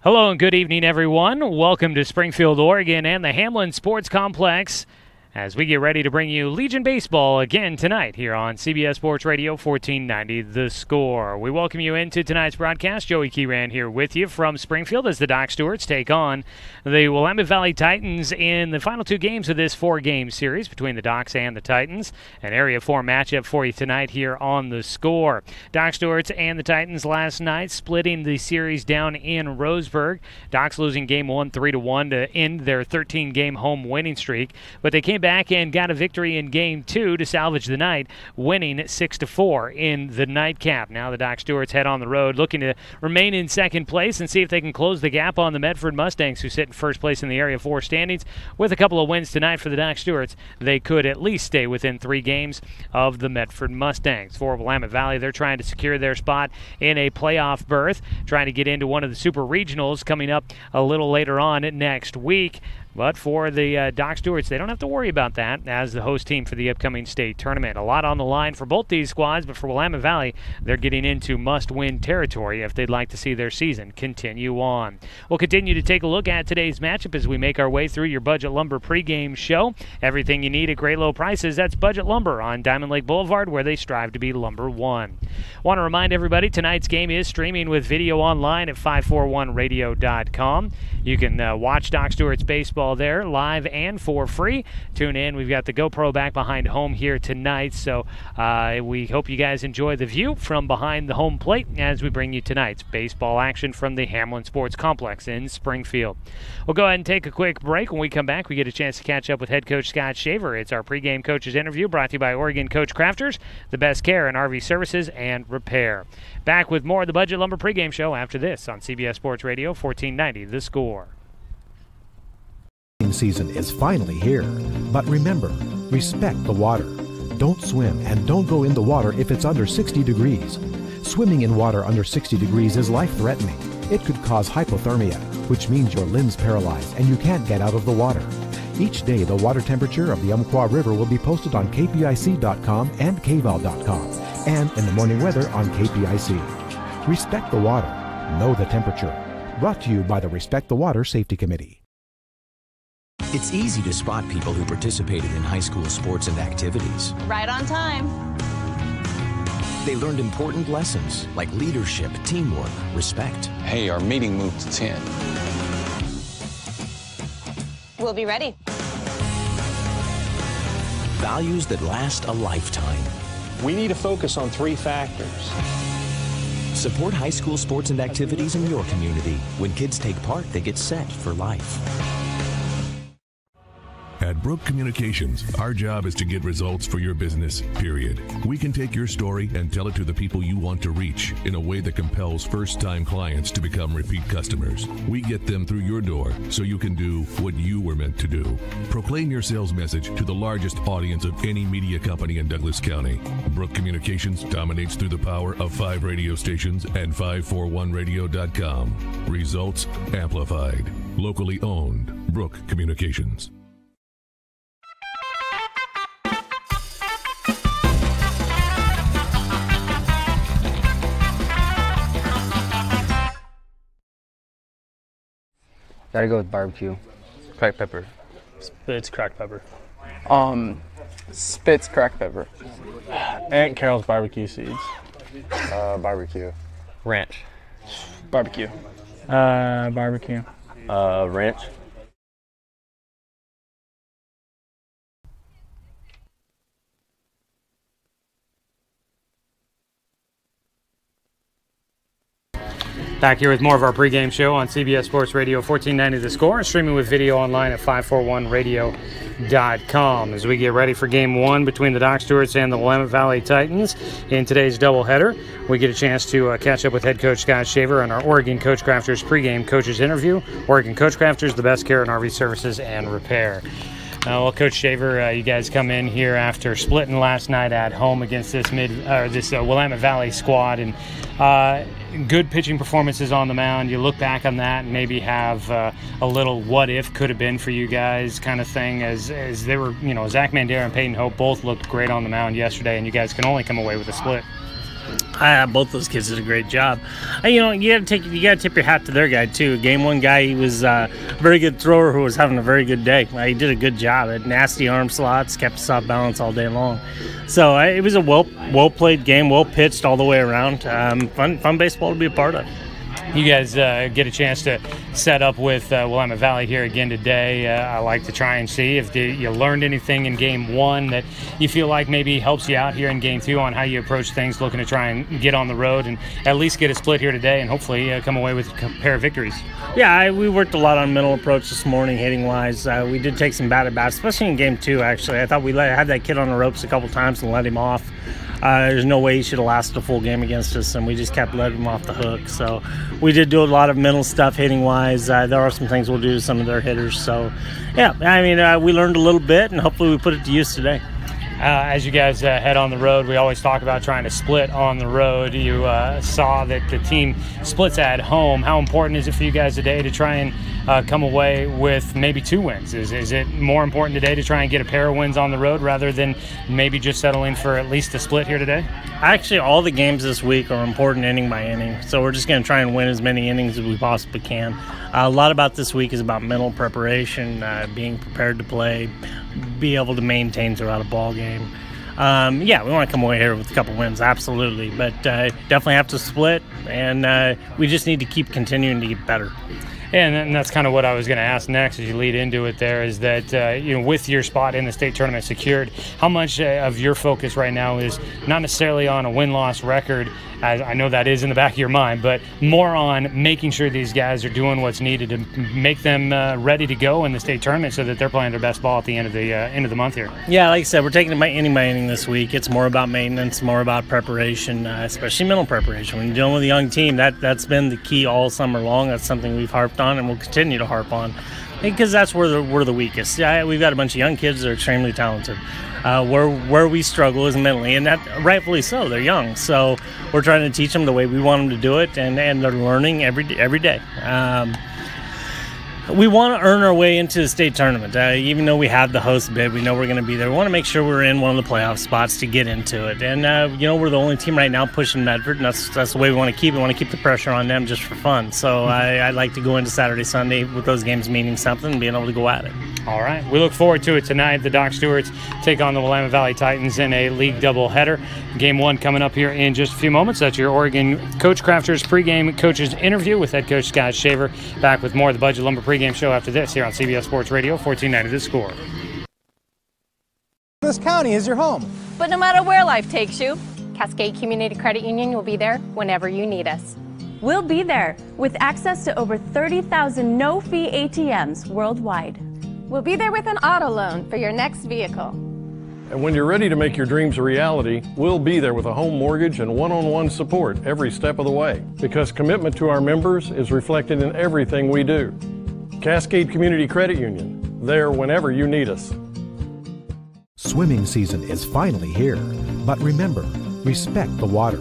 Hello and good evening, everyone. Welcome to Springfield, Oregon and the Hamlin Sports Complex as we get ready to bring you Legion Baseball again tonight here on CBS Sports Radio 1490 The Score. We welcome you into tonight's broadcast. Joey Keyran here with you from Springfield as the Doc Stewarts take on the Willamette Valley Titans in the final two games of this four-game series between the Docs and the Titans. An Area 4 matchup for you tonight here on The Score. Doc Stewarts and the Titans last night splitting the series down in Roseburg. Docs losing Game 1 3-1 to end their 13-game home winning streak, but they came back and got a victory in Game 2 to salvage the night, winning 6-4 in the nightcap. Now the Doc Stewarts head on the road, looking to remain in second place and see if they can close the gap on the Medford Mustangs, who sit in first place in the Area 4 standings. With a couple of wins tonight for the Doc Stewarts, they could at least stay within 3 games of the Medford Mustangs. For Willamette Valley, they're trying to secure their spot in a playoff berth, trying to get into one of the Super Regionals coming up a little later on next week. But for the Doc Stewarts, they don't have to worry about that as the host team for the upcoming state tournament. A lot on the line for both these squads, but for Willamette Valley, they're getting into must-win territory if they'd like to see their season continue on. We'll continue to take a look at today's matchup as we make our way through your Budget Lumber pregame show. Everything you need at great low prices, that's Budget Lumber on Diamond Lake Boulevard, where they strive to be Lumber One. Want to remind everybody, tonight's game is streaming with video online at 541radio.com. You can watch Doc Stewart's baseball there live and for free. Tune in. We've got the GoPro back behind home here tonight, so we hope you guys enjoy the view from behind the home plate as we bring you tonight's baseball action from the Hamlin Sports Complex in Springfield. We'll go ahead and take a quick break. When we come back, we get a chance to catch up with head coach Scott Shaver. It's our pregame coaches interview brought to you by Oregon Coach Crafters, the best care in RV services and repair. Back with more of the Budget Lumber pregame show after this on CBS Sports Radio 1490 The Score. Season is finally here, but remember, respect the water. Don't swim and don't go in the water if it's under 60 degrees. Swimming in water under 60 degrees is life-threatening. It could cause hypothermia, which means your limbs paralyzed and you can't get out of the water. Each day, the water temperature of the Umpqua River will be posted on kpic.com and kval.com, and in the morning weather on KPIC. Respect the water. Know the temperature. Brought to you by the Respect the Water Safety Committee. It's easy to spot people who participated in high school sports and activities. Right on time. They learned important lessons like leadership, teamwork, respect. Hey, our meeting moved to 10. We'll be ready. Values that last a lifetime. We need to focus on 3 factors. Support high school sports and activities in your community. When kids take part, they get set for life. At Brook Communications, our job is to get results for your business, period. We can take your story and tell it to the people you want to reach in a way that compels first-time clients to become repeat customers. We get them through your door so you can do what you were meant to do. Proclaim your sales message to the largest audience of any media company in Douglas County. Brook Communications dominates through the power of 5 radio stations and 541radio.com. Results amplified. Locally owned. Brook Communications. Gotta go with barbecue. Cracked pepper. Spitz cracked pepper. Spitz cracked pepper. Aunt Carol's barbecue seeds. Barbecue. Ranch. Barbecue. Barbecue. Ranch. Back here with more of our pregame show on CBS Sports Radio 1490 The Score, and streaming with video online at 541radio.com as we get ready for Game 1 between the Doc Stewarts and the Willamette Valley Titans. In today's doubleheader, we get a chance to catch up with head coach Scott Shaver on our Oregon Coach Crafters pregame coaches interview. Oregon Coach Crafters, the best care in RV services and repair. Well, Coach Shaver, you guys come in here after splitting last night at home against this Willamette Valley squad, and good pitching performances on the mound. You look back on that and maybe have a little what if could have been for you guys kind of thing, as they were, Zach Mandera and Peyton Hope both looked great on the mound yesterday, and you guys can only come away with a split. Both those kids did a great job. You got to tip your hat to their guy too. Game one guy, he was a very good thrower who was having a very good day. He did a good job. Had nasty arm slots, kept us off balance all day long. So it was a well played game, well pitched all the way around. Fun baseball to be a part of. You guys get a chance to set up with Willamette Valley here again today. I like to try and see if you learned anything in Game 1 that you feel like maybe helps you out here in Game 2 on how you approach things, looking to try and get on the road and at least get a split here today and hopefully come away with a pair of victories. Yeah, we worked a lot on mental approach this morning, hitting-wise. We did take some bad at-bats, especially in Game 2, actually. I thought we had that kid on the ropes a couple times and let him off. There's no way he should have lasted a full game against us, and we just kept letting him off the hook. So we did do a lot of mental stuff hitting-wise. There are some things we'll do to some of their hitters. So, yeah, we learned a little bit, and hopefully we put it to use today. As you guys head on the road, we always talk about trying to split on the road. You saw that the team splits at home. How important is it for you guys today to try and come away with maybe 2 wins? Is it more important today to try and get a pair of wins on the road rather than maybe just settling for at least a split here today? Actually, all the games this week are important inning by inning, so we're just going to try and win as many innings as we possibly can. A lot about this week is about mental preparation, being prepared to play, be able to maintain throughout a ball game. We want to come away here with a couple wins, absolutely, but definitely have to split, and we just need to keep continuing to get better. And that's kind of what I was going to ask next as you lead into it there, is that, with your spot in the state tournament secured, how much of your focus right now is not necessarily on a win-loss record, as I know that is in the back of your mind, but more on making sure these guys are doing what's needed to make them ready to go in the state tournament so that they're playing their best ball at the end of the month here? Yeah, like I said, we're taking it by inning this week. It's more about maintenance, more about preparation, especially mental preparation. When you're dealing with a young team, that's been the key all summer long. That's something we've harped on and we'll continue to harp on because that's where we're the weakest. We've got a bunch of young kids that are extremely talented. Where we struggle is mentally, and that rightfully so. They're young, so we're trying to teach them the way we want them to do it, and they're learning every day. We want to earn our way into the state tournament. Even though we have the host bid, we know we're going to be there. We want to make sure we're in one of the playoff spots to get into it. And, we're the only team right now pushing Medford, and that's the way we want to keep it. We want to keep the pressure on them just for fun. So I'd like to go into Saturday, Sunday with those games meaning something and being able to go at it. All right. We look forward to it tonight. The Doc Stewarts take on the Willamette Valley Titans in a league doubleheader. Game 1 coming up here in just a few moments. That's your Oregon Coach Crafters pregame coaches interview with head coach Scott Shaver. Back with more of the Budget Lumber pregame show after this here on CBS Sports Radio, 1490 The Score. This county is your home. But no matter where life takes you, Cascade Community Credit Union will be there whenever you need us. We'll be there with access to over 30,000 no-fee ATMs worldwide. We'll be there with an auto loan for your next vehicle. And when you're ready to make your dreams a reality, we'll be there with a home mortgage and one-on-one support every step of the way. Because commitment to our members is reflected in everything we do. Cascade Community Credit Union, there whenever you need us. Swimming season is finally here, but remember, respect the water.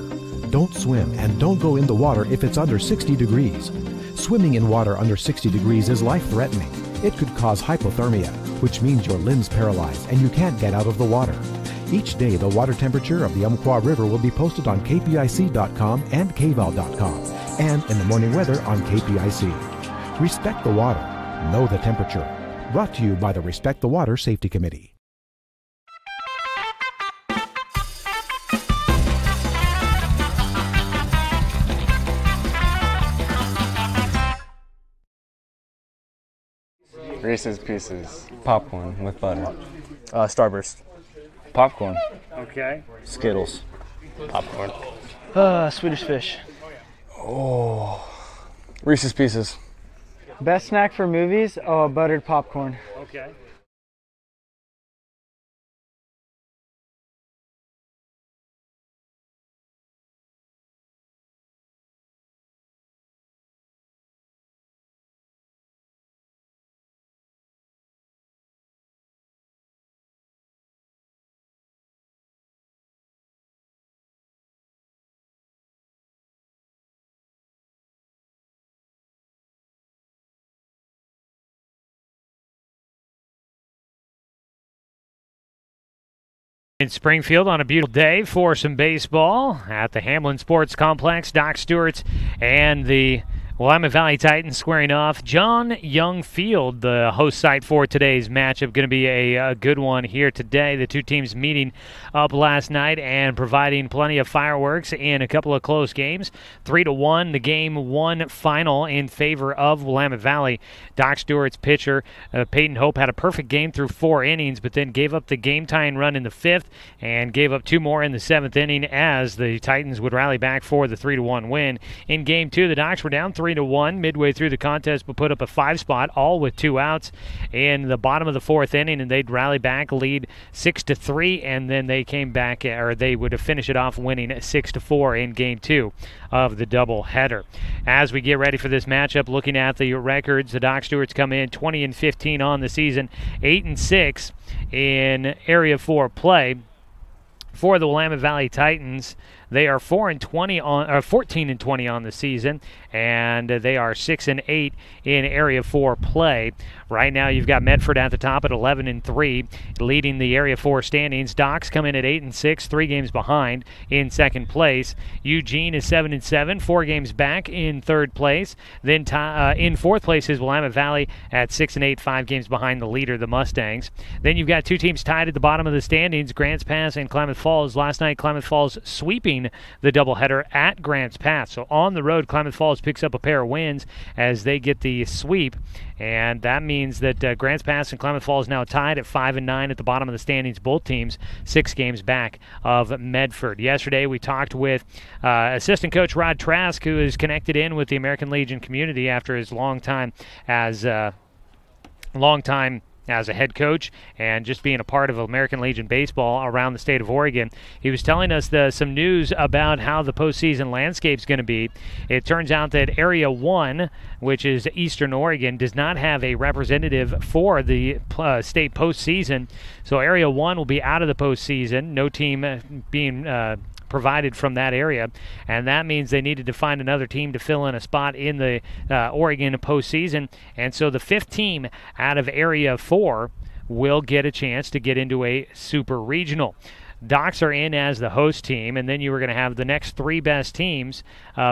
Don't swim and don't go in the water if it's under 60 degrees. Swimming in water under 60 degrees is life-threatening. It could cause hypothermia, which means your limbs paralyzed and you can't get out of the water. Each day, the water temperature of the Umpqua River will be posted on kpic.com and kval.com, and in the morning weather on KPIC. Respect the water. Know the temperature. Brought to you by the Respect the Water Safety Committee. Reese's Pieces. Popcorn with butter. Starburst. Popcorn. Okay. Skittles. Popcorn. Swedish Fish. Oh. Reese's Pieces. Best snack for movies? Oh, buttered popcorn. Okay. In Springfield on a beautiful day for some baseball at the Hamlin Sports Complex. Doc Stewart and the Willamette Valley Titans squaring off. John Young Field, the host site for today's matchup, going to be a good one here today. The two teams meeting up last night and providing plenty of fireworks in a couple of close games. 3-1, the game one final in favor of Willamette Valley. Doc Stewart's pitcher, Peyton Hope, had a perfect game through 4 innings, but then gave up the game-tying run in the 5th and gave up 2 more in the 7th inning as the Titans would rally back for the 3-1 win. In game 2, the Docs were down 3-1 midway through the contest, but put up a 5 spot, all with 2 outs in the bottom of the 4th inning, and they'd rally back, lead 6-3, and then they came back, or they would have finished it off winning 6-4 in game 2 of the doubleheader. As we get ready for this matchup, looking at the records, the Doc Stewarts come in 20-15 on the season, 8-6 in Area 4 play. For the Willamette Valley Titans, they are 14-20 on the season, and they are 6-8 in Area 4 play. Right now, you've got Medford at the top at 11-3, leading the Area 4 standings. Docs come in at 8-6, 3 games behind in second place. Eugene is 7-7, 4 games back in third place. Then in fourth place is Willamette Valley at 6-8, 5 games behind the leader, the Mustangs. Then you've got 2 teams tied at the bottom of the standings, Grants Pass and Klamath Falls. Last night, Klamath Falls sweeping the doubleheader at Grants Pass. So on the road, Klamath Falls picks up a pair of wins as they get the sweep, and that means that Grants Pass and Klamath Falls now tied at 5-9 at the bottom of the standings. Both teams 6 games back of Medford. Yesterday, we talked with assistant coach Rod Trask, who is connected in with the American Legion community after his long time as a head coach and just being a part of American Legion baseball around the state of Oregon. He was telling us some news about how the postseason landscape is going to be. It turns out that Area 1, which is Eastern Oregon, does not have a representative for the state postseason. So Area 1 will be out of the postseason, no team being provided from that area, and that means they needed to find another team to fill in a spot in the Oregon postseason, and so the 5th team out of Area 4 will get a chance to get into a super regional. Docs are in as the host team, and then you were going to have the next 3 best teams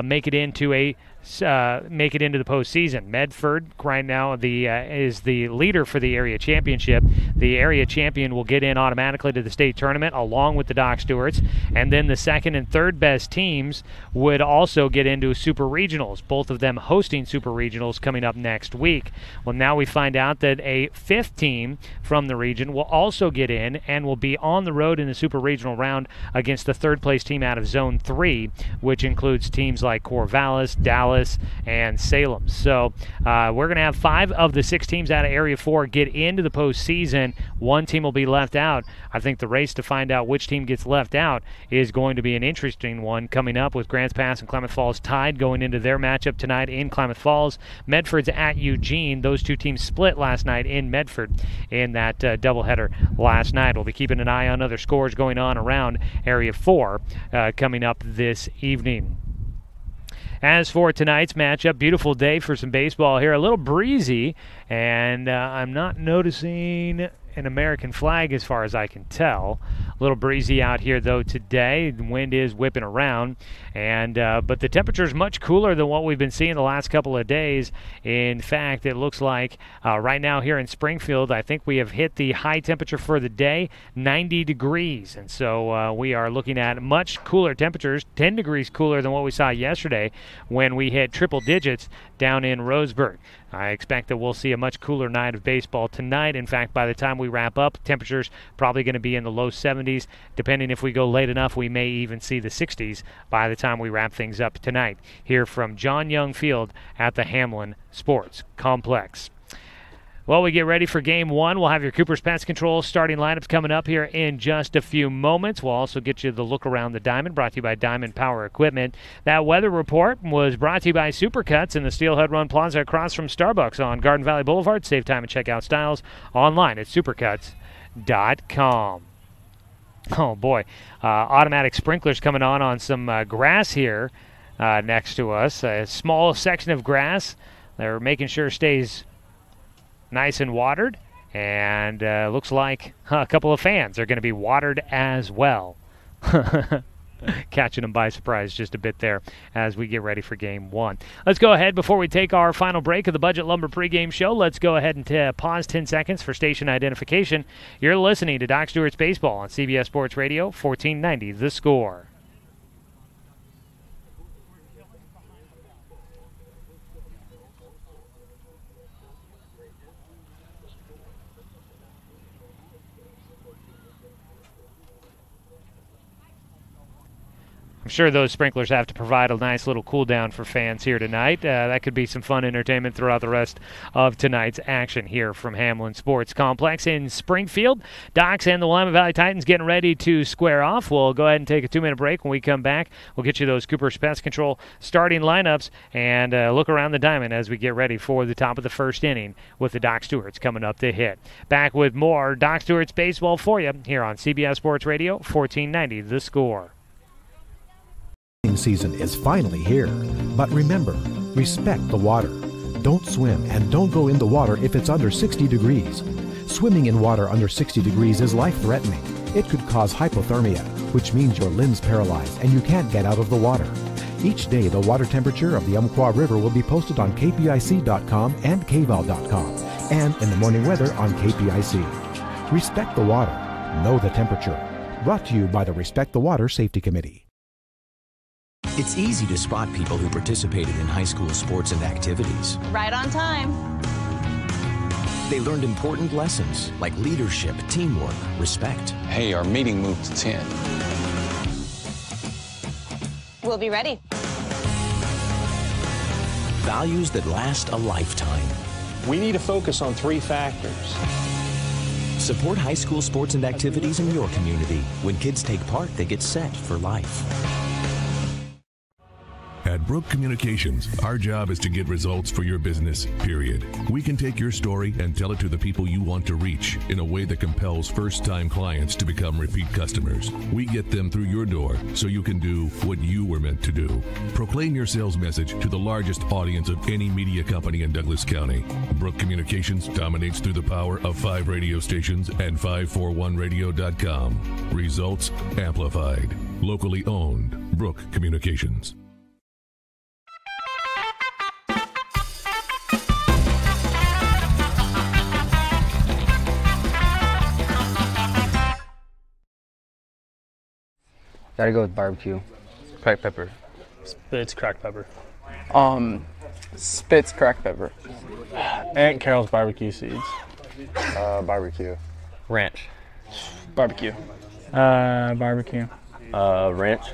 make it into the postseason. Medford right now is the leader for the area championship. The area champion will get in automatically to the state tournament along with the Doc Stewarts, and then the 2nd and 3rd best teams would also get into super regionals, both of them hosting super regionals coming up next week. Well, now we find out that a 5th team from the region will also get in and will be on the road in the super regional round against the 3rd place team out of Zone 3, which includes teams like Corvallis, Dallas, and Salem. So we're going to have 5 of the 6 teams out of Area 4 get into the postseason. 1 team will be left out. I think the race to find out which team gets left out is going to be an interesting one coming up, with Grants Pass and Klamath Falls tied going into their matchup tonight in Klamath Falls. Medford's at Eugene. Those 2 teams split last night in Medford in that doubleheader last night. We'll be keeping an eye on other scores going on around Area 4 coming up this evening. As for tonight's matchup, beautiful day for some baseball here. A little breezy, and I'm not noticing an American flag as far as I can tell. A little breezy out here, though, today. The wind is whipping around, and but the temperature is much cooler than what we've been seeing the last couple of days. In fact, it looks like right now here in Springfield, I think we have hit the high temperature for the day, 90 degrees. And so we are looking at much cooler temperatures, 10 degrees cooler than what we saw yesterday when we hit triple digits down in Roseburg. I expect that we'll see a much cooler night of baseball tonight. In fact, by the time we wrap up, temperatures probably going to be in the low 70s. Depending if we go late enough, we may even see the 60s by the time we wrap things up tonight. Here from John Young Field at the Hamlin Sports Complex. Well, we get ready for Game 1. We'll have your Cooper's Pest Control starting lineups coming up here in just a few moments. We'll also get you the look around the diamond, brought to you by Diamond Power Equipment. That weather report was brought to you by Supercuts in the Steelhead Run Plaza across from Starbucks on Garden Valley Boulevard. Save time and check out styles online at supercuts.com. Oh, boy. Automatic sprinklers coming on some grass here next to us. A small section of grass. They're making sure it stays nice and watered, And looks like a couple of fans are going to be watered as well. Catching them by surprise just a bit there as we get ready for Game 1. Let's go ahead before we take our final break of the Budget Lumber pregame show. Let's go ahead and pause 10 seconds for station identification. You're listening to Doc Stewart's Baseball on CBS Sports Radio, 1490 The Score. I'm sure those sprinklers have to provide a nice little cool down for fans here tonight. That could be some fun entertainment throughout the rest of tonight's action here from Hamlin Sports Complex in Springfield. Docs and the Willamette Valley Titans getting ready to square off. We'll go ahead and take a 2-minute break. When we come back, we'll get you those Cooper's Pest Control starting lineups and look around the diamond as we get ready for the top of the first inning with the Doc Stewarts coming up to hit. Back with more Doc Stewart's Baseball for you here on CBS Sports Radio, 1490 The Score. Season is finally here, but remember, respect the water. Don't swim and don't go in the water if it's under 60 degrees. Swimming in water under 60 degrees is life-threatening. It could cause hypothermia, which means your limbs paralyzed and you can't get out of the water. Each day, the water temperature of the Umpqua River will be posted on kpic.com and kval.com, and in the morning weather on KPIC. Respect the water. Know the temperature. Brought to you by the Respect the Water Safety Committee. It's easy to spot people who participated in high school sports and activities. Right on time. They learned important lessons like leadership, teamwork, respect. Hey, our meeting moved to 10. We'll be ready. Values that last a lifetime. We need to focus on 3 factors. Support high school sports and activities in your community. When kids take part, they get set for life. At Brook Communications, our job is to get results for your business, period. We can take your story and tell it to the people you want to reach in a way that compels first-time clients to become repeat customers. We get them through your door so you can do what you were meant to do. Proclaim your sales message to the largest audience of any media company in Douglas County. Brook Communications dominates through the power of 5 radio stations and 541radio.com. Results amplified. Locally owned. Brook Communications. Gotta go with barbecue. Cracked pepper. Spitz cracked pepper. Spitz cracked pepper. Aunt Carol's barbecue seeds. Barbecue. Ranch. Barbecue. Barbecue. Ranch.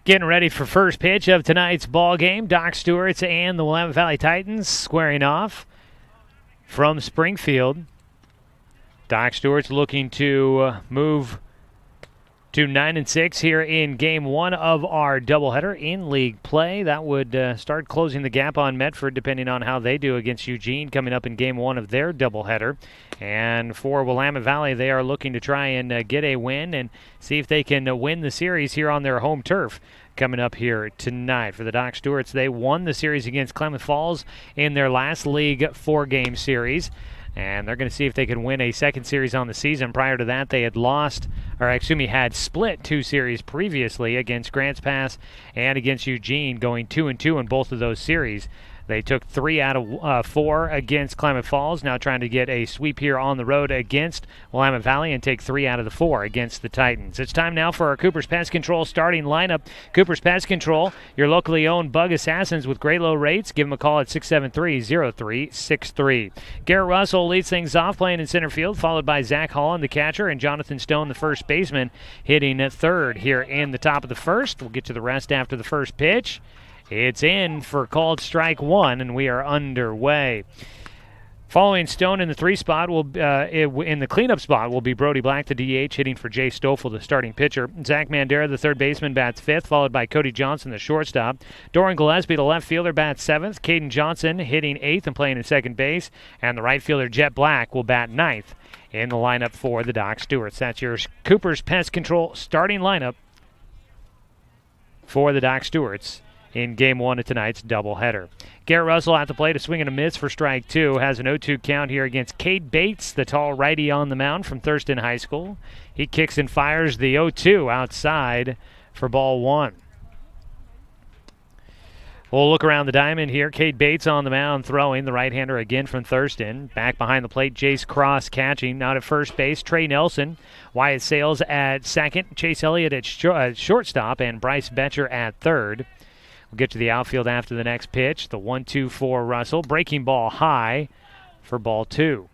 Getting ready for first pitch of tonight's ball game. Doc Stewart's and the Willamette Valley Titans squaring off from Springfield. Doc Stewart's looking to move to 9-6 here in Game 1 of our doubleheader in league play. That would start closing the gap on Medford, depending on how they do against Eugene coming up in Game 1 of their doubleheader. And for Willamette Valley, they are looking to try and get a win and see if they can win the series here on their home turf coming up here tonight. For the Doc Stewarts, they won the series against Klamath Falls in their last league 4-game series. And they're going to see if they can win a second series on the season. Prior to that, they had had split 2 series previously against Grants Pass and against Eugene, going 2-2 in both of those series. They took 3 out of 4 against Klamath Falls, now trying to get a sweep here on the road against Willamette Valley and take 3 out of the 4 against the Titans. It's time now for our Cooper's Pest Control starting lineup. Cooper's Pest Control, your locally owned bug assassins with great low rates. Give them a call at 673-0363. Garrett Russell leads things off playing in center field, followed by Zach Holland, the catcher, and Jonathan Stone, the first baseman, hitting at third here in the top of the first. We'll get to the rest after the first pitch. It's in for called strike 1, and we are underway. Following Stone in the 3 spot, in the cleanup spot, will be Brody Black, the DH, hitting for Jay Stoffel, the starting pitcher. Zach Mandera, the third baseman, bats 5th, followed by Cody Johnson, the shortstop. Doran Gillespie, the left fielder, bats 7th. Caden Johnson hitting 8th and playing in second base. And the right fielder, Jet Black, will bat 9th in the lineup for the Doc Stewarts. That's your Cooper's Pest Control starting lineup for the Doc Stewarts in Game 1 of tonight's doubleheader. Garrett Russell at the plate, a swing and a miss for strike 2. Has an 0-2 count here against Cade Bates, the tall righty on the mound from Thurston High School. He kicks and fires the 0-2 outside for ball 1. We'll look around the diamond here. Cade Bates on the mound throwing, the right-hander again from Thurston. Back behind the plate, Jace Cross catching. Out at first base, Trey Nelson. Wyatt Sales at second. Chase Elliott at shortstop. And Bryce Betcher at third. We'll get to the outfield after the next pitch. The 1-2 for Russell. Breaking ball high for ball 2.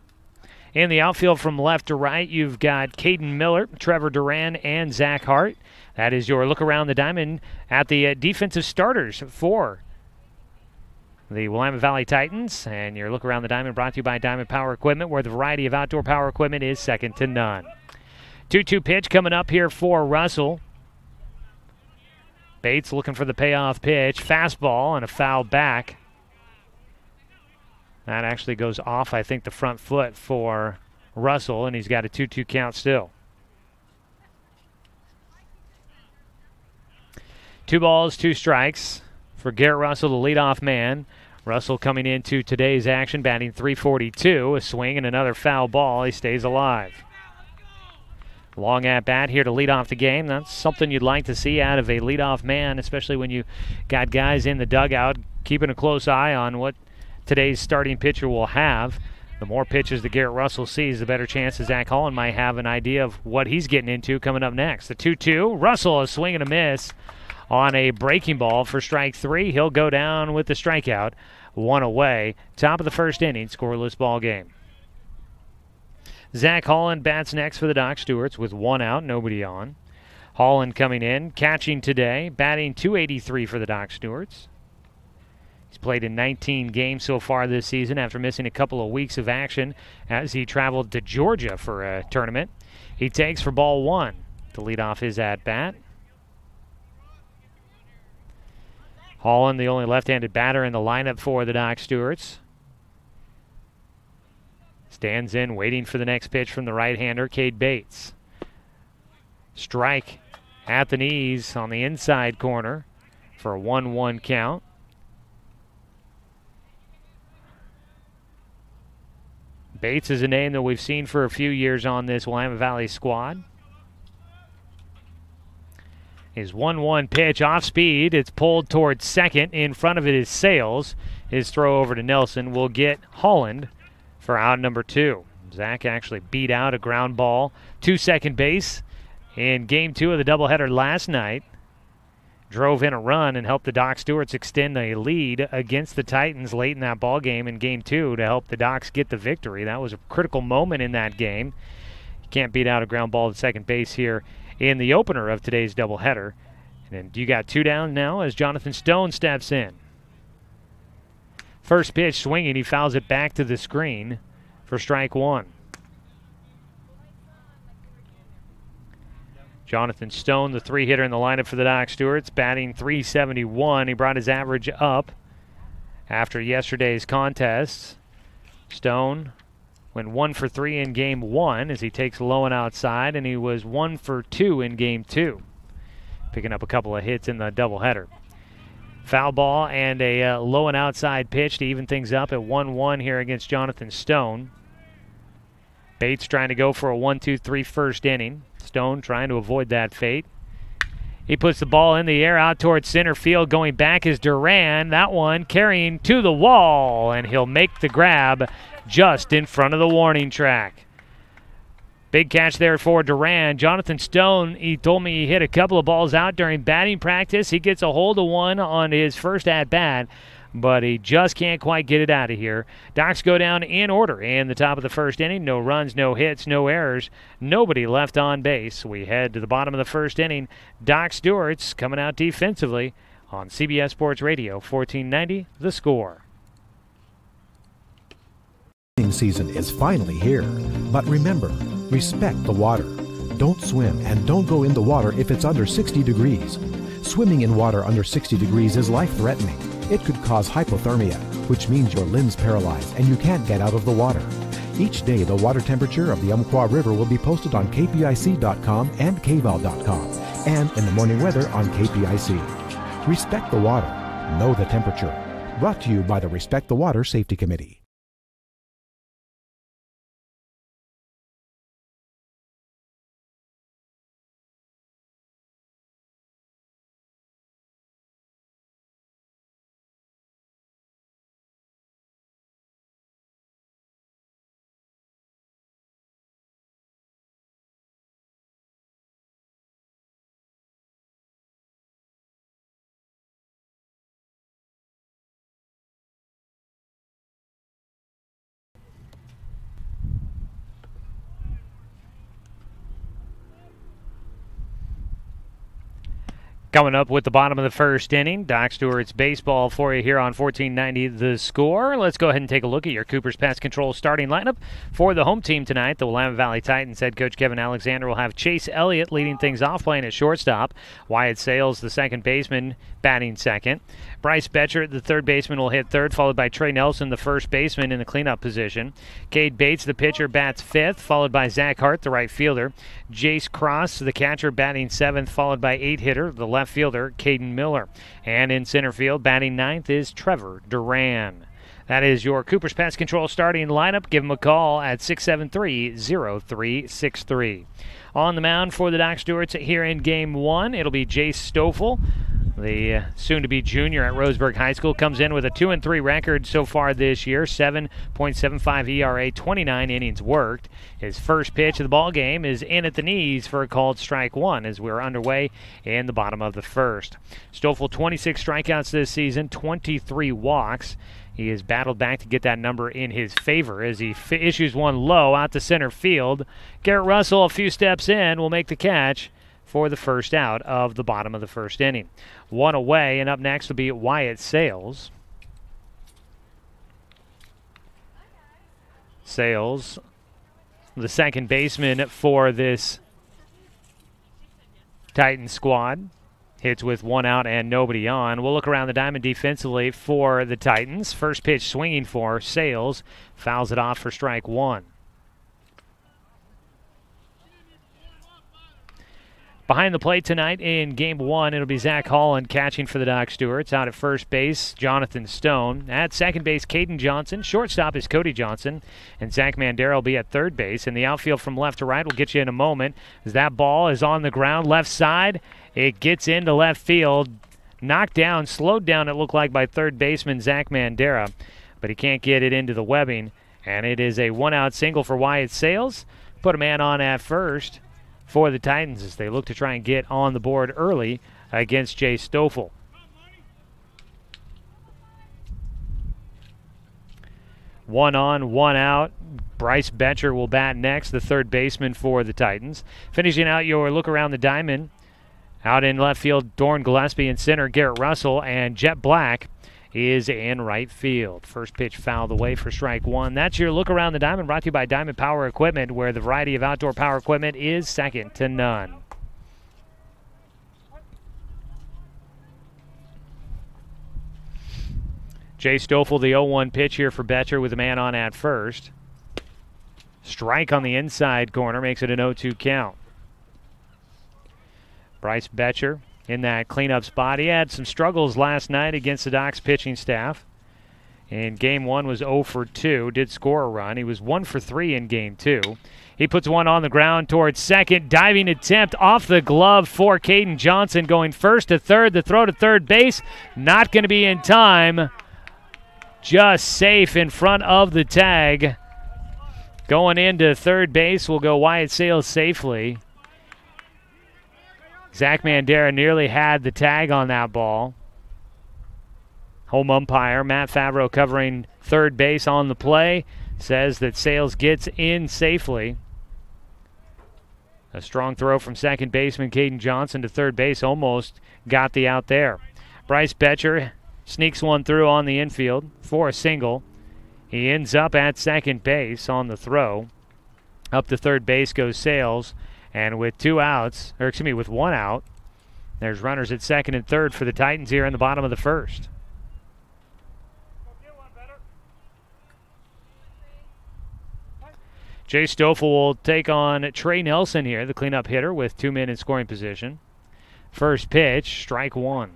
In the outfield from left to right, you've got Caden Miller, Trevor Duran, and Zach Hart. That is your look around the diamond at the defensive starters for the Willamette Valley Titans. And your look around the diamond brought to you by Diamond Power Equipment, where the variety of outdoor power equipment is second to none. 2-2 pitch coming up here for Russell. Bates looking for the payoff pitch. Fastball and a foul back. That actually goes off, I think, the front foot for Russell, and he's got a 2-2 count still. 2 balls, 2 strikes for Garrett Russell, the leadoff man. Russell coming into today's action, batting .342. A swing and another foul ball. He stays alive. Long at bat here to lead off the game. That's something you'd like to see out of a leadoff man, especially when you got guys in the dugout keeping a close eye on what today's starting pitcher will have. The more pitches that Garrett Russell sees, the better chance Zach Holland might have an idea of what he's getting into coming up next. The 2-2. Russell, a swing and a miss on a breaking ball for strike 3. He'll go down with the strikeout. 1 away. Top of the first inning, scoreless ball game. Zach Holland bats next for the Doc Stewarts with 1 out, nobody on. Holland coming in, catching today, batting .283 for the Doc Stewarts. He's played in 19 games so far this season after missing a couple of weeks of action as he traveled to Georgia for a tournament. He takes for ball 1 to lead off his at-bat. Holland, the only left-handed batter in the lineup for the Doc Stewarts. Stands in, waiting for the next pitch from the right-hander, Cade Bates. Strike at the knees on the inside corner for a 1-1 count. Bates is a name that we've seen for a few years on this Willamette Valley squad. His 1-1 pitch off speed. It's pulled towards second. In front of it is Sales. His throw over to Nelson will get Holland for out number 2. Zach actually beat out a ground ball to second base in Game 2 of the doubleheader last night. Drove in a run and helped the Doc Stewarts extend a lead against the Titans late in that ball game in Game 2 to help the Docs get the victory. That was a critical moment in that game. You can't beat out a ground ball to second base here in the opener of today's doubleheader. And then you got 2 down now as Jonathan Stone steps in. First pitch swinging, he fouls it back to the screen for strike 1. Jonathan Stone, the 3-hitter in the lineup for the Doc Stewarts, batting .371. He brought his average up after yesterday's contests. Stone went 1 for 3 in Game 1 as he takes low and outside, and he was 1 for 2 in Game 2, picking up a couple of hits in the doubleheader. Foul ball and a low and outside pitch to even things up at 1-1 here against Jonathan Stone. Bates trying to go for a 1-2-3 first inning. Stone trying to avoid that fate. He puts the ball in the air out towards center field. Going back is Duran. That one carrying to the wall, and he'll make the grab just in front of the warning track. Big catch there for Duran. Jonathan Stone, he told me he hit a couple of balls out during batting practice. He gets a hold of one on his first at-bat, but he just can't quite get it out of here. Docs go down in order in the top of the first inning. No runs, no hits, no errors. Nobody left on base. We head to the bottom of the first inning. Doc Stewart's coming out defensively on CBS Sports Radio, 1490, The Score. Season is finally here, but remember, respect the water. Don't swim and don't go in the water if it's under 60 degrees. Swimming in water under 60 degrees is life-threatening. It could cause hypothermia, which means your limbs paralyzed and you can't get out of the water. Each day, the water temperature of the Umpqua River will be posted on KPIC.com and KVAL.com, and in the morning weather on KPIC. Respect the water. Know the temperature. Brought to you by the Respect the Water Safety Committee. Coming up with the bottom of the first inning, Doc Stewart's baseball for you here on 1490 The Score. Let's go ahead and take a look at your Cooper's Pest Control starting lineup for the home team tonight. The Willamette Valley Titans head coach Kevin Alexander will have Chase Elliott leading things off, playing at shortstop. Wyatt Sales, the second baseman, batting second. Bryce Betcher, the third baseman, will hit third, followed by Trey Nelson, the first baseman, in the cleanup position. Cade Bates, the pitcher, bats fifth, followed by Zach Hart, the right fielder. Jace Cross, the catcher, batting seventh, followed by eight-hitter, the left fielder, Caden Miller. And in center field, batting ninth, is Trevor Duran. That is your Cooper's Pest Control starting lineup. Give them a call at 673-0363. On the mound for the Doc Stewarts here in Game 1, it'll be Jace Stoffel. The soon-to-be junior at Roseburg High School comes in with a 2-3 record so far this year, 7.75 ERA, 29 innings worked. His first pitch of the ball game is in at the knees for a called strike one as we're underway in the bottom of the first. Stoffel, 26 strikeouts this season, 23 walks. He has battled back to get that number in his favor as he issues one low out to center field. Garrett Russell, a few steps in, will make the catch for the first out of the bottom of the first inning. One away, and up next will be Wyatt Sales. Sales, the second baseman for this Titans squad, hits with one out and nobody on. We'll look around the diamond defensively for the Titans. First pitch swinging for Sales, fouls it off for strike one. Behind the plate tonight in Game 1, it'll be Zach Holland catching for the Doc Stewarts. Out at first base, Jonathan Stone. At second base, Caden Johnson. Shortstop is Cody Johnson. And Zach Mandera will be at third base. And the outfield from left to right will get you in a moment. As that ball is on the ground, left side, it gets into left field. Knocked down, slowed down, it looked like, by third baseman Zach Mandera. But he can't get it into the webbing. And it is a one-out single for Wyatt Sales. Put a man on at first for the Titans as they look to try and get on the board early against Jay Stoffel. One on, one out. Bryce Betcher will bat next, the third baseman for the Titans. Finishing out your look around the diamond, out in left field, Dorn Gillespie, in center, Garrett Russell, and Jet Black is in right field. First pitch fouled away for strike one. That's your look around the diamond, brought to you by Diamond Power Equipment, where the variety of outdoor power equipment is second to none. Jay Stoffel, the 0-1 pitch here for Betcher with a man on at first. Strike on the inside corner makes it an 0-2 count. Bryce Betcher in that cleanup spot. He had some struggles last night against the Doc's pitching staff. In Game 1 was 0 for 2, did score a run. He was 1 for 3 in Game 2. He puts one on the ground towards second. Diving attempt off the glove for Caden Johnson, going first to third. The throw to third base, not going to be in time. Just safe in front of the tag. Going into third base will go Wyatt Sales safely. Zach Mandera nearly had the tag on that ball. Home umpire Matt Favreau, covering third base on the play, says that Sales gets in safely. A strong throw from second baseman Caden Johnson to third base, almost got the out there. Bryce Betcher sneaks one through on the infield for a single. He ends up at second base on the throw. Up to third base goes Sales. And with with one out, there's runners at second and third for the Titans here in the bottom of the first. Jay Stoffel will take on Trey Nelson here, the cleanup hitter, with 2 men in scoring position. First pitch, strike one.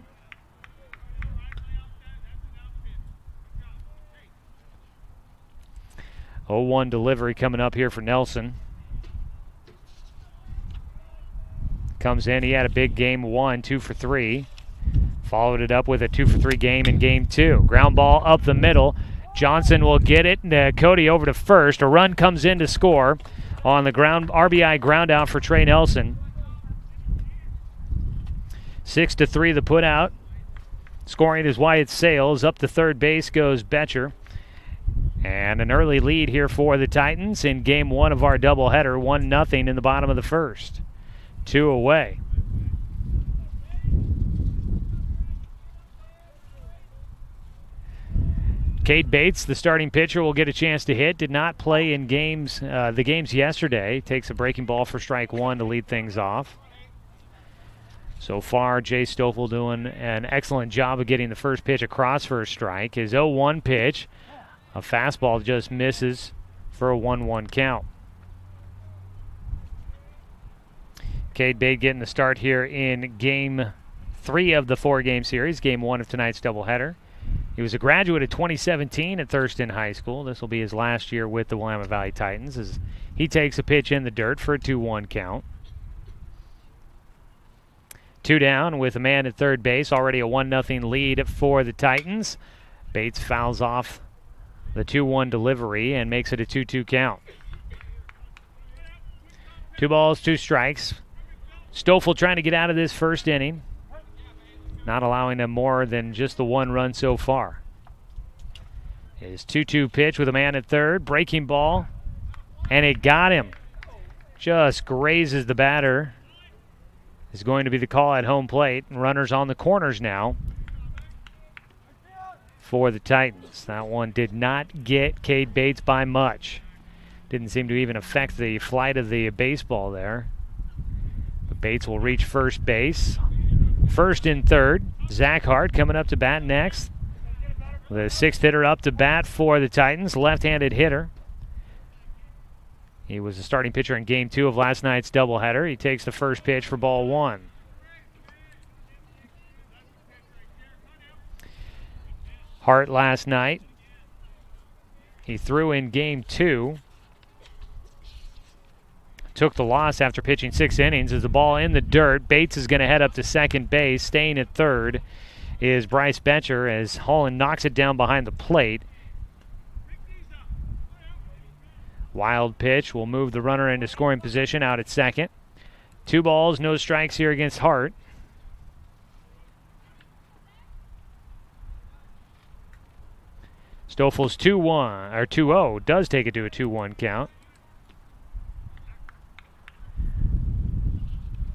0-1 delivery coming up here for Nelson. Comes in, he had a big game 1, 2 for 3. Followed it up with a 2 for 3 game in game 2. Ground ball up the middle. Johnson will get it. Cody over to first. A run comes in to score on the ground, RBI ground out for Trey Nelson. 6-3 the put out. Scoring is Wyatt Sales. Up to third base goes Betcher. And an early lead here for the Titans in game 1 of our doubleheader. 1-0 in the bottom of the first. 2 away. Cade Bates, the starting pitcher, will get a chance to hit. Did not play in the games yesterday. Takes a breaking ball for strike 1 to lead things off. So far, Jay Stoffel doing an excellent job of getting the first pitch across for a strike. His 0-1 pitch, a fastball, just misses for a 1-1 count. Cade Bates getting the start here in game 3 of the 4-game series, game 1 of tonight's doubleheader. He was a graduate of 2017 at Thurston High School. This will be his last year with the Willamette Valley Titans as he takes a pitch in the dirt for a 2-1 count. 2 down with a man at third base, already a 1-0 lead for the Titans. Bates fouls off the 2-1 delivery and makes it a 2-2 count. 2 balls, 2 strikes. Stoffel trying to get out of this first inning, not allowing them more than just the 1 run so far. His 2-2 pitch with a man at third, breaking ball, and it got him. Just grazes the batter. Is going to be the call at home plate, and runners on the corners now for the Titans. That one did not get Cade Bates by much. Didn't seem to even affect the flight of the baseball there. But Bates will reach first base. First and third. Zach Hart coming up to bat next. The 6th hitter up to bat for the Titans, left-handed hitter. He was the starting pitcher in game 2 of last night's doubleheader. He takes the first pitch for ball 1. Hart last night, he threw in game 2. Took the loss after pitching 6 innings. As the ball in the dirt, Bates is going to head up to second base. Staying at third is Bryce Betcher as Holland knocks it down behind the plate. Wild pitch will move the runner into scoring position out at second. 2 balls, no strikes here against Hart. Stoffel's 2-0 does take it to a 2-1 count.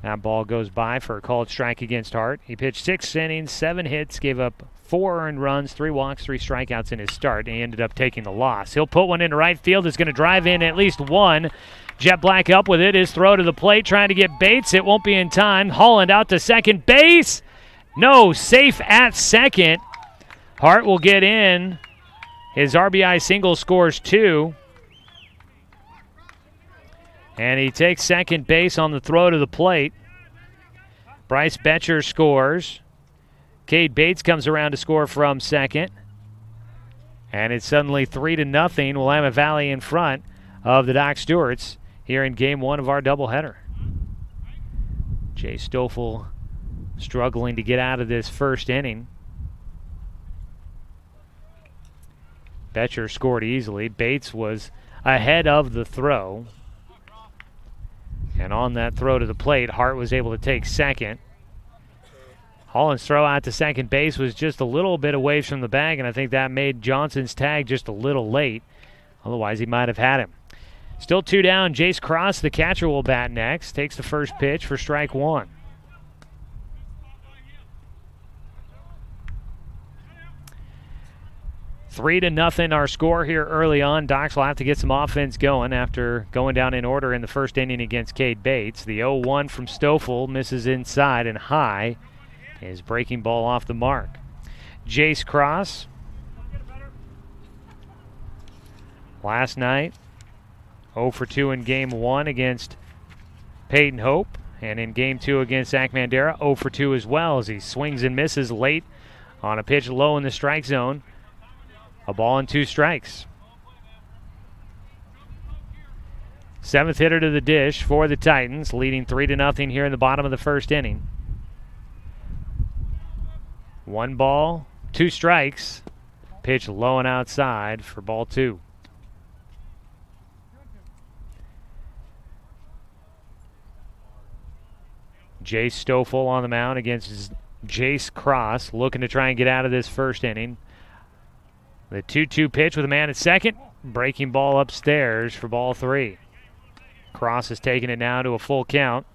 That ball goes by for a called strike against Hart. He pitched 6 innings, 7 hits, gave up 4 earned runs, 3 walks, 3 strikeouts in his start, and he ended up taking the loss. He'll put one into right field. It's going to drive in at least 1. Jet Black up with it. His throw to the plate, trying to get Bates. It won't be in time. Holland out to second base. No, safe at second. Hart will get in. His RBI single scores 2. And he takes second base on the throw to the plate. Bryce Betcher scores. Cade Bates comes around to score from second. And it's suddenly 3-0. Willamette Valley in front of the Doc Stewarts here in game 1 of our doubleheader. Jay Stoffel struggling to get out of this first inning. Betcher scored easily. Bates was ahead of the throw. And on that throw to the plate, Hart was able to take second. Holland's throw out to second base was just a little bit away from the bag, and I think that made Johnson's tag just a little late. Otherwise, he might have had him. Still 2 down. Jace Cross, the catcher, will bat next. Takes the first pitch for strike 1. Three to nothing our score here early on. Docs will have to get some offense going after going down in order in the first inning against Cade Bates. The 0-1 from Stoffel misses inside and high. His breaking ball off the mark. Jace Cross. Last night, 0 for 2 in game 1 against Peyton Hope. And in game 2 against Zach Mandera, 0 for 2 as well as he swings and misses late on a pitch low in the strike zone. A ball and 2 strikes. Seventh hitter to the dish for the Titans, leading 3-0 here in the bottom of the first inning. 1 ball, 2 strikes. Pitch low and outside for ball 2. Jace Stoffel on the mound against Jace Cross, looking to try and get out of this first inning. The 2-2 pitch with a man at second. Breaking ball upstairs for ball 3. Cross is taking it now to a full count.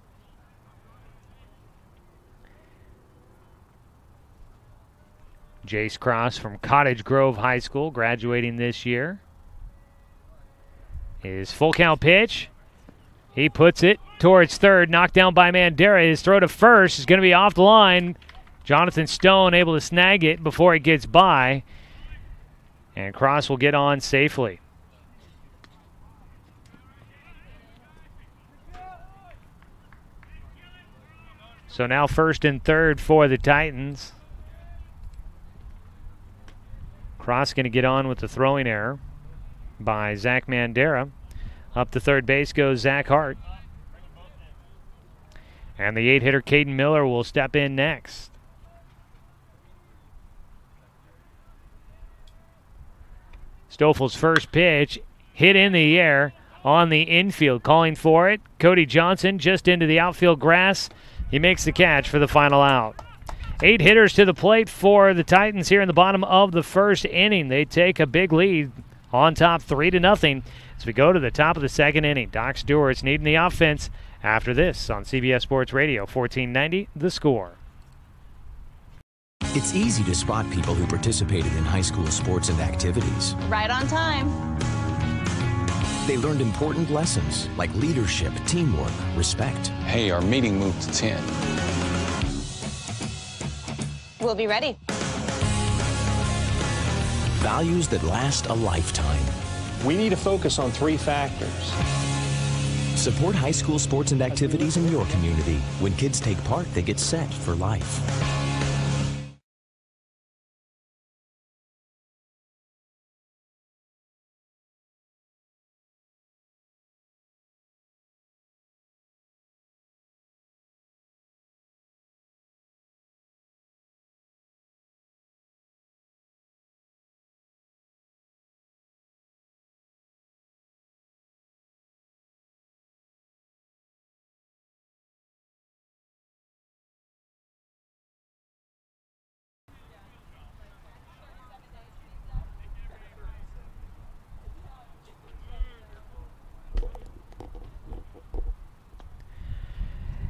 Jace Cross from Cottage Grove High School, graduating this year. His full count pitch. He puts it towards third, knocked down by Mandera. His throw to first is going to be off the line. Jonathan Stone able to snag it before it gets by. And Cross will get on safely. So now first and third for the Titans. Cross going to get on with the throwing error by Zach Mandera. Up to third base goes Zach Hart. And the 8-hitter Caden Miller will step in next. Stoffel's first pitch hit in the air on the infield. Calling for it, Cody Johnson just into the outfield grass. He makes the catch for the final out. 8 hitters to the plate for the Titans here in the bottom of the first inning. They take a big lead on top 3-0 as we go to the top of the second inning. Doc Stewart's needing the offense after this on CBS Sports Radio 1490 The Score. It's easy to spot people who participated in high school sports and activities. Right on time. They learned important lessons like leadership, teamwork, respect. Hey, our meeting moved to 10. We'll be ready. Values that last a lifetime. We need to focus on 3 factors. Support high school sports and activities in your community. When kids take part, they get set for life.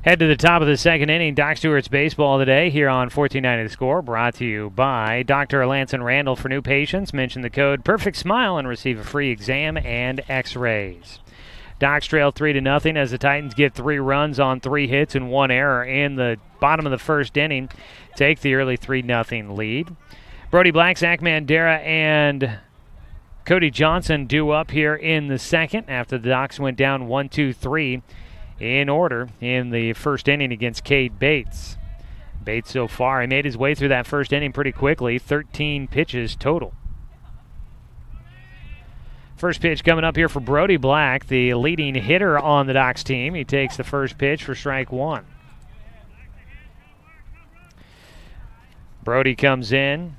Head to the top of the second inning. Doc Stewart's Baseball today here on 1490 The Score, brought to you by Dr. Alanson Randall. For new patients, mention the code Perfect Smile and receive a free exam and x-rays. Docs trail 3-0 as the Titans get 3 runs on 3 hits and 1 error in the bottom of the first inning. Take the early 3-0 lead. Brody Black, Zach Mandera, and Cody Johnson due up here in the second after the Docs went down 1-2-3 in order in the first inning against Cade Bates. Bates so far, he made his way through that first inning pretty quickly, 13 pitches total. First pitch coming up here for Brody Black, the leading hitter on the Docs team. He takes the first pitch for strike 1. Brody comes in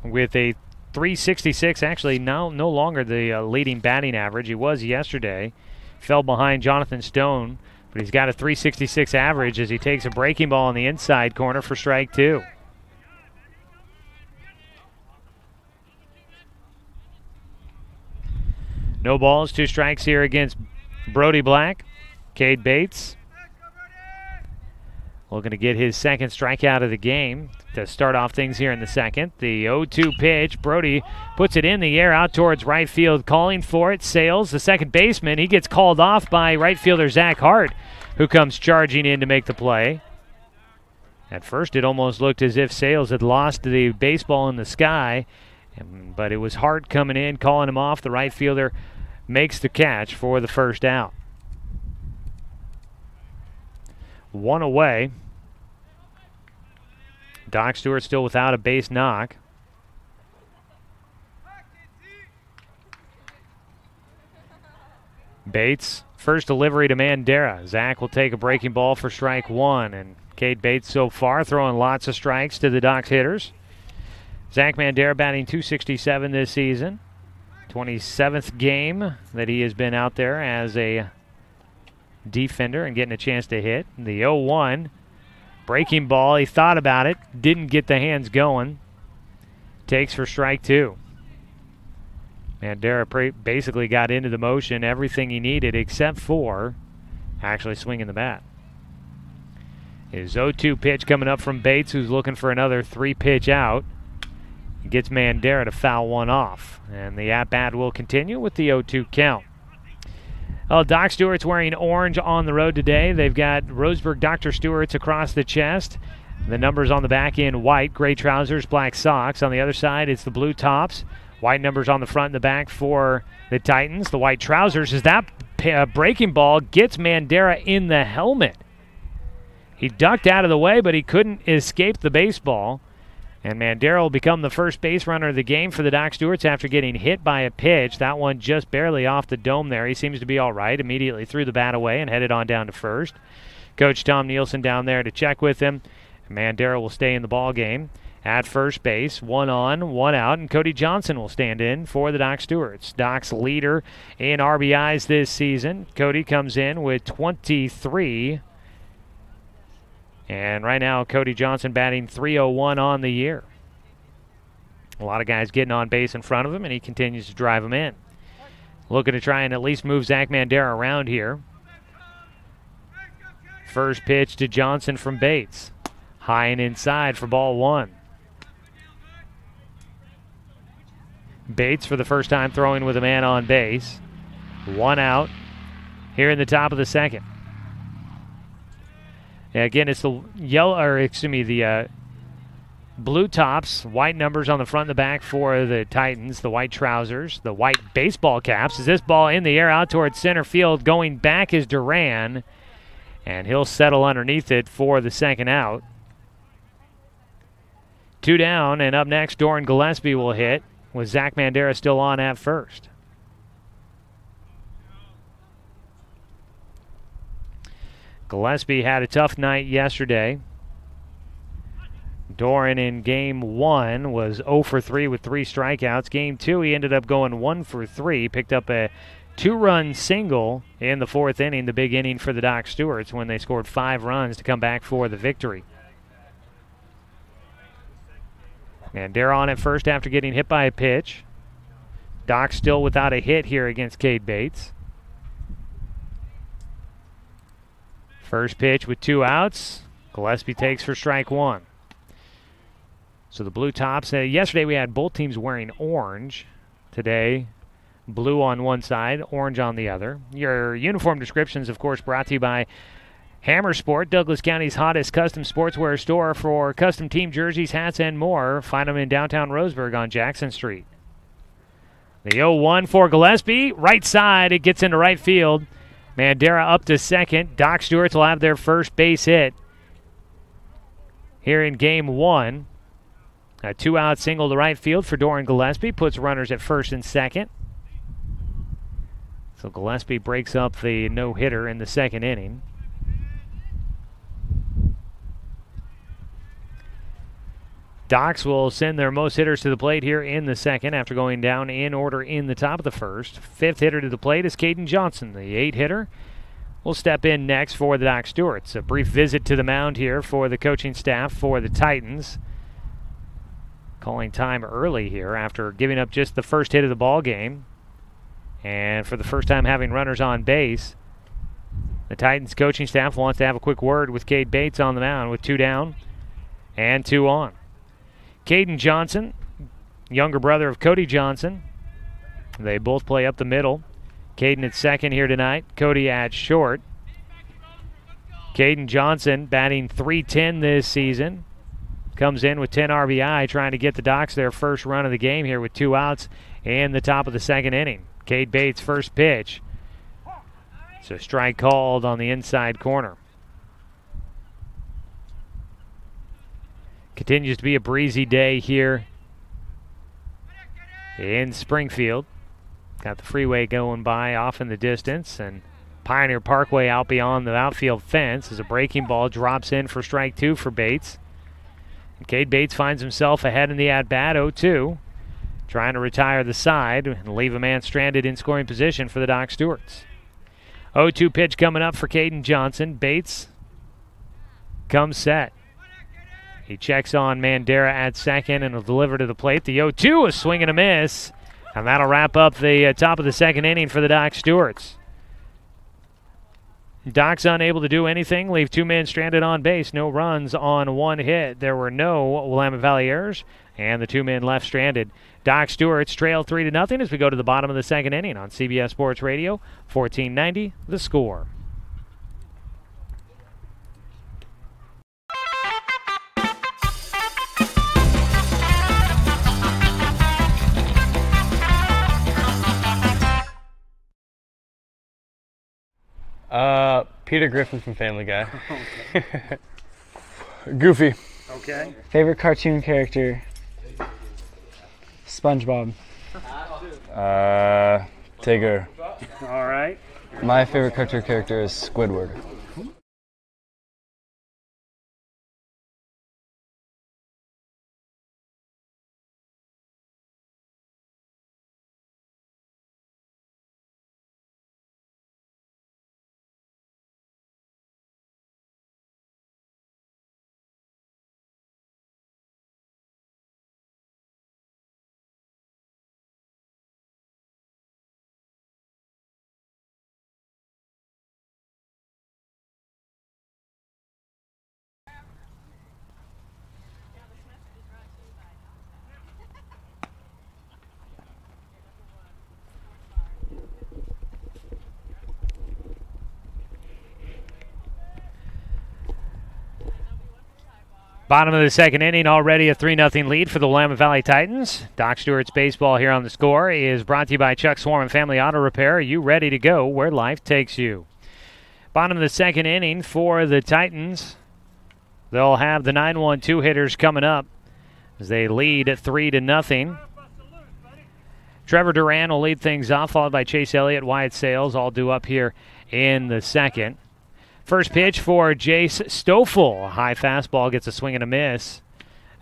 with a 366, actually no longer the leading batting average. He was yesterday. Fell behind Jonathan Stone, but he's got a 366 average as he takes a breaking ball in the inside corner for strike 2. No balls, 2 strikes here against Brody Black. Cade Bates looking to get his second strikeout of the game to start off things here in the second. The 0-2 pitch. Brody puts it in the air out towards right field, calling for it. Sales, the second baseman, he gets called off by right fielder Zach Hart, who comes charging in to make the play. At first, it almost looked as if Sales had lost the baseball in the sky, but it was Hart coming in, calling him off. The right fielder makes the catch for the first out. 1 away. Doc Stewart still without a base knock. Bates, first delivery to Mandera. Zach will take a breaking ball for strike one, and Cade Bates so far throwing lots of strikes to the Docs hitters. Zach Mandera batting .267 this season. 27th game that he has been out there as a defender and getting a chance to hit. The 0-1 breaking ball, he thought about it, didn't get the hands going. Takes for strike two. Mandera basically got into the motion, everything he needed except for actually swinging the bat. His 0-2 pitch coming up from Bates, who's looking for another 3-pitch out. He gets Mandera to foul one off, and the at-bat will continue with the 0-2 count. Well, Doc Stewart's wearing orange on the road today. They've got Roseburg Dr. Stewart's across the chest. The numbers on the back in white, gray trousers, black socks. On the other side, it's the blue tops. White numbers on the front and the back for the Titans. The white trousers, as that breaking ball gets Mandera in the helmet. He ducked out of the way, but he couldn't escape the baseball. And Mandera will become the first base runner of the game for the Doc Stewarts after getting hit by a pitch. That one just barely off the dome there. He seems to be all right. Immediately threw the bat away and headed on down to first. Coach Tom Nielsen down there to check with him. Mandera will stay in the ball game at first base. 1 on, 1 out, and Cody Johnson will stand in for the Doc Stewarts. Doc's leader in RBIs this season. Cody comes in with 23. And right now, Cody Johnson batting .301 on the year. A lot of guys getting on base in front of him, and he continues to drive them in. Looking to try and at least move Zach Mandera around here. First pitch to Johnson from Bates. High and inside for ball one. Bates for the first time throwing with a man on base. 1 out here in the top of the second. Again, it's the the blue tops, white numbers on the front and the back for the Titans, the white trousers, the white baseball caps. Is this ball in the air out towards center field? Going back is Duran, and he'll settle underneath it for the second out. 2 down, and up next, Doran Gillespie will hit with Zach Mandera still on at first. Gillespie had a tough night yesterday. Doran in game 1 was 0 for 3 with 3 strikeouts. Game 2, he ended up going 1 for 3. Picked up a 2-run single in the 4th inning, the big inning for the Doc Stewarts when they scored 5 runs to come back for the victory. Mandera on at first after getting hit by a pitch. Doc still without a hit here against Cade Bates. First pitch with 2 outs. Gillespie takes for strike 1. So the blue tops, yesterday we had both teams wearing orange. Today, blue on one side, orange on the other. Your uniform descriptions, of course, brought to you by Hammer Sport, Douglas County's hottest custom sportswear store for custom team jerseys, hats, and more. Find them in downtown Roseburg on Jackson Street. The 0-1 for Gillespie. Right side, it gets into right field. Mandera up to second. Doc Stewarts will have their first base hit here in game 1. A 2-out single to right field for Doran Gillespie. Puts runners at first and second. So Gillespie breaks up the no-hitter in the second inning. Docs will send their most hitters to the plate here in the second after going down in order in the top of the first. 5th hitter to the plate is Caden Johnson. The 8-hitter will step in next for the Doc Stewarts. A brief visit to the mound here for the coaching staff for the Titans. Calling time early here after giving up just the first hit of the ball game. And for the first time having runners on base, the Titans coaching staff wants to have a quick word with Cade Bates on the mound with 2 down and 2 on. Caden Johnson, younger brother of Cody Johnson. They both play up the middle. Caden at second here tonight. Cody at short. Caden Johnson batting .310 this season. Comes in with 10 RBI, trying to get the Docs their first run of the game here with 2 outs in the top of the second inning. Cade Bates' first pitch. So strike called on the inside corner. Continues to be a breezy day here in Springfield. Got the freeway going by off in the distance, and Pioneer Parkway out beyond the outfield fence as a breaking ball drops in for strike 2 for Bates. And Cade Bates finds himself ahead in the at-bat, 0-2, trying to retire the side and leave a man stranded in scoring position for the Doc Stewarts. 0-2 pitch coming up for Caden Johnson. Bates comes set. He checks on Mandera at second and will deliver to the plate. The 0-2, a swing and a miss, and that'll wrap up the top of the second inning for the Doc Stewarts. Doc's unable to do anything, leave 2 men stranded on base, no runs on 1 hit. There were no Willamette Valley errors, and the 2 men left stranded. Doc Stewarts trail 3-0 as we go to the bottom of the second inning on CBS Sports Radio, 1490, The Score. Peter Griffin from Family Guy. Okay. Goofy. Okay. Favorite cartoon character? SpongeBob. Tigger. All right. My favorite cartoon character is Squidward. Bottom of the second inning, already a 3-0 lead for the Willamette Valley Titans. Doc Stewart's baseball here on The Score is brought to you by Chuck Swarm and Family Auto Repair. Are you ready to go where life takes you? Bottom of the second inning for the Titans. They'll have the 9-1-2 hitters coming up as they lead at 3-0. Trevor Duran will lead things off, followed by Chase Elliott, Wyatt Sales, all due up here in the second. First pitch for Jace Stoffel. A high fastball gets a swing and a miss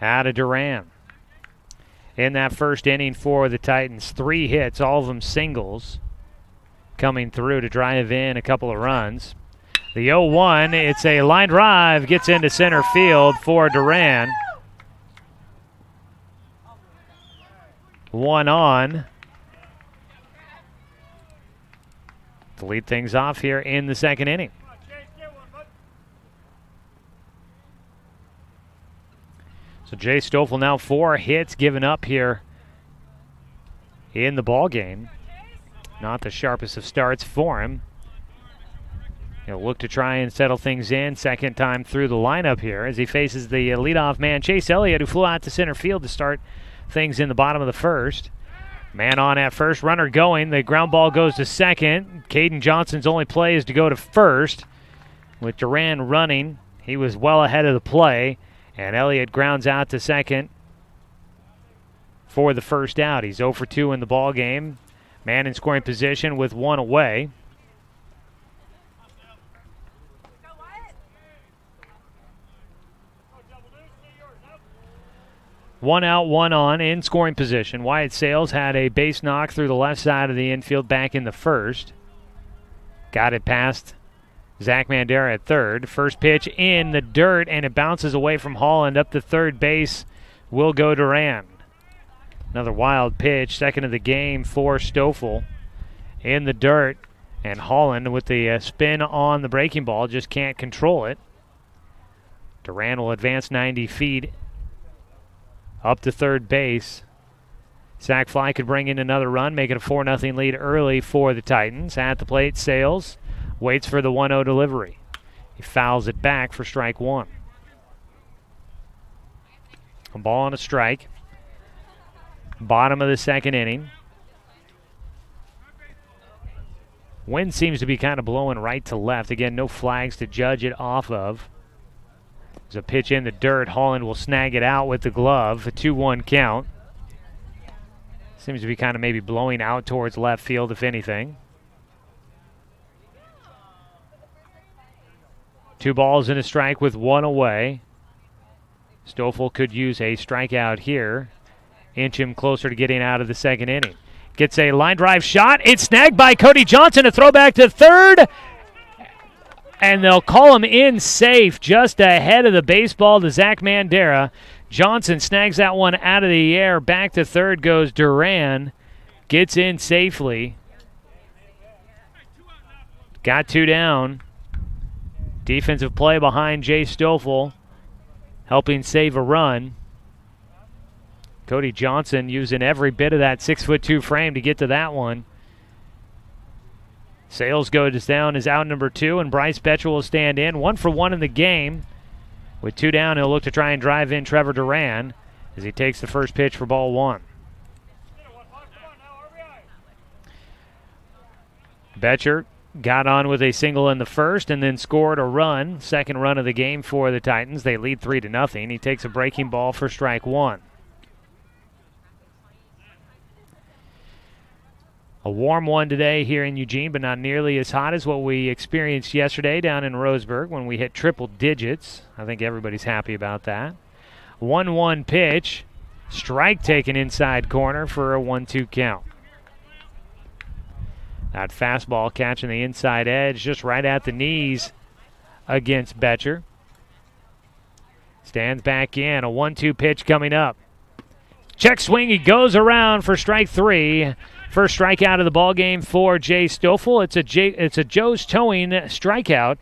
out of Duran. In that first inning for the Titans, 3 hits, all of them singles, coming through to drive in a couple of runs. The 0-1, it's a line drive, gets into center field for Duran. 1 on. To lead things off here in the second inning. So Jay Stoffel now 4 hits given up here in the ball game. Not the sharpest of starts for him. He'll look to try and settle things in second time through the lineup here as he faces the leadoff man Chase Elliott, who flew out to center field to start things in the bottom of the first. Man on at first, runner going. The ground ball goes to second. Caden Johnson's only play is to go to first. With Duran running, he was well ahead of the play. And Elliott grounds out to second for the first out. He's 0 for 2 in the ball game. Man in scoring position with 1 away. One out, 1 on in scoring position. Wyatt Sales had a base knock through the left side of the infield back in the first. Got it past Zach Mandera at third. First pitch in the dirt, and it bounces away from Holland up to third base. Will go Duran. Another wild pitch, second of the game for Stoffel. In the dirt, and Holland with the spin on the breaking ball just can't control it. Duran will advance 90 feet up to third base. Sac fly could bring in another run, make it a 4-0 lead early for the Titans. At the plate, Sales waits for the 1-0 delivery. He fouls it back for strike 1. A ball and a strike. Bottom of the second inning. Wind seems to be kind of blowing right to left. Again, no flags to judge it off of. There's a pitch in the dirt. Holland will snag it out with the glove. A 2-1 count. Seems to be kind of maybe blowing out towards left field, if anything. 2 balls and a strike with 1 away. Stoffel could use a strikeout here. Inch him closer to getting out of the second inning. Gets a line drive shot. It's snagged by Cody Johnson. A throwback to third. And they'll call him in safe just ahead of the baseball to Zach Mandera. Johnson snags that one out of the air. Back to third goes Duran. Gets in safely. Got 2 down. Defensive play behind Jay Stoffel, helping save a run. Cody Johnson using every bit of that 6'2" frame to get to that one. Sales goes down as out number 2, and Bryce Betcher will stand in. 1 for 1 in the game. With 2 down, he'll look to try and drive in Trevor Duran as he takes the first pitch for ball 1. Betcher got on with a single in the first and then scored a run. Second run of the game for the Titans. They lead 3-0. He takes a breaking ball for strike 1. A warm one today here in Eugene, but not nearly as hot as what we experienced yesterday down in Roseburg when we hit triple digits. I think everybody's happy about that. 1-1 pitch. Strike taken inside corner for a 1-2 count. That fastball catching the inside edge just right at the knees against Betcher. Stands back in. A 1-2 pitch coming up. Check swing. He goes around for strike 3. First strikeout of the ball game for Jay Stoffel. It's a Joe's Towing strikeout.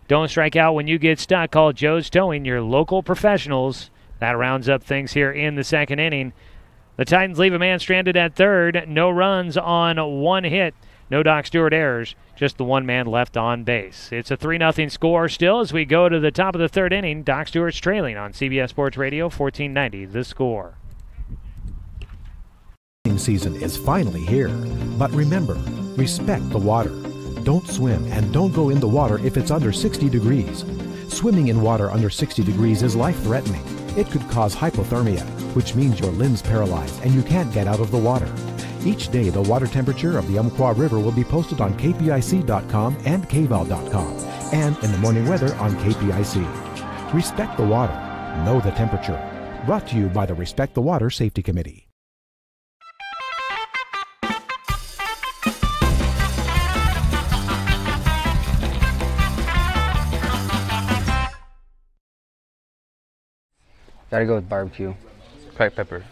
Don't strike out when you get stuck. Call Joe's Towing, your local professionals. That rounds up things here in the second inning. The Titans leave a man stranded at third. No runs on 1 hit. No Doc Stewart errors, just the 1 man left on base. It's a 3-0 score still as we go to the top of the third inning. Doc Stewart's trailing on CBS Sports Radio, 1490 The Score. Season is finally here, but remember, respect the water. Don't swim and don't go in the water if it's under 60 degrees. Swimming in water under 60 degrees is life-threatening. It could cause hypothermia, which means your limbs paralyzed and you can't get out of the water. Each day, the water temperature of the Umpqua River will be posted on kpic.com and kval.com, and in the morning weather on KPIC. Respect the water. Know the temperature. Brought to you by the Respect the Water Safety Committee. Gotta go with barbecue. Cracked pepper.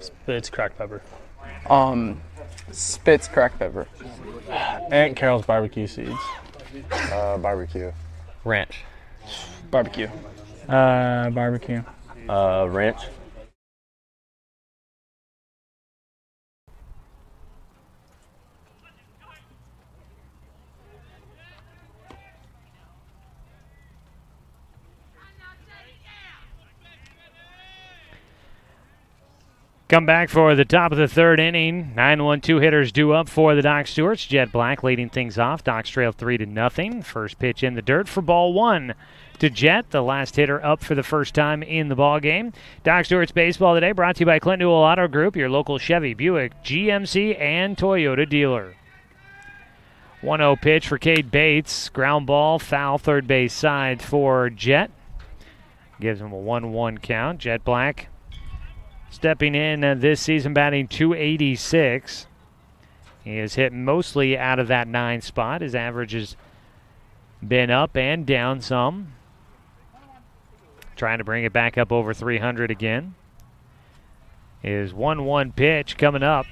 Spitz cracked pepper. Spitz cracked pepper. Aunt Carol's barbecue seeds. Barbecue. Ranch. Barbecue. Barbecue. Ranch. Come back for the top of the third inning. 9-1-2 hitters due up for the Doc Stewarts. Jet Black leading things off. Docs trail 3-0. First pitch in the dirt for ball 1 to Jet, the last hitter up for the first time in the ball game. Doc Stewarts baseball today brought to you by Clint Newell Auto Group, your local Chevy, Buick, GMC, and Toyota dealer. 1-0 pitch for Cade Bates. Ground ball, foul third base side for Jet. Gives him a 1-1 count. Jet Black stepping in this season, batting .286. He has hit mostly out of that 9 spot. His average has been up and down some. Trying to bring it back up over 300 again. His 1-1 pitch coming up,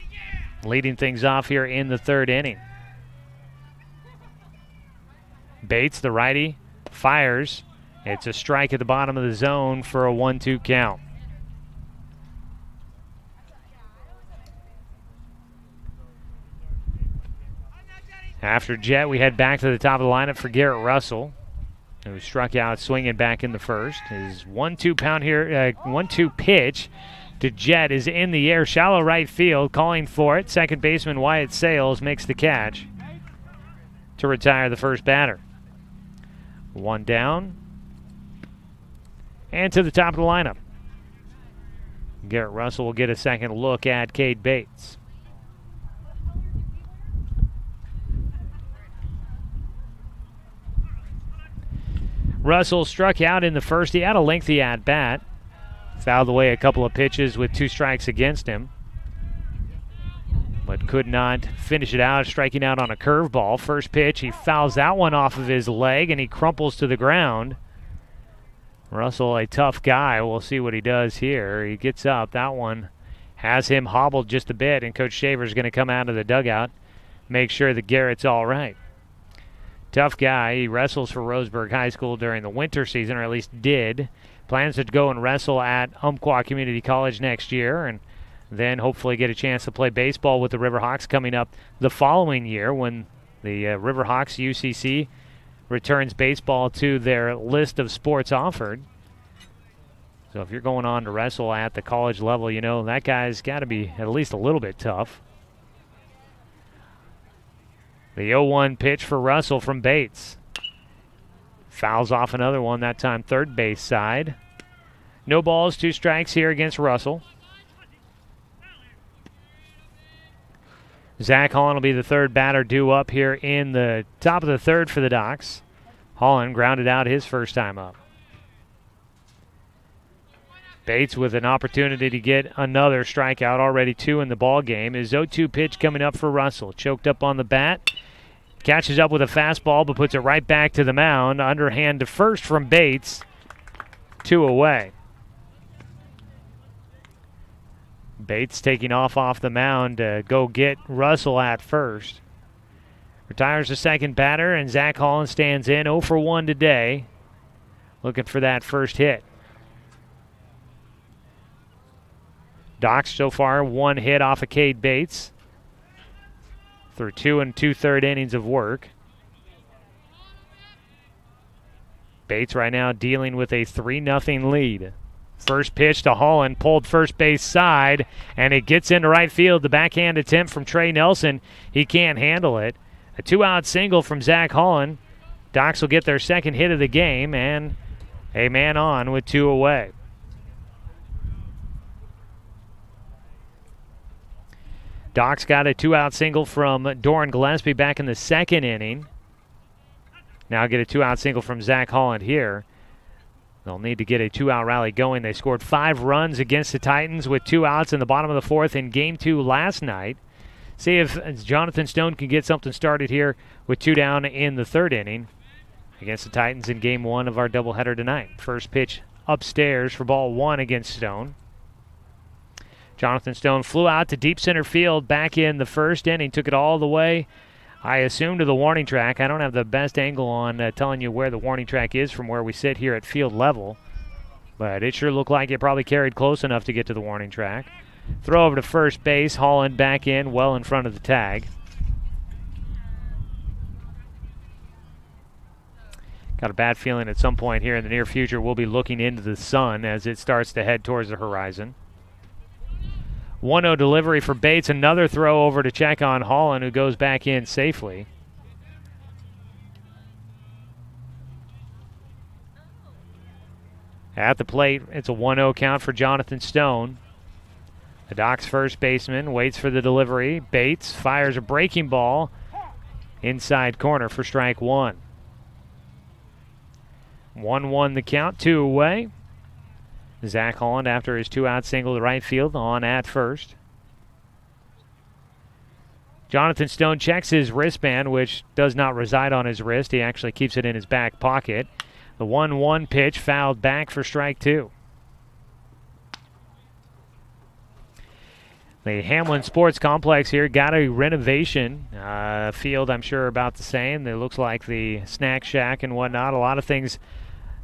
leading things off here in the third inning. Bates, the righty, fires. It's a strike at the bottom of the zone for a 1-2 count. After Jet, we head back to the top of the lineup for Garrett Russell, who struck out swinging back in the first. His 1-2 pitch to Jet is in the air, shallow right field, calling for it. Second baseman Wyatt Sales makes the catch to retire the first batter. 1 down, and to the top of the lineup. Garrett Russell will get a second look at Cade Bates. Russell struck out in the first. He had a lengthy at-bat. Fouled away a couple of pitches with 2 strikes against him, but could not finish it out, striking out on a curveball. First pitch, he fouls that one off of his leg, and he crumples to the ground. Russell, a tough guy. We'll see what he does here. He gets up. That one has him hobbled just a bit, and Coach Shaver's going to come out of the dugout, make sure that Garrett's all right. Tough guy. He wrestles for Roseburg High School during the winter season, or at least did. Plans to go and wrestle at Umpqua Community College next year, and then hopefully get a chance to play baseball with the Riverhawks coming up the following year when the Riverhawks UCC returns baseball to their list of sports offered. So if you're going on to wrestle at the college level, you know that guy's got to be at least a little bit tough. The 0-1 pitch for Russell from Bates. Fouls off another one, that time third base side. No balls, 2 strikes here against Russell. Zach Holland will be the third batter due up here in the top of the third for the Docs. Holland grounded out his first time up. Bates with an opportunity to get another strikeout, already 2 in the ball game. His 0-2 pitch coming up for Russell. Choked up on the bat. Catches up with a fastball, but puts it right back to the mound. Underhand to first from Bates. 2 away. Bates taking off the mound to go get Russell at first. Retires the second batter, and Zach Holland stands in 0 for 1 today. Looking for that first hit. Docs so far 1 hit off of Cade Bates through 2 2/3 innings of work. Bates right now dealing with a 3-0 lead. First pitch to Holland, pulled first base side, and it gets into right field. The backhand attempt from Trey Nelson, he can't handle it. A 2-out single from Zach Holland. Docs will get their second hit of the game, and a man on with 2 away. Docs got a 2-out single from Doran Gillespie back in the second inning. Now get a 2-out single from Zach Holland here. They'll need to get a 2-out rally going. They scored 5 runs against the Titans with 2 outs in the bottom of the 4th in Game 2 last night. See if Jonathan Stone can get something started here with 2 down in the 3rd inning against the Titans in Game 1 of our doubleheader tonight. First pitch upstairs for ball 1 against Stone. Jonathan Stone flew out to deep center field back in the 1st inning, took it all the way, I assume, to the warning track. I don't have the best angle on telling you where the warning track is from where we sit here at field level, but it sure looked like it probably carried close enough to get to the warning track. Throw over to first base, Holland back in, well in front of the tag. Got a bad feeling at some point here in the near future we'll be looking into the sun as it starts to head towards the horizon. 1-0 delivery for Bates. Another throw over to check on Holland, who goes back in safely. At the plate, it's a 1-0 count for Jonathan Stone. The Docs first baseman waits for the delivery. Bates fires a breaking ball inside corner for strike 1. 1-1 the count, 2 away. Zach Holland after his 2-out single to right field on at first. Jonathan Stone checks his wristband, which does not reside on his wrist. He actually keeps it in his back pocket. The 1-1 pitch fouled back for strike 2. The Hamlin Sports Complex here got a renovation. Field, I'm sure, about the same. It looks like the snack shack and whatnot. A lot of things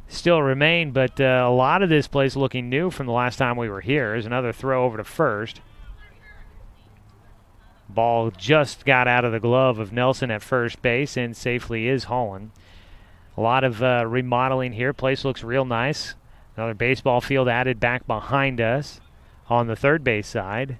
still remain, but a lot of this place looking new from the last time we were here. There's another throw over to first. Ball just got out of the glove of Nelson at first base, and safely is Holland. A lot of remodeling here. Place looks real nice. Another baseball field added back behind us on the third base side.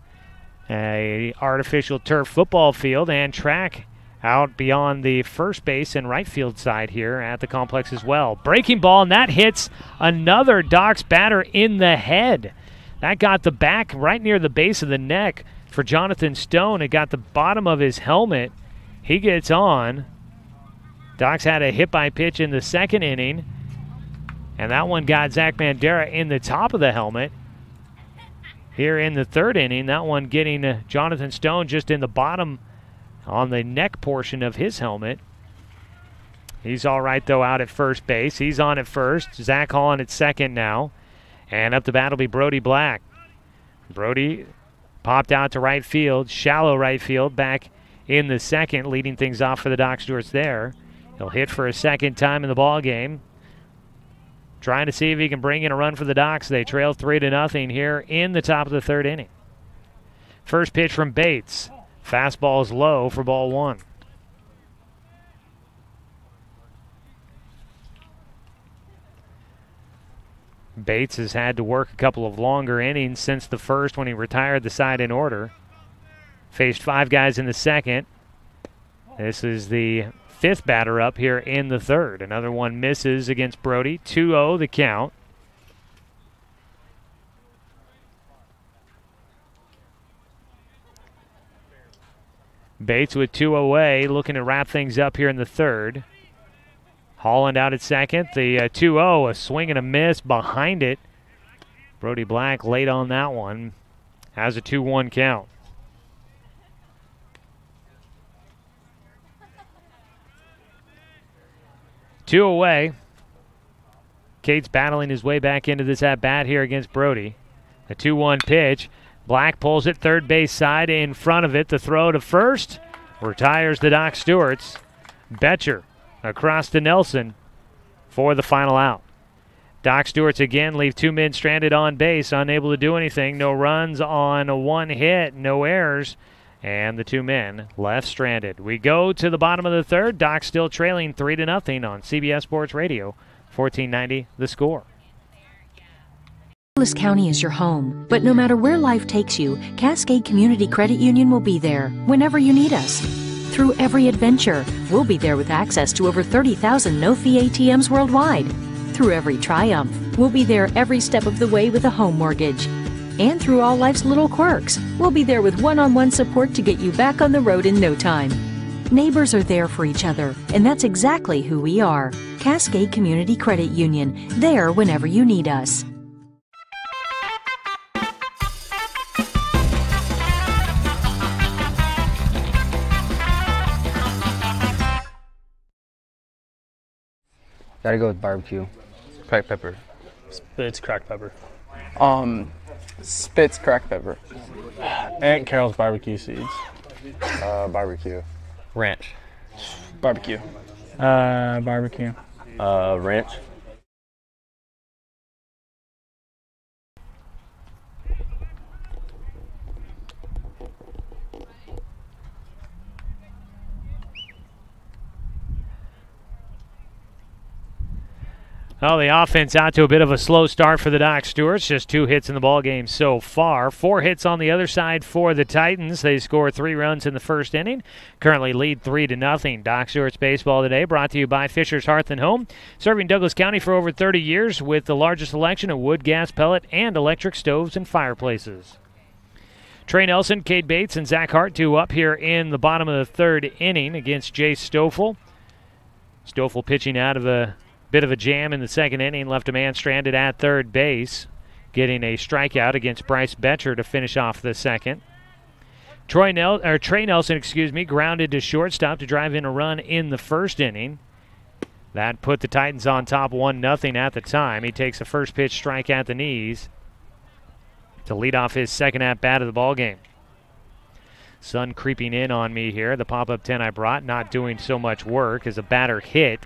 A artificial turf football field and track out beyond the first base and right field side here at the complex as well. Breaking ball, and that hits another Docs batter in the head. That got the back right near the base of the neck for Jonathan Stone. It got the bottom of his helmet. He gets on. Docs had a hit by pitch in the second inning. And that one got Zach Bandera in the top of the helmet. Here in the third inning, that one getting Jonathan Stone just in the bottom on the neck portion of his helmet. He's all right, though, out at first base. He's on at first. Zach Holland at second now. And up the bat will be Brody Black. Brody popped out to right field, shallow right field, back in the second, leading things off for the Doc Stewarts there. He'll hit for a second time in the ball game. Trying to see if he can bring in a run for the Docs. They trail 3-0 here in the top of the third inning. First pitch from Bates. Fastball is low for ball one. Bates has had to work a couple of longer innings since the first when he retired the side in order. Faced 5 guys in the second. This is the 5th batter up here in the third. Another one misses against Brody. 2-0 the count. Bates with 2 away, looking to wrap things up here in the third. Holland out at second. The 2-0, a swing and a miss behind it. Brody Black late on that one. Has a 2-1 count. Two away. Cates battling his way back into this at-bat here against Brody. A 2-1 pitch. Black pulls it third base side in front of it. The throw to first retires the Doc Stewarts. Betcher across to Nelson for the final out. Doc Stewarts again leave 2 men stranded on base, unable to do anything. No runs on 1 hit, no errors, and the 2 men left stranded. We go to the bottom of the third. Doc still trailing 3-0 on CBS Sports Radio, 1490 The Score. Douglas County is your home, but no matter where life takes you, Cascade Community Credit Union will be there whenever you need us. Through every adventure, we'll be there with access to over 30,000 no-fee ATMs worldwide. Through every triumph, we'll be there every step of the way with a home mortgage. And through all life's little quirks, we'll be there with one-on-one support to get you back on the road in no time. Neighbors are there for each other, and that's exactly who we are. Cascade Community Credit Union, there whenever you need us. Gotta go with barbecue. Cracked pepper. Spitz cracked pepper. Spitz cracked pepper. Aunt Carol's barbecue seeds. Barbecue. Ranch. Barbecue. Barbecue. Ranch. Well, the offense out to a bit of a slow start for the Doc Stewarts. Just 2 hits in the ballgame so far. 4 hits on the other side for the Titans. They score 3 runs in the first inning. Currently lead 3-0. Doc Stewarts baseball today brought to you by Fisher's Hearth and Home. Serving Douglas County for over 30 years with the largest selection of wood, gas, pellet, and electric stoves and fireplaces. Trey Nelson, Cade Bates, and Zach Hart 2 up here in the bottom of the third inning against Jace Stoffel. Stoffel pitching out of a bit of a jam in the second inning, left a man stranded at third base, getting a strikeout against Bryce Betcher to finish off the second. Trey Nelson, grounded to shortstop to drive in a run in the first inning. That put the Titans on top 1-0 at the time. He takes a first pitch strike at the knees to lead off his second at-bat of the ballgame. Sun creeping in on me here. The pop-up 10 I brought not doing so much work as a batter hit.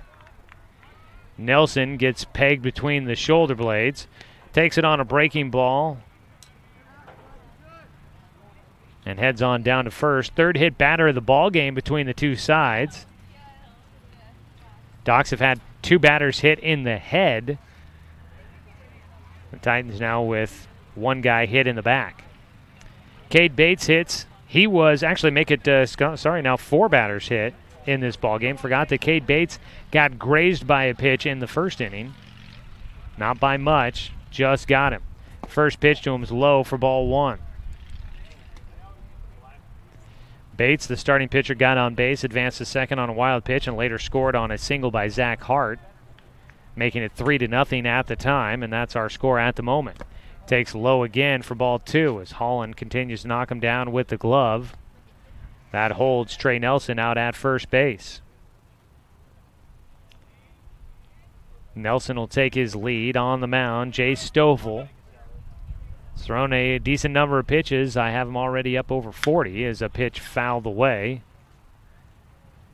Nelson gets pegged between the shoulder blades, takes it on a breaking ball, and heads on down to first. Third hit batter of the ball game between the two sides. Docs have had 2 batters hit in the head. The Titans now with 1 guy hit in the back. Cade Bates hits. He was actually now 4 batters hit in this ballgame. Forgot that Cade Bates got grazed by a pitch in the first inning. Not by much, just got him. First pitch to him is low for ball 1. Bates, the starting pitcher, got on base, advanced to second on a wild pitch, and later scored on a single by Zach Hart. making it 3-0 at the time, and that's our score at the moment. Takes low again for ball 2 as Holland continues to knock him down with the glove. That holds Trey Nelson out at first base. Nelson will take his lead on the mound. Jay Stoffel has thrown a decent number of pitches. I have him already up over 40 as a pitch fouled away.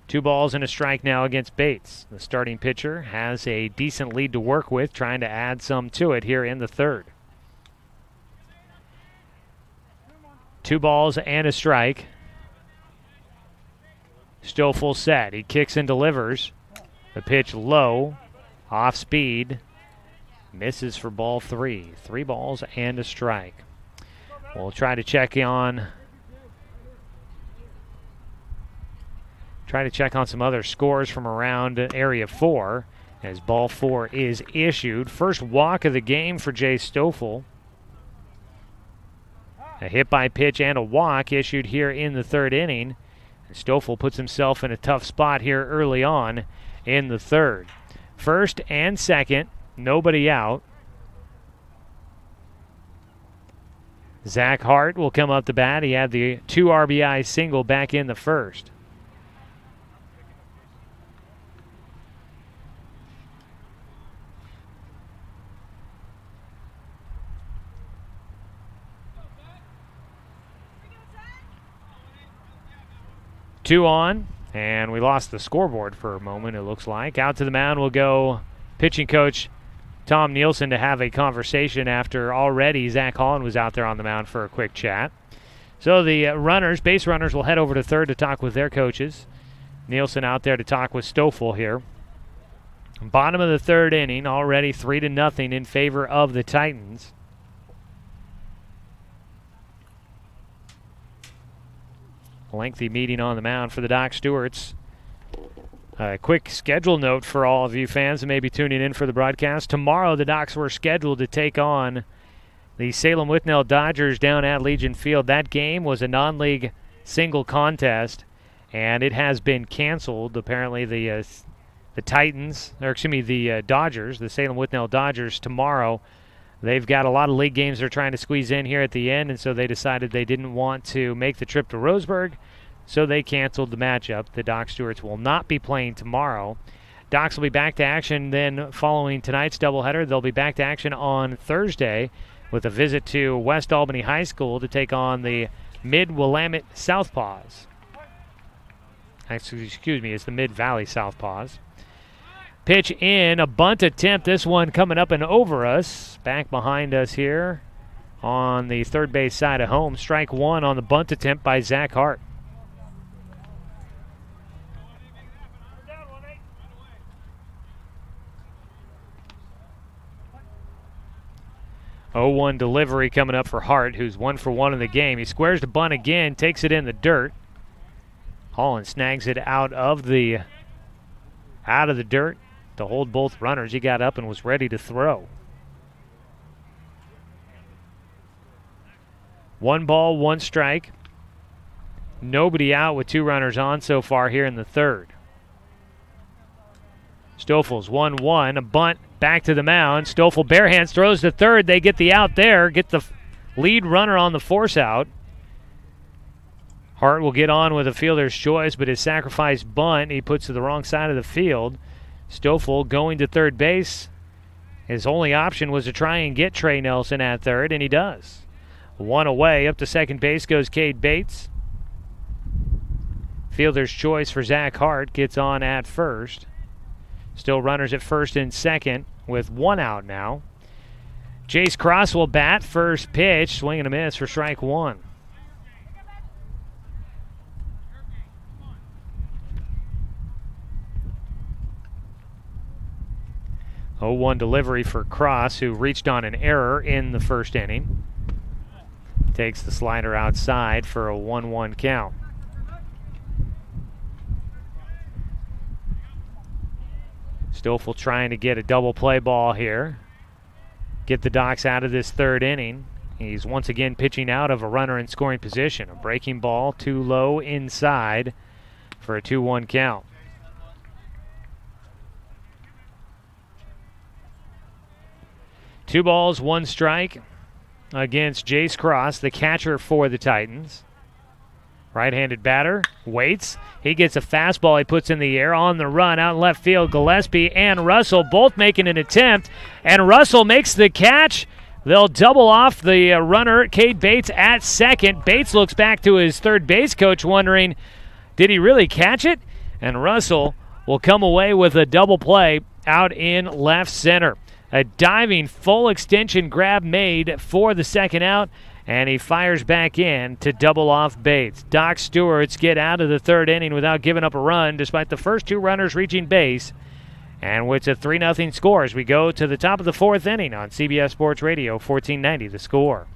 2 balls and a strike now against Bates. The starting pitcher has a decent lead to work with, trying to add some to it here in the third. 2 balls and a strike. Stoffel set. He kicks and delivers. The pitch low, off speed, misses for ball 3. 3 balls and a strike. We'll try to check on some other scores from around area 4 as ball 4 is issued. First walk of the game for Jay Stoffel. A hit by pitch and a walk issued here in the third inning. Stoffel puts himself in a tough spot here early on in the third. First and second, nobody out. Zach Hart will come up to bat. He had the 2 RBI single back in the first. Two on, and we lost the scoreboard for a moment, it looks like. Out to the mound will go pitching coach Tom Nielsen to have a conversation after already Zach Holland was out there on the mound for a quick chat. So the base runners, will head over to third to talk with their coaches. Nielsen out there to talk with Stoffel here. Bottom of the third inning, already 3-0 in favor of the Titans. Lengthy meeting on the mound for the Doc Stewarts. A quick schedule note for all of you fans that may be tuning in for the broadcast. Tomorrow, the Docs were scheduled to take on the Salem Whitnell Dodgers down at Legion Field. That game was a non-league single contest, and it has been canceled. Apparently, the Dodgers, the Salem Whitnell Dodgers, tomorrow, they've got a lot of league games they're trying to squeeze in here at the end, and so they decided they didn't want to make the trip to Roseburg, so they canceled the matchup. The Doc Stewarts will not be playing tomorrow. Docs will be back to action then following tonight's doubleheader. They'll be back to action on Thursday with a visit to West Albany High School to take on the Mid-Willamette Southpaws. Excuse me, it's the Mid-Valley Southpaws. Pitch in, a bunt attempt. This one coming up and over us. Back behind us here on the third base side of home. Strike 1 on the bunt attempt by Zach Hart. Oh, 0-1 delivery coming up for Hart, who's 1 for 1 in the game. He squares the bunt again, takes it in the dirt. Holland snags it out of the dirt to hold both runners. He got up and was ready to throw. 1 ball, 1 strike. Nobody out with 2 runners on so far here in the third. Stoffel's 1-1, a bunt back to the mound. Stoffel barehands, throws to third. They get the out there, get the lead runner on the force out. Hart will get on with a fielder's choice, but his sacrifice bunt he puts to the wrong side of the field. Stoffel going to third base. His only option was to try and get Trey Nelson at third, and he does. 1 away. Up to second base goes Cade Bates. Fielder's choice for Zach Hart gets on at first. Still runners at first and second with 1 out now. Jace Cross will bat. First pitch, swing and a miss for strike 1. Oh, 0-1 delivery for Cross, who reached on an error in the first inning. Takes the slider outside for a 1-1 count. Stoffel trying to get a double play ball here. Get the Docs out of this third inning. He's once again pitching out of a runner in scoring position. A breaking ball too low inside for a 2-1 count. 2 balls, 1 strike against Jace Cross, the catcher for the Titans. Right-handed batter, waits. He gets a fastball he puts in the air on the run out in left field. Gillespie and Russell both making an attempt, and Russell makes the catch. They'll double off the runner, Cade Bates, at second. Bates looks back to his third base coach wondering, did he really catch it? And Russell will come away with a double play out in left center. A diving full extension grab made for the second out, and he fires back in to double off Bates. Doc Stewart's get out of the third inning without giving up a run, despite the first 2 runners reaching base. And it's a 3-0 score as we go to the top of the 4th inning on CBS Sports Radio, 1490 The Score.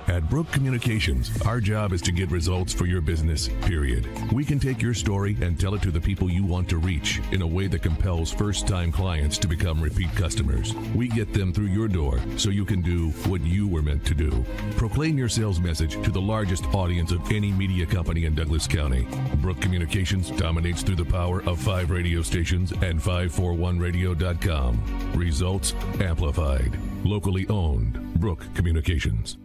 At Brook Communications, our job is to get results for your business, period. We can take your story and tell it to the people you want to reach in a way that compels first-time clients to become repeat customers. We get them through your door so you can do what you were meant to do. Proclaim your sales message to the largest audience of any media company in Douglas County. Brook Communications dominates through the power of 5 radio stations and 541radio.com. Results amplified. Locally owned. Brook Communications.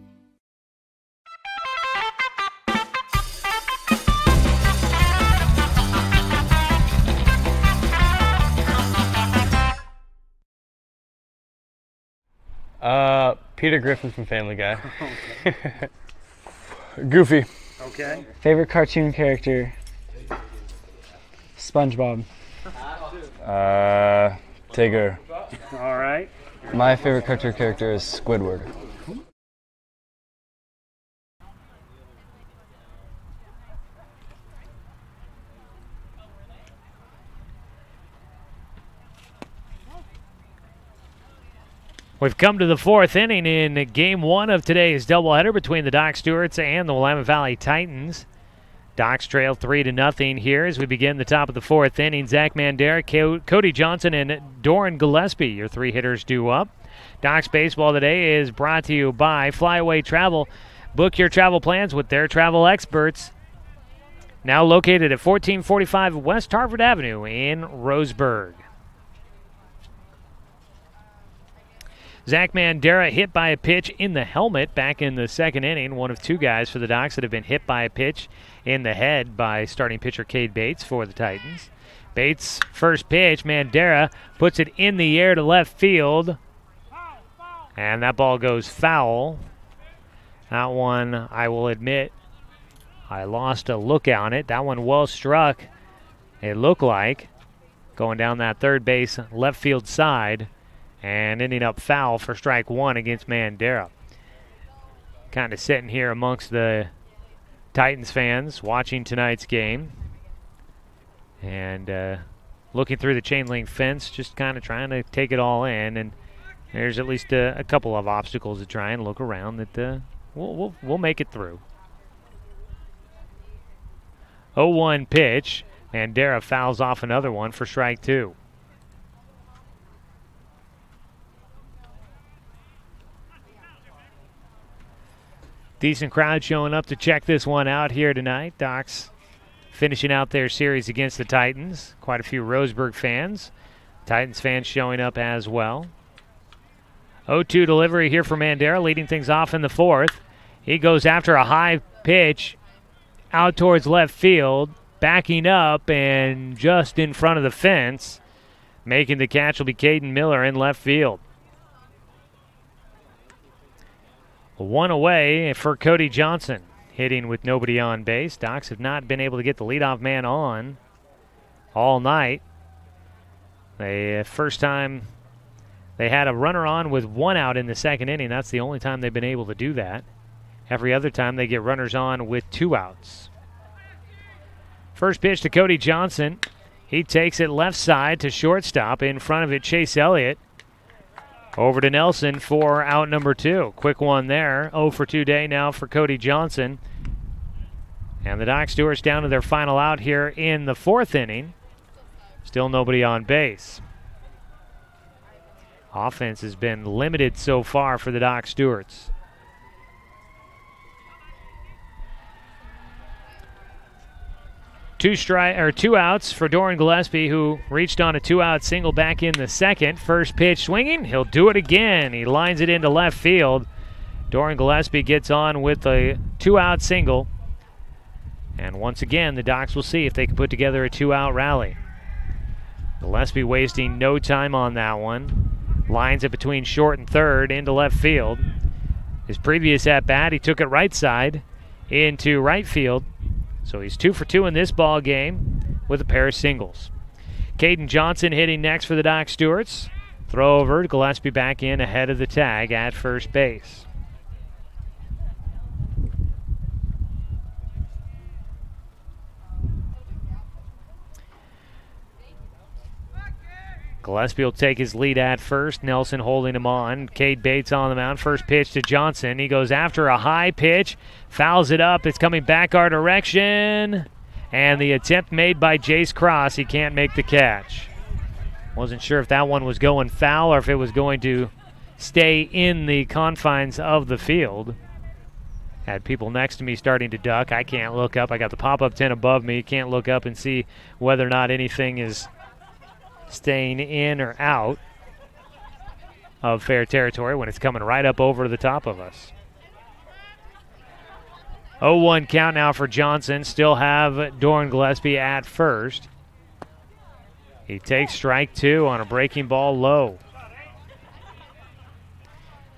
Peter Griffin from Family Guy. Goofy. Okay. Favorite cartoon character? SpongeBob. Tigger. All right. My favorite cartoon character is Squidward. We've come to the 4th inning in Game 1 of today's doubleheader between the Doc Stewarts and the Willamette Valley Titans. Docs trail 3-0 here as we begin the top of the 4th inning. Zach Mandera, Cody Johnson, and Doran Gillespie, your 3 hitters due up. Docs baseball today is brought to you by Flyaway Travel. Book your travel plans with their travel experts. Now located at 1445 West Harvard Avenue in Roseburg. Zach Mandera hit by a pitch in the helmet back in the 2nd inning. One of 2 guys for the Docs that have been hit by a pitch in the head by starting pitcher Cade Bates for the Titans. Bates' first pitch, Mandera puts it in the air to left field. And that ball goes foul. That one, I will admit, I lost a look on it. That one well struck, it looked like, going down that third base left field side. And ending up foul for strike 1 against Mandera. Kind of sitting here amongst the Titans fans watching tonight's game. And looking through the chain link fence, just kind of trying to take it all in. And there's at least a couple of obstacles to try and look around that we'll make it through. 0-1 pitch. Mandera fouls off another one for strike 2. Decent crowd showing up to check this one out here tonight. Docs finishing out their series against the Titans. Quite a few Roseburg fans. Titans fans showing up as well. 0-2 delivery here for Mandera, leading things off in the 4th. He goes after a high pitch out towards left field, backing up and just in front of the fence. Making the catch will be Caden Miller in left field. 1 away for Cody Johnson, hitting with nobody on base. Docs have not been able to get the leadoff man on all night. First time they had a runner on with 1 out in the 2nd inning. That's the only time they've been able to do that. Every other time they get runners on with 2 outs. First pitch to Cody Johnson. He takes it left side to shortstop. In front of it, Chase Elliott. Over to Nelson for out number 2. Quick one there. 0 for 2 day now for Cody Johnson. And the Doc Stewarts down to their final out here in the 4th inning. Still nobody on base. Offense has been limited so far for the Doc Stewarts. Two outs for Doran Gillespie, who reached on a 2-out single back in the second. First pitch swinging. He'll do it again. He lines it into left field. Doran Gillespie gets on with a 2-out single. And once again, the Docs will see if they can put together a 2-out rally. Gillespie wasting no time on that one. Lines it between short and third into left field. His previous at-bat, he took it right side into right field. So he's 2 for 2 in this ball game with a pair of singles. Caden Johnson hitting next for the Doc Stewarts. Throw over, Gillespie back in ahead of the tag at first base. Gillespie will take his lead at first. Nelson holding him on. Cade Bates on the mound. First pitch to Johnson. He goes after a high pitch. Fouls it up. It's coming back our direction. And the attempt made by Jace Cross. He can't make the catch. Wasn't sure if that one was going foul or if it was going to stay in the confines of the field. Had people next to me starting to duck. I can't look up. I got the pop-up tent above me. Can't look up and see whether or not anything is staying in or out of fair territory when it's coming right up over the top of us. 0-1 count now for Johnson. Still have Doran Gillespie at first. He takes strike 2 on a breaking ball low.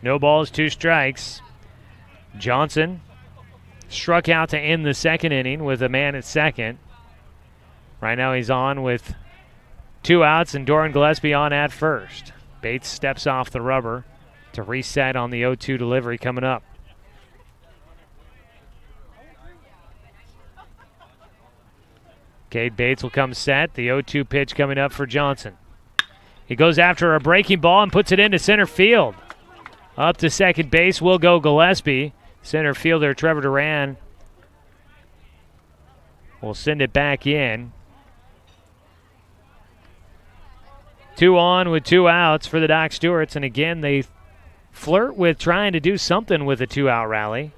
No balls, 2 strikes. Johnson struck out to end the second inning with a man at second. Right now he's on with 2 outs and Doran Gillespie on at first. Bates steps off the rubber to reset on the 0-2 delivery coming up. Cade Bates will come set. The 0-2 pitch coming up for Johnson. He goes after a breaking ball and puts it into center field. Up to second base will go Gillespie. Center fielder Trevor Duran will send it back in. 2 on with 2 outs for the Doc Stewarts, and again they flirt with trying to do something with a 2-out rally.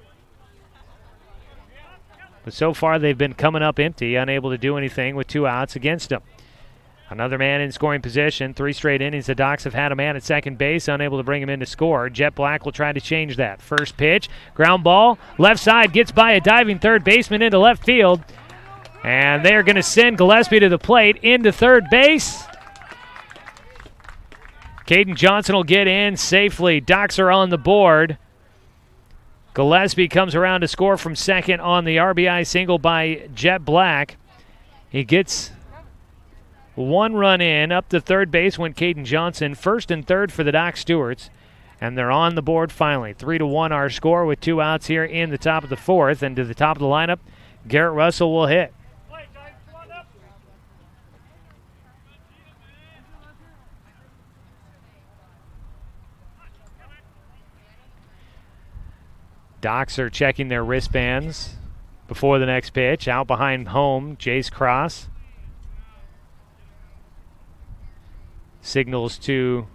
But so far they've been coming up empty, unable to do anything with 2 outs against them. Another man in scoring position. 3 straight innings the Docs have had a man at second base, unable to bring him in to score. Jet Black will try to change that. First pitch, ground ball, left side, gets by a diving third baseman into left field. And they're going to send Gillespie to the plate into third base. Caden Johnson will get in safely. Docs are on the board. Gillespie comes around to score from second on the RBI single by Jet Black. He gets 1 run in. Up to third base went Caden Johnson. First and third for the Doc Stewarts. And they're on the board finally. 3-1 our score with 2 outs here in the top of the 4th. And to the top of the lineup, Garrett Russell will hit. Docs are checking their wristbands before the next pitch. Out behind home, Jace Cross signals to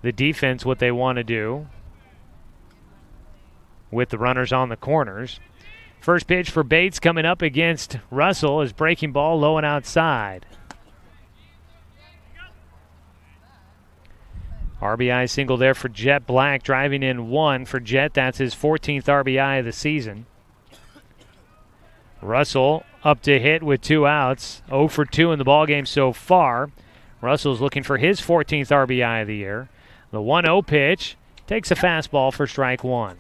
the defense what they want to do with the runners on the corners. First pitch for Bates coming up against Russell is breaking ball low and outside. RBI single there for Jet Black, driving in 1 for Jet. That's his 14th RBI of the season. Russell up to hit with 2 outs. 0 for 2 in the ballgame so far. Russell's looking for his 14th RBI of the year. The 1-0 pitch takes a fastball for strike 1.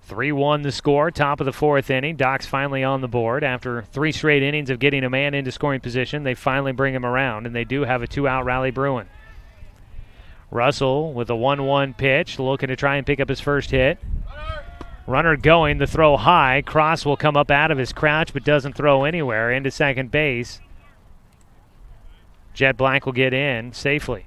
(3-1) the score, top of the 4th inning. Docs finally on the board. After 3 straight innings of getting a man into scoring position, they finally bring him around, and they do have a 2-out rally brewing. Russell with a 1-1 pitch, looking to try and pick up his first hit. Runner going, the throw high. Cross will come up out of his crouch, but doesn't throw anywhere into second base. Jet Black will get in safely.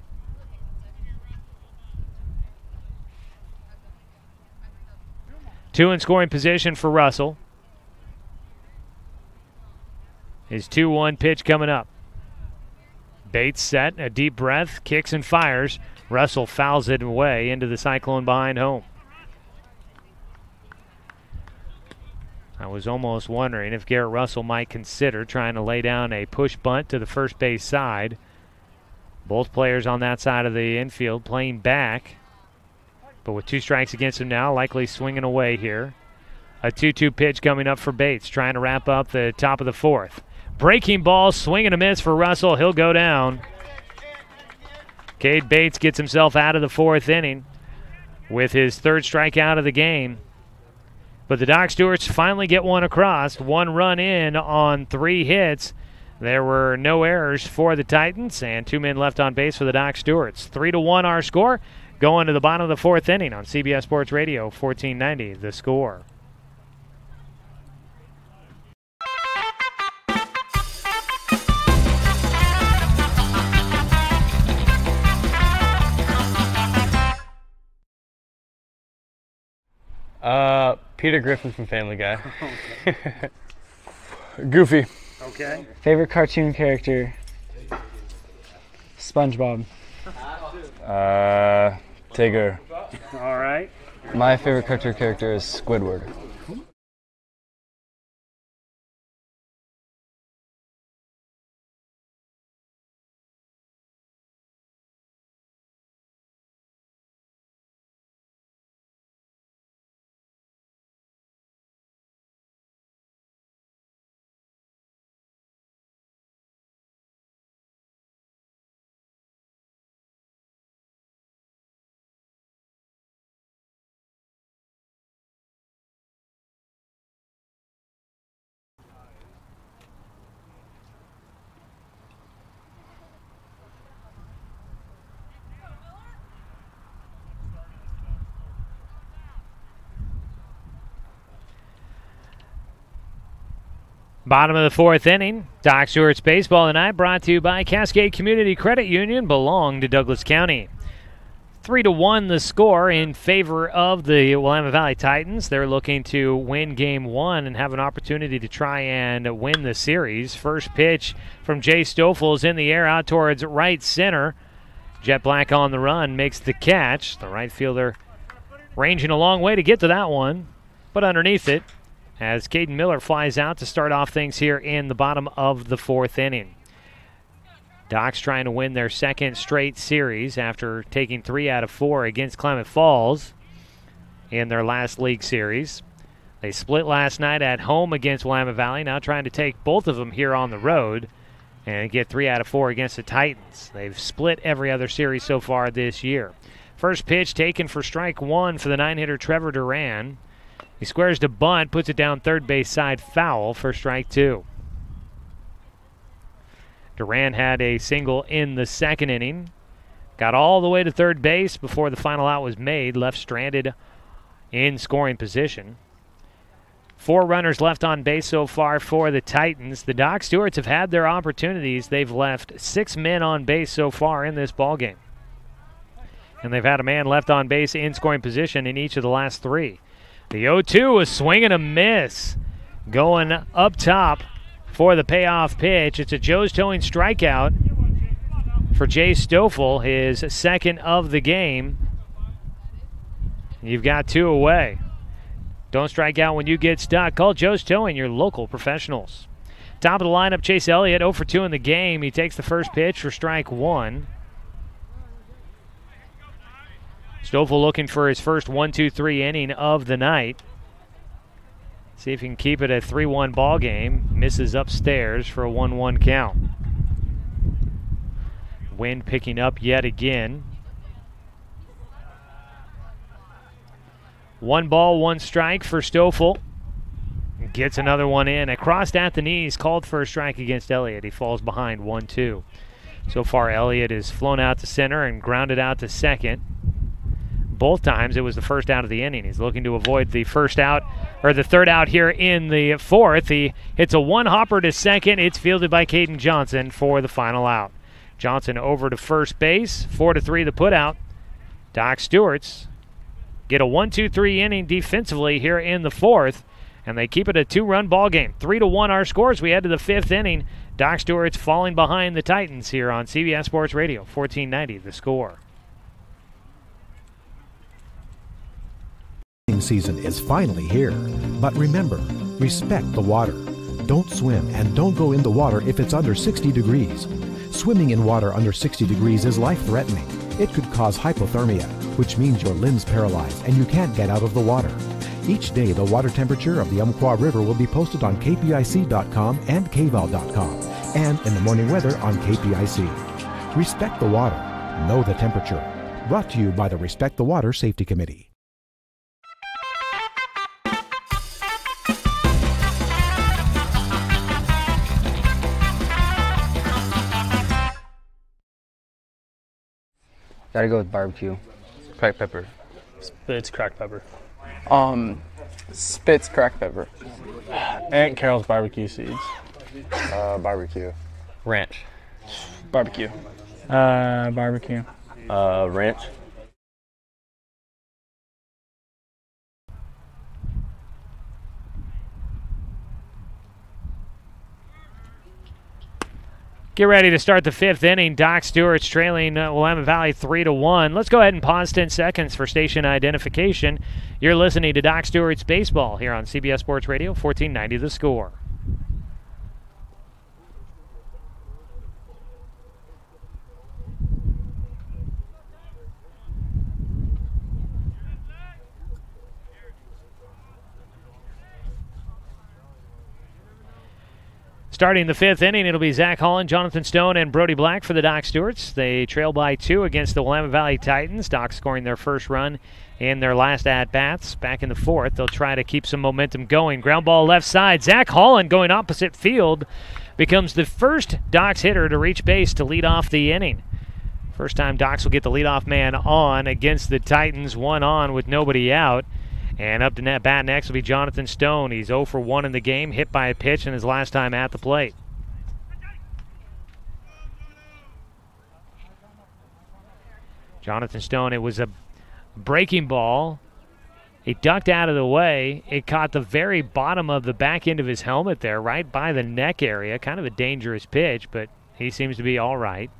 Two in scoring position for Russell. His 2-1 pitch coming up. Bates set, a deep breath, kicks and fires. Russell fouls it away into the Cyclone behind home. I was almost wondering if Garrett Russell might consider trying to lay down a push bunt to the first base side. Both players on that side of the infield playing back. But with 2 strikes against him now, likely swinging away here. A 2-2 pitch coming up for Bates, trying to wrap up the top of the 4th. Breaking ball, swing and a miss for Russell. He'll go down. Cade Bates gets himself out of the 4th inning with his 3rd strikeout of the game. But the Doc Stewarts finally get one across. 1 run in on 3 hits. There were no errors for the Titans and 2 men left on base for the Doc Stewarts. 3-1 our score. Going to the bottom of the 4th inning on CBS Sports Radio, 1490, The Score. Peter Griffin from Family Guy. Goofy. Okay. Favorite cartoon character? SpongeBob. Tigger. All right. My favorite cartoon character is Squidward. Bottom of the 4th inning. Doc Stewart's Baseball tonight brought to you by Cascade Community Credit Union, belong to Douglas County. 3-1 the score in favor of the Willamette Valley Titans. They're looking to win Game 1 and have an opportunity to try and win the series. First pitch from Jay Stoffel is in the air out towards right center. Jet Black on the run makes the catch. The right fielder ranging a long way to get to that one, but underneath it, as Caden Miller flies out to start off things here in the bottom of the 4th inning. Docs trying to win their 2nd straight series after taking 3 out of 4 against Klamath Falls in their last league series. They split last night at home against Willamette Valley, now trying to take both of them here on the road and get 3 out of 4 against the Titans. They've split every other series so far this year. First pitch taken for strike 1 for the 9-hitter Trevor Duran. He squares to bunt, puts it down third base side foul for strike 2. Duran had a single in the 2nd inning. Got all the way to third base before the final out was made, left stranded in scoring position. 4 runners left on base so far for the Titans. The Doc Stewarts have had their opportunities. They've left 6 men on base so far in this ballgame. And they've had a man left on base in scoring position in each of the last 3. The 0-2, a swing and a miss. Going up top for the payoff pitch. It's a Joe's towing strikeout for Jay Stoffel, his 2nd of the game. You've got 2 away. Don't strike out when you get stuck. Call Joe's Towing, your local professionals. Top of the lineup, Chase Elliott, 0 for 2 in the game. He takes the first pitch for strike 1. Stoffel looking for his first 1-2-3 inning of the night. See if he can keep it a 3-1 ball game. Misses upstairs for a 1-1 count. Wind picking up yet again. 1 ball, 1 strike for Stoffel. Gets another one in. Crossed at the knees, called for a strike against Elliott. He falls behind 1-2. So far, Elliott is flown out to center and grounded out to second. Both times it was the first out of the inning. He's looking to avoid the first out, or the third out here in the 4th. He hits a 1-hopper to second. It's fielded by Caden Johnson for the final out. Johnson over to first base. 4-3 the putout. Doc Stewarts get a 1-2-3 inning defensively here in the 4th, and they keep it a 2-run ball game. 3-1 our scores. We head to the 5th inning. Doc Stewart's falling behind the Titans here on CBS Sports Radio, 1490 The Score. Season is finally here, but remember, Respect the water. Don't swim and don't go in the water if it's under 60 degrees. Swimming in water under 60 degrees is life-threatening. It could cause hypothermia, which means your limbs paralyzed and you can't get out of the water. Each day, the water temperature of the Umpqua River will be posted on kpic.com and kval.com, and in the morning weather on KPIC. Respect the water. Know the temperature. Brought to you by the Respect the Water Safety Committee. Gotta go with barbecue. Cracked pepper. Spitz cracked pepper. Spitz cracked pepper. Aunt Carol's barbecue seeds. Barbecue. Ranch. Barbecue. Barbecue. Ranch. Get ready to start the fifth inning. Doc Stewart's trailing Willamette Valley 3-1. Let's go ahead and pause 10 seconds for station identification. You're listening to Doc Stewart's Baseball here on CBS Sports Radio, 1490 The Score. Starting the fifth inning, it'll be Zach Holland, Jonathan Stone, and Brody Black for the Doc Stewarts. They trail by 2 against the Willamette Valley Titans. Doc scoring their first run in their last at-bats. Back in the fourth, they'll try to keep some momentum going. Ground ball left side. Zach Holland going opposite field becomes the first Docs hitter to reach base to lead off the inning. First time Docs will get the leadoff man on against the Titans. 1 on with nobody out. And up to bat next will be Jonathan Stone. He's 0 for 1 in the game, hit by a pitch in his last time at the plate. Jonathan Stone, it was a breaking ball. He ducked out of the way. It caught the very bottom of the back end of his helmet there, right by the neck area. Kind of a dangerous pitch, but he seems to be all right.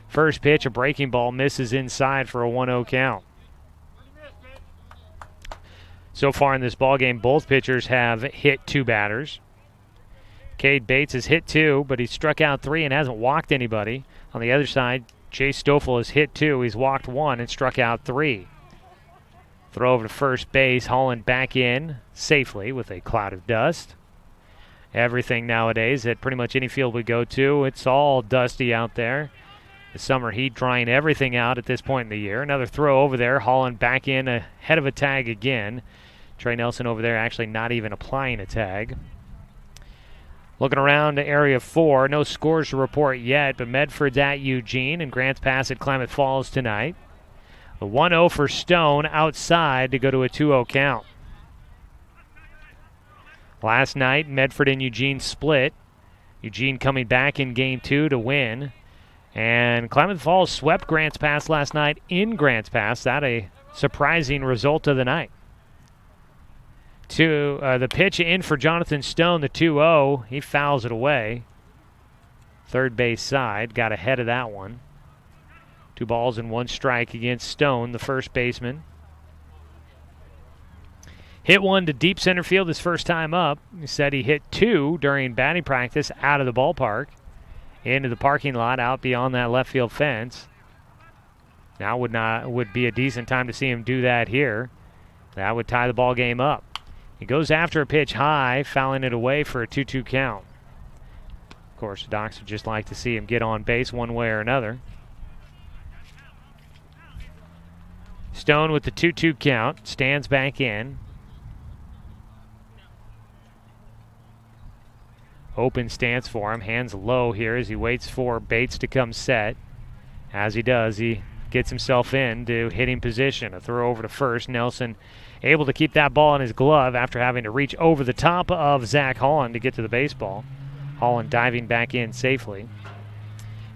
First pitch, a breaking ball, misses inside for a 1-0 count. So far in this ballgame, both pitchers have hit 2 batters. Cade Bates has hit 2, but he's struck out 3 and hasn't walked anybody. On the other side, Chase Stoffel has hit 2. He's walked 1 and struck out 3. Throw over to first base. Holland back in safely with a cloud of dust. Everything nowadays at pretty much any field we go to, it's all dusty out there. The summer heat drying everything out at this point in the year. Another throw over there. Holland back in ahead of a tag again. Trey Nelson over there actually not even applying a tag. Looking around to Area 4. No scores to report yet, but Medford's at Eugene and Grants Pass at Klamath Falls tonight. The 1-0 for Stone outside to go to a 2-0 count. Last night, Medford and Eugene split. Eugene coming back in Game 2 to win. And Klamath Falls swept Grants Pass last night in Grants Pass. That a surprising result of the night. The pitch in for Jonathan Stone, the 2-0. He fouls it away. Third base side, got ahead of that one. 2 balls and 1 strike against Stone, the first baseman. Hit 1 to deep center field his first time up. He said he hit 2 during batting practice out of the ballpark. Into the parking lot out beyond that left field fence. Now would be a decent time to see him do that here. That would tie the ball game up. He goes after a pitch high, fouling it away for a 2-2 count. Of course, the Docs would just like to see him get on base one way or another. Stone with the 2-2 count, stands back in. Open stance for him, hands low here as he waits for Bates to come set. As he does, he gets himself into hitting position. A throw over to first. Nelson able to keep that ball in his glove after having to reach over the top of Zach Holland to get to the baseball. Holland diving back in safely.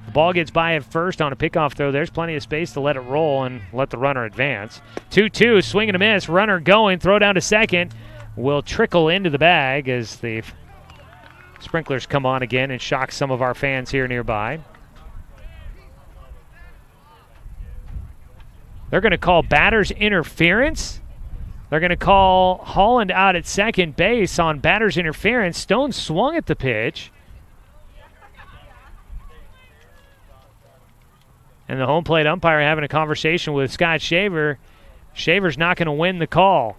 The ball gets by at first on a pickoff throw. There's plenty of space to let it roll and let the runner advance. 2-2, swing and a miss. Runner going, throw down to second. Will trickle into the bag as the sprinklers come on again and shock some of our fans here nearby. They're going to call batter's interference. They're going to call Holland out at second base on batter's interference. Stone swung at the pitch. And the home plate umpire having a conversation with Scott Shaver. Shaver's not going to win the call.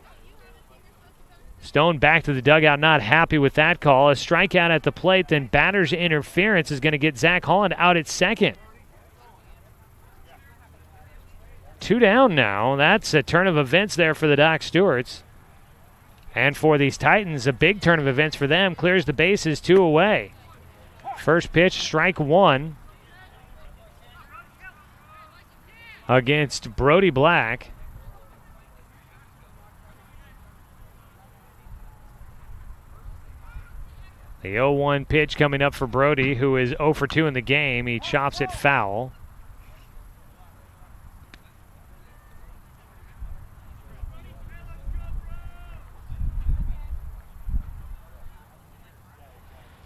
Stone back to the dugout, not happy with that call. A strikeout at the plate, then batter's interference is going to get Zach Holland out at second. 2 down now. That's a turn of events there for the Doc Stewarts. And for these Titans, a big turn of events for them. Clears the bases, 2 away. First pitch, strike 1 against Brody Black. The 0-1 pitch coming up for Brody, who is 0 for 2 in the game. He chops it foul.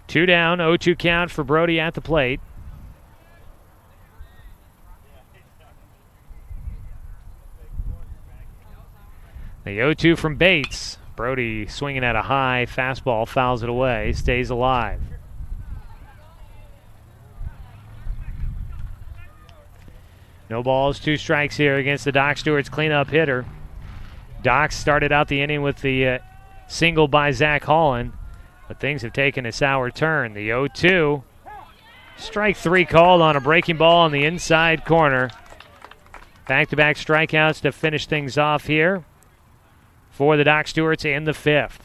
Two down, 0-2 count for Brody at the plate. The 0-2 from Bates. Brody swinging at a high fastball, fouls it away, stays alive. No balls, 2 strikes here against the Doc Stewart's cleanup hitter. Doc started out the inning with the single by Zach Holland, but things have taken a sour turn. The 0-2. Strike 3 called on a breaking ball on the inside corner. Back-to-back strikeouts to finish things off here for the Doc Stewarts in the 5th.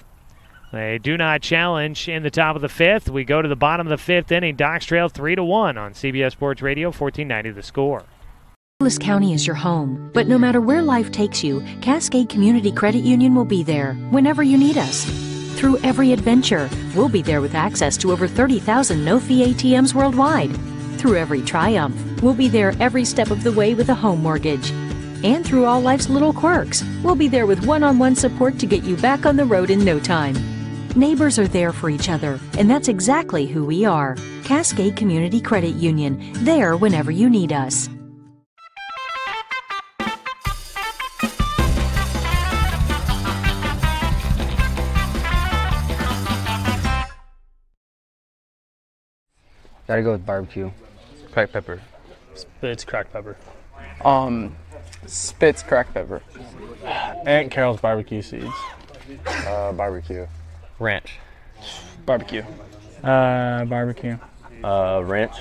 They do not challenge in the top of the 5th. We go to the bottom of the 5th inning. Docs trail 3-1 on CBS Sports Radio, 1490 The Score. Douglas County is your home, but no matter where life takes you, Cascade Community Credit Union will be there whenever you need us. Through every adventure, we'll be there with access to over 30,000 no-fee ATMs worldwide. Through every triumph, we'll be there every step of the way with a home mortgage. And through all life's little quirks, we'll be there with one-on-one support to get you back on the road in no time. Neighbors are there for each other, and that's exactly who we are. Cascade Community Credit Union, there whenever you need us. Gotta go with barbecue. Cracked pepper. It's cracked pepper. Spitz cracked pepper. Aunt Carol's barbecue seeds. Barbecue. Ranch. Barbecue. Barbecue. Ranch.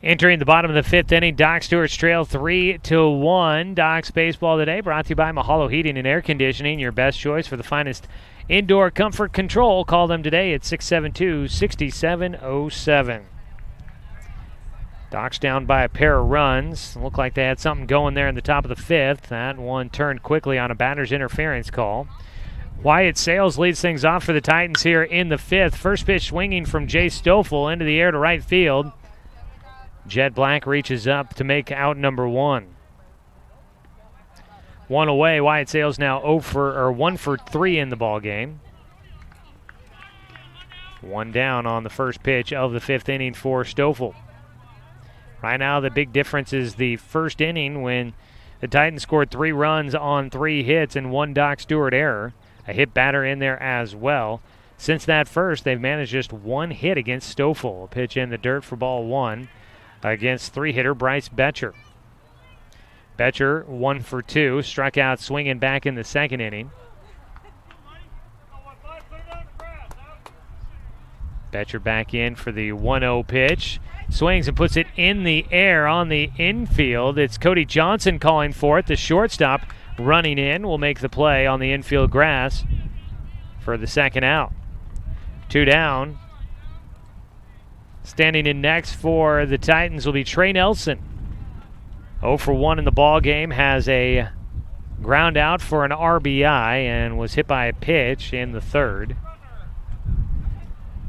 Entering the bottom of the 5th inning, Doc Stewart's trail 3-1. Doc's Baseball today brought to you by Mahalo Heating and Air Conditioning, your best choice for the finest indoor comfort control. Call them today at 672-6707. Doc's down by a pair of runs. Looked like they had something going there in the top of the 5th. That one turned quickly on a batter's interference call. Wyatt Sales leads things off for the Titans here in the 5th. First pitch swinging from Jay Stoffel into the air to right field. Jed Black reaches up to make out number 1. 1 away. Wyatt Sales now 1 for 3 in the ball game. 1 down on the first pitch of the 5th inning for Stoffel. Right now, the big difference is the first inning when the Titans scored 3 runs on 3 hits and 1 Doc Stewart error. A hit batter in there as well. Since that first, they've managed just 1 hit against Stoffel. A pitch in the dirt for ball 1. Against 3-hitter Bryce Betcher. Betcher 1 for 2, struck out swinging back in the 2nd inning. Betcher back in for the 1-0 pitch. Swings and puts it in the air on the infield. It's Cody Johnson calling for it. The shortstop running in will make the play on the infield grass for the 2nd out. 2 down. Standing in next for the Titans will be Trey Nelson. 0 for 1 in the ball game, has a ground out for an RBI and was hit by a pitch in the 3rd.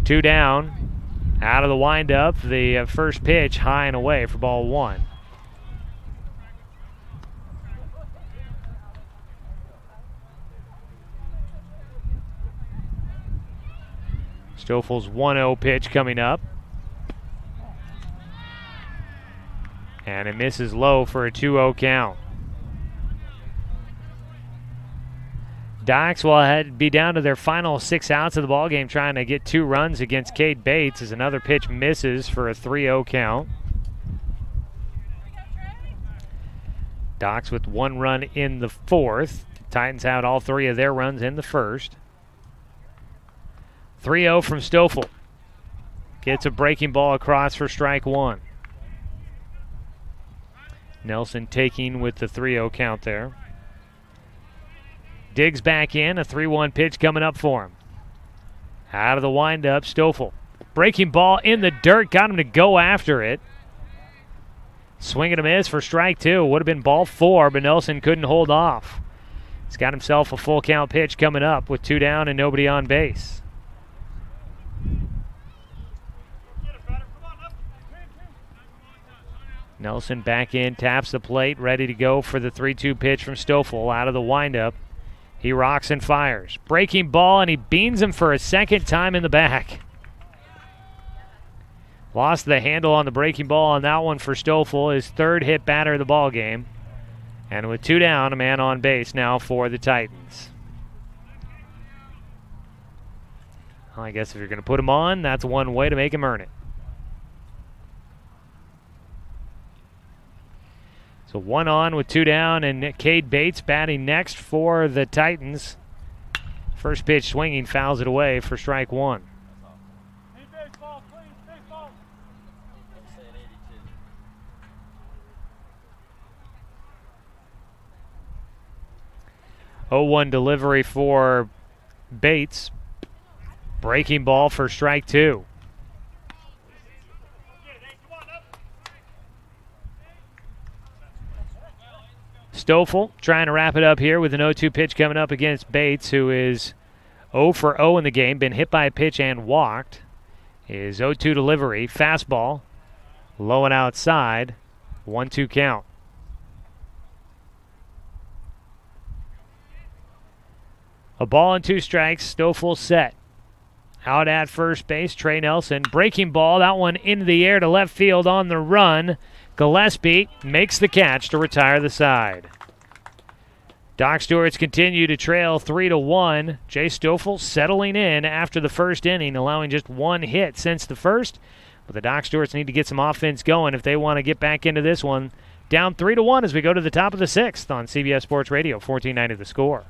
2 down. Out of the windup, the first pitch high and away for ball 1. Stoffel's 1-0 pitch coming up. And it misses low for a 2-0 count. Docs will be down to their final 6 outs of the ballgame, trying to get 2 runs against Cade Bates as another pitch misses for a 3-0 count. Docs with 1 run in the 4th. Titans had all 3 of their runs in the 1st. 3-0 from Stoffel. Gets a breaking ball across for strike 1. Nelson taking with the 3-0 count there. Digs back in, a 3-1 pitch coming up for him. Out of the windup, Stoffel. Breaking ball in the dirt, got him to go after it. Swing and a miss for strike 2. Would have been ball 4, but Nelson couldn't hold off. He's got himself a full count pitch coming up with 2 down and nobody on base. Nelson back in, taps the plate, ready to go for the 3-2 pitch from Stoffel out of the windup. He rocks and fires. Breaking ball, and he beans him for a second time in the back. Lost the handle on the breaking ball on that one for Stoffel, his 3rd hit batter of the ball game. And with 2 down, a man on base now for the Titans. Well, I guess if you're going to put him on, that's one way to make him earn it. So 1 on with 2 down, and Cade Bates batting next for the Titans. First pitch swinging, fouls it away for strike 1. Oh, 1 delivery for Bates. Breaking ball for strike 2. Stoffel trying to wrap it up here with an 0-2 pitch coming up against Bates, who is 0 for 0 in the game, been hit by a pitch and walked. His 0-2 delivery, fastball, low and outside, 1-2 count. A ball and 2 strikes, Stoffel set. Out at first base, Trey Nelson. Breaking ball, that one into the air to left field on the run. Gillespie makes the catch to retire the side. Doc Stewart's continue to trail 3-1. Jay Stoffel settling in after the first inning, allowing just 1 hit since the first. But the Doc Stewarts need to get some offense going if they want to get back into this one. Down 3-1 as we go to the top of the 6th on CBS Sports Radio, 1490 The Score.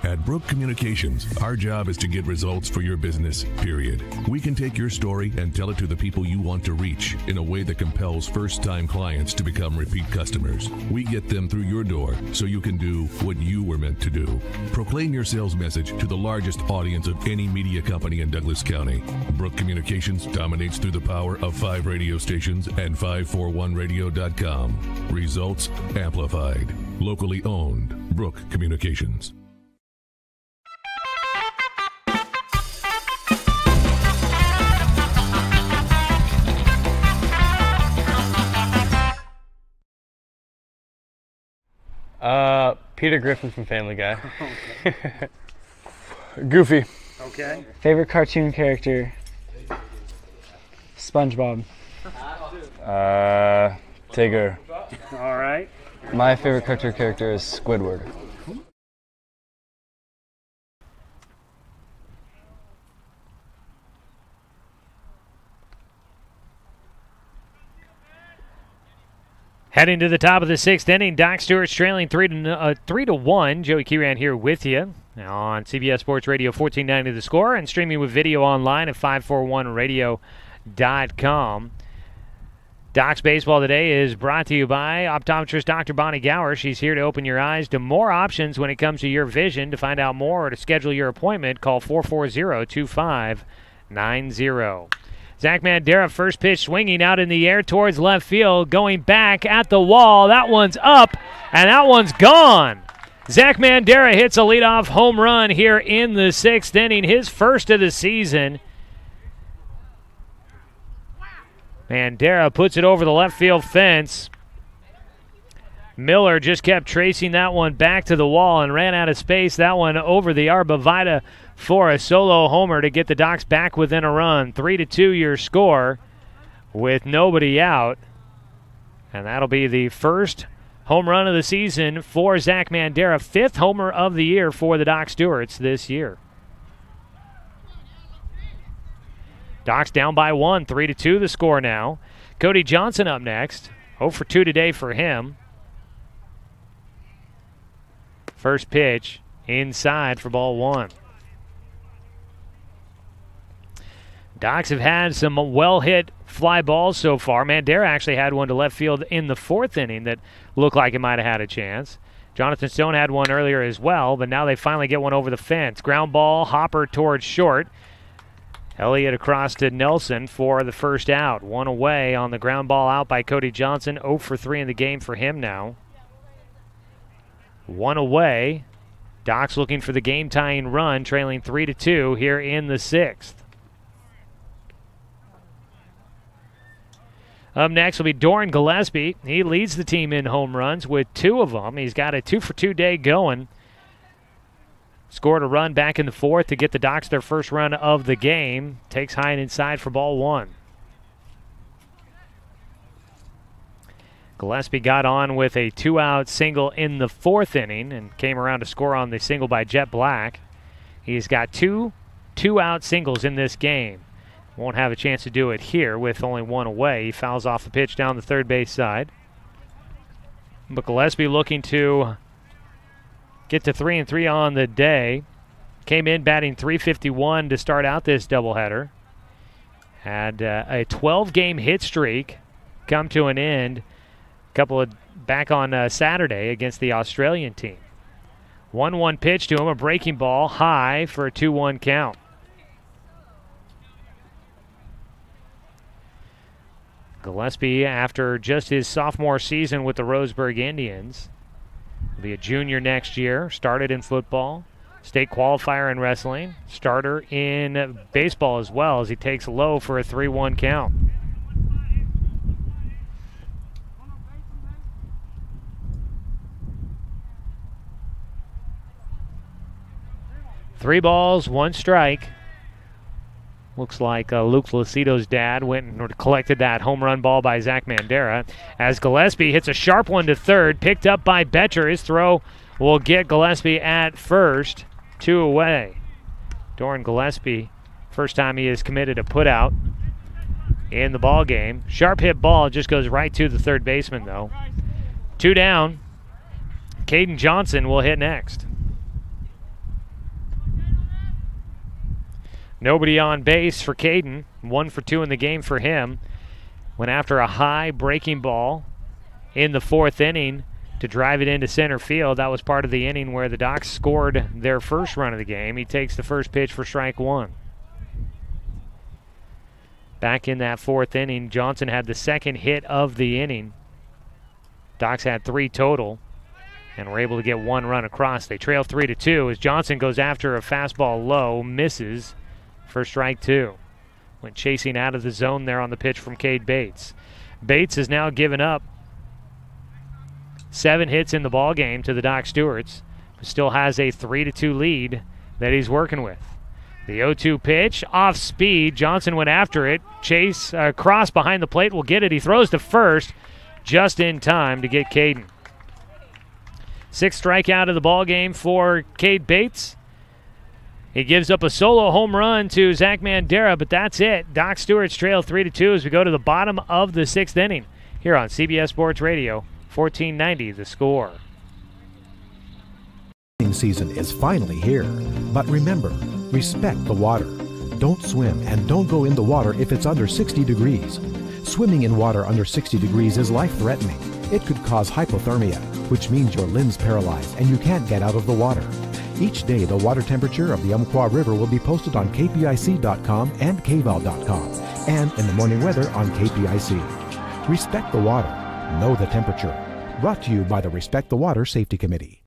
At Brook Communications, our job is to get results for your business, period. We can take your story and tell it to the people you want to reach in a way that compels first-time clients to become repeat customers. We get them through your door so you can do what you were meant to do. Proclaim your sales message to the largest audience of any media company in Douglas County. Brook Communications dominates through the power of 5 radio stations and 541radio.com. Results amplified. Locally owned. Brook Communications. Peter Griffin from Family Guy. Goofy. Okay. Favorite cartoon character? SpongeBob. Tigger. All right. My favorite cartoon character is Squidward. Heading to the top of the 6th inning, Doc Stewart's trailing 3-1. Joey Kieran here with you on CBS Sports Radio 1490 The Score and streaming with video online at 541radio.com. Doc's Baseball today is brought to you by optometrist Dr. Bonnie Gower. She's here to open your eyes to more options when it comes to your vision. To find out more or to schedule your appointment, call 440-2590. Zach Mandera, first pitch swinging out in the air towards left field, going back at the wall. That one's up, and that one's gone. Zach Mandera hits a leadoff home run here in the 6th inning, his first of the season. Mandera puts it over the left field fence. Miller just kept tracing that one back to the wall and ran out of space. That one over the Arbavita for a solo homer to get the Docs back within a run. 3-2 your score with nobody out. And that'll be the first home run of the season for Zach Mandera. 5th homer of the year for the Doc Stewarts this year. Docs down by 1, 3-2 the score now. Cody Johnson up next. 0 for 2 today for him. First pitch inside for ball 1. Docs have had some well-hit fly balls so far. Mandera actually had one to left field in the 4th inning that looked like it might have had a chance. Jonathan Stone had one earlier as well, but now they finally get one over the fence. Ground ball, hopper towards short. Elliott across to Nelson for the first out. One away on the ground ball out by Cody Johnson. 0 for 3 in the game for him now. One away. Docs looking for the game-tying run, trailing 3-2 here in the 6th. Up next will be Doran Gillespie. He leads the team in home runs with 2 of them. He's got a 2 for 2 day going. Scored a run back in the 4th to get the Docs their first run of the game. Takes high and inside for ball 1. Gillespie got on with a 2-out single in the 4th inning and came around to score on the single by Jet Black. He's got 2 2-out singles in this game. Won't have a chance to do it here with only 1 away. He fouls off the pitch down the third base side. But Gillespie looking to get to 3-3 on the day. Came in batting .351 to start out this doubleheader. Had a 12-game hit streak come to an end back on Saturday against the Australian team. 1-1 pitch to him, a breaking ball high for a 2-1 count. Gillespie, after just his sophomore season with the Roseburg Indians, will be a junior next year. Started in football, state qualifier in wrestling, starter in baseball as well as he takes low for a 3-1 count. Three balls, 1 strike. Looks like Luke Lucido's dad went and collected that home run ball by Zach Mandera. As Gillespie hits a sharp one to third, picked up by Betcher. His throw will get Gillespie at first, 2 away. Doran Gillespie, first time he has committed a putout in the ball game. Sharp hit ball, just goes right to the third baseman though. 2 down. Caden Johnson will hit next. Nobody on base for Caden. 1 for 2 in the game for him. Went after a high breaking ball in the 4th inning to drive it into center field. That was part of the inning where the Docs scored their first run of the game. He takes the first pitch for strike 1. Back in that 4th inning, Johnson had the second hit of the inning. Docs had 3 total and were able to get 1 run across. They trail 3-2 as Johnson goes after a fastball low, misses for strike 2. Went chasing out of the zone there on the pitch from Cade Bates. Bates has now given up 7 hits in the ball game to the Doc Stewarts, but still has a 3-2 lead that he's working with. The 0-2 pitch, off speed. Johnson went after it. Chase cross behind the plate will get it. He throws to first just in time to get Caden. 6th strikeout of the ball game for Cade Bates. He gives up a solo home run to Zach Mandera, but that's it. Doc Stewart's trail 3-2 as we go to the bottom of the 6th inning here on CBS Sports Radio, 1490 The Score. Season is finally here, but remember, respect the water. Don't swim and don't go in the water if it's under 60 degrees. Swimming in water under 60 degrees is life-threatening. It could cause hypothermia, which means your limbs paralyzed and you can't get out of the water. Each day, the water temperature of the Umpqua River will be posted on kpic.com and kval.com, and in the morning weather on KPIC. Respect the water. Know the temperature. Brought to you by the Respect the Water Safety Committee.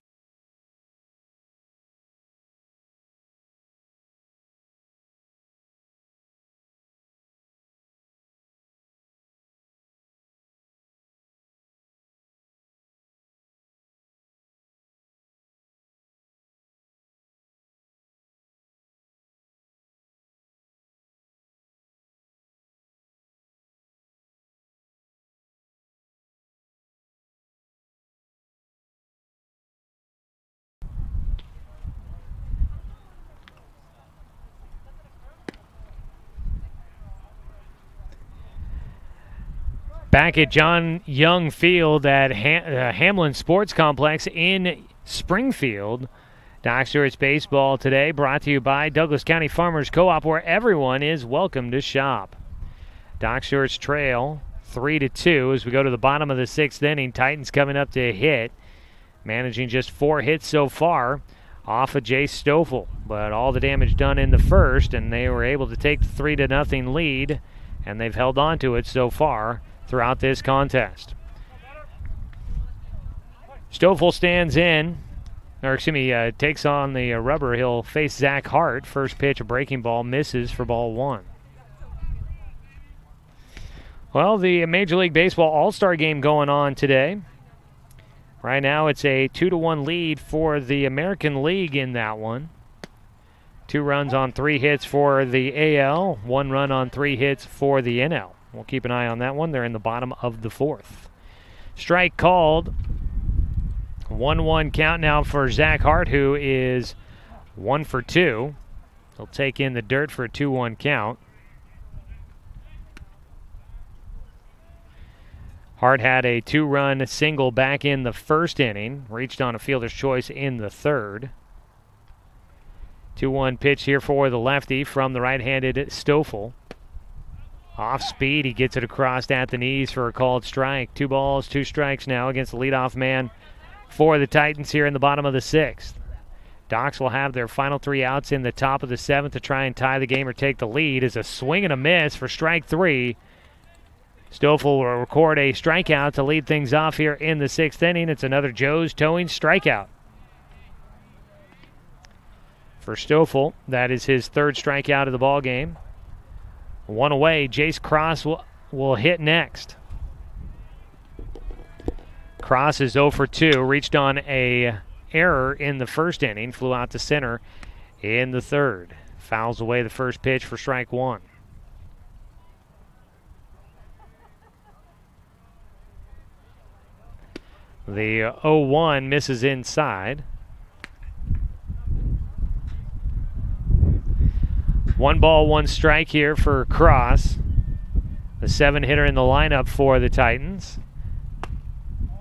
Back at John Young Field at Hamlin Sports Complex in Springfield. Doc Stewart's baseball today brought to you by Douglas County Farmers Co-op, where everyone is welcome to shop. Doc Stewart's trail 3-2 as we go to the bottom of the 6th inning. Titans coming up to hit, managing just 4 hits so far off of Jace Stoffel, but all the damage done in the first, and they were able to take the 3-0 lead, and they've held on to it so far throughout this contest. Stoffel stands in, takes on the rubber. He'll face Zach Hart. First pitch, a breaking ball, misses for ball 1. Well, the Major League Baseball All-Star Game going on today. Right now it's a 2-1 lead for the American League in that one. 2 runs on 3 hits for the AL, 1 run on 3 hits for the NL. We'll keep an eye on that one. They're in the bottom of the 4th. Strike called. 1-1 count now for Zach Hart, who is 1 for 2. He'll take in the dirt for a 2-1 count. Hart had a 2-run single back in the first inning, reached on a fielder's choice in the third. 2-1 pitch here for the lefty from the right-handed Stoffel. Off speed, he gets it across at the knees for a called strike. 2 balls, 2 strikes now against the leadoff man for the Titans here in the bottom of the 6th. Docs will have their final 3 outs in the top of the 7th to try and tie the game or take the lead. As a swing and a miss for strike 3. Stoffel will record a strikeout to lead things off here in the 6th inning. It's another Joe's towing strikeout. For Stoffel, that is his 3rd strikeout of the ball game. 1 away. Jace Cross will hit next. Cross is 0 for 2. Reached on a error in the first inning. Flew out to center in the 3rd. Fouls away the first pitch for strike 1. The 0-1 misses inside. 1 ball, 1 strike here for Cross. The 7-hitter in the lineup for the Titans.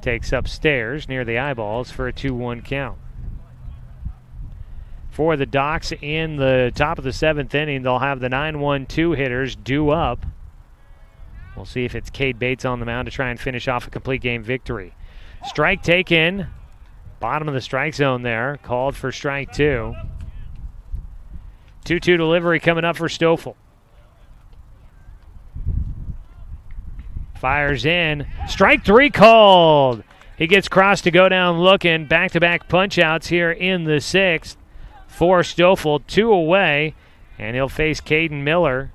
Takes upstairs near the eyeballs for a 2-1 count. For the Docs in the top of the 7th inning, they'll have the 9-1-2 hitters due up. We'll see if it's Cade Bates on the mound to try and finish off a complete game victory. Strike taken. Bottom of the strike zone there. Called for strike 2. 2-2 delivery coming up for Stoffel. Fires in. Strike 3 called. He gets Cross to go down looking. Back-to-back punch-outs here in the 6th for Stoffel. 2 away, and he'll face Caden Miller.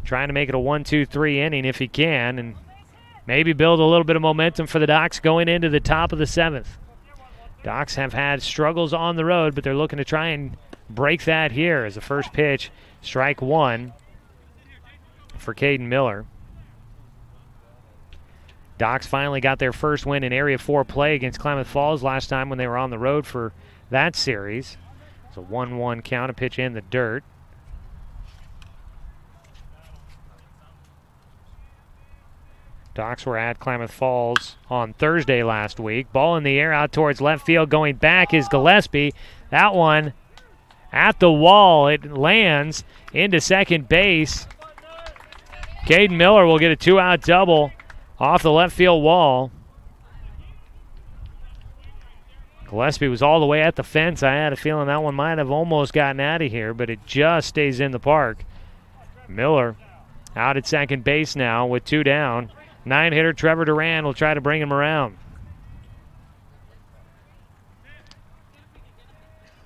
Trying to make it a 1-2-3 inning if he can, and maybe build a little bit of momentum for the Docs going into the top of the 7th. Docs have had struggles on the road, but they're looking to try and break that here as the first pitch. Strike 1 for Caden Miller. Docs finally got their first win in Area 4 play against Klamath Falls last time when they were on the road for that series. It's a 1-1 count, a pitch in the dirt. Docs were at Klamath Falls on Thursday last week. Ball in the air out towards left field. Going back is Gillespie. That one at the wall. It lands into second base. Caden Miller will get a 2-out double off the left field wall. Gillespie was all the way at the fence. I had a feeling that one might have almost gotten out of here, but it just stays in the park. Miller out at second base now with 2 down. 9-hitter Trevor Duran will try to bring him around.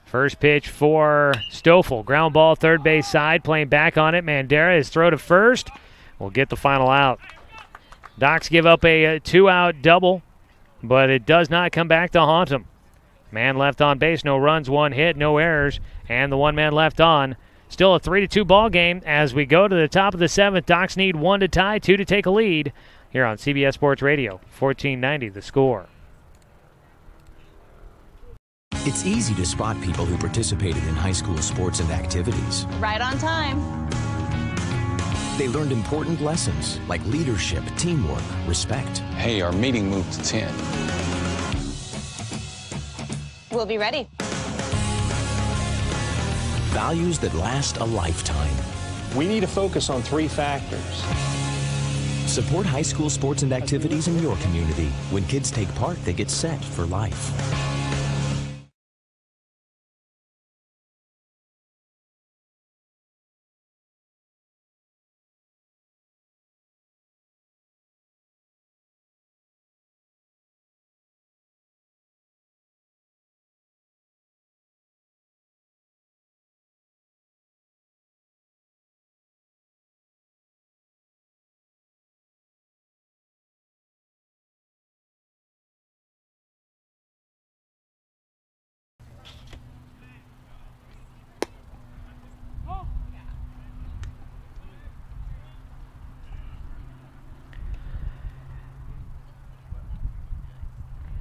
First pitch for Stoffel. Ground ball, third base side, playing back on it. Mandera is throw to first. Will get the final out. Docs give up a 2-out double, but it does not come back to haunt them. Man left on base, no runs, 1 hit, no errors, and the 1 man left on. Still a 3-2 ball game as we go to the top of the 7th. Docs need 1 to tie, 2 to take a lead here on CBS Sports Radio, 1490 The Score. It's easy to spot people who participated in high school sports and activities. Right on time. They learned important lessons like leadership, teamwork, respect. Hey, our meeting moved to 10. We'll be ready. Values that last a lifetime. We need to focus on 3 factors. Support high school sports and activities in your community. When kids take part, they get set for life.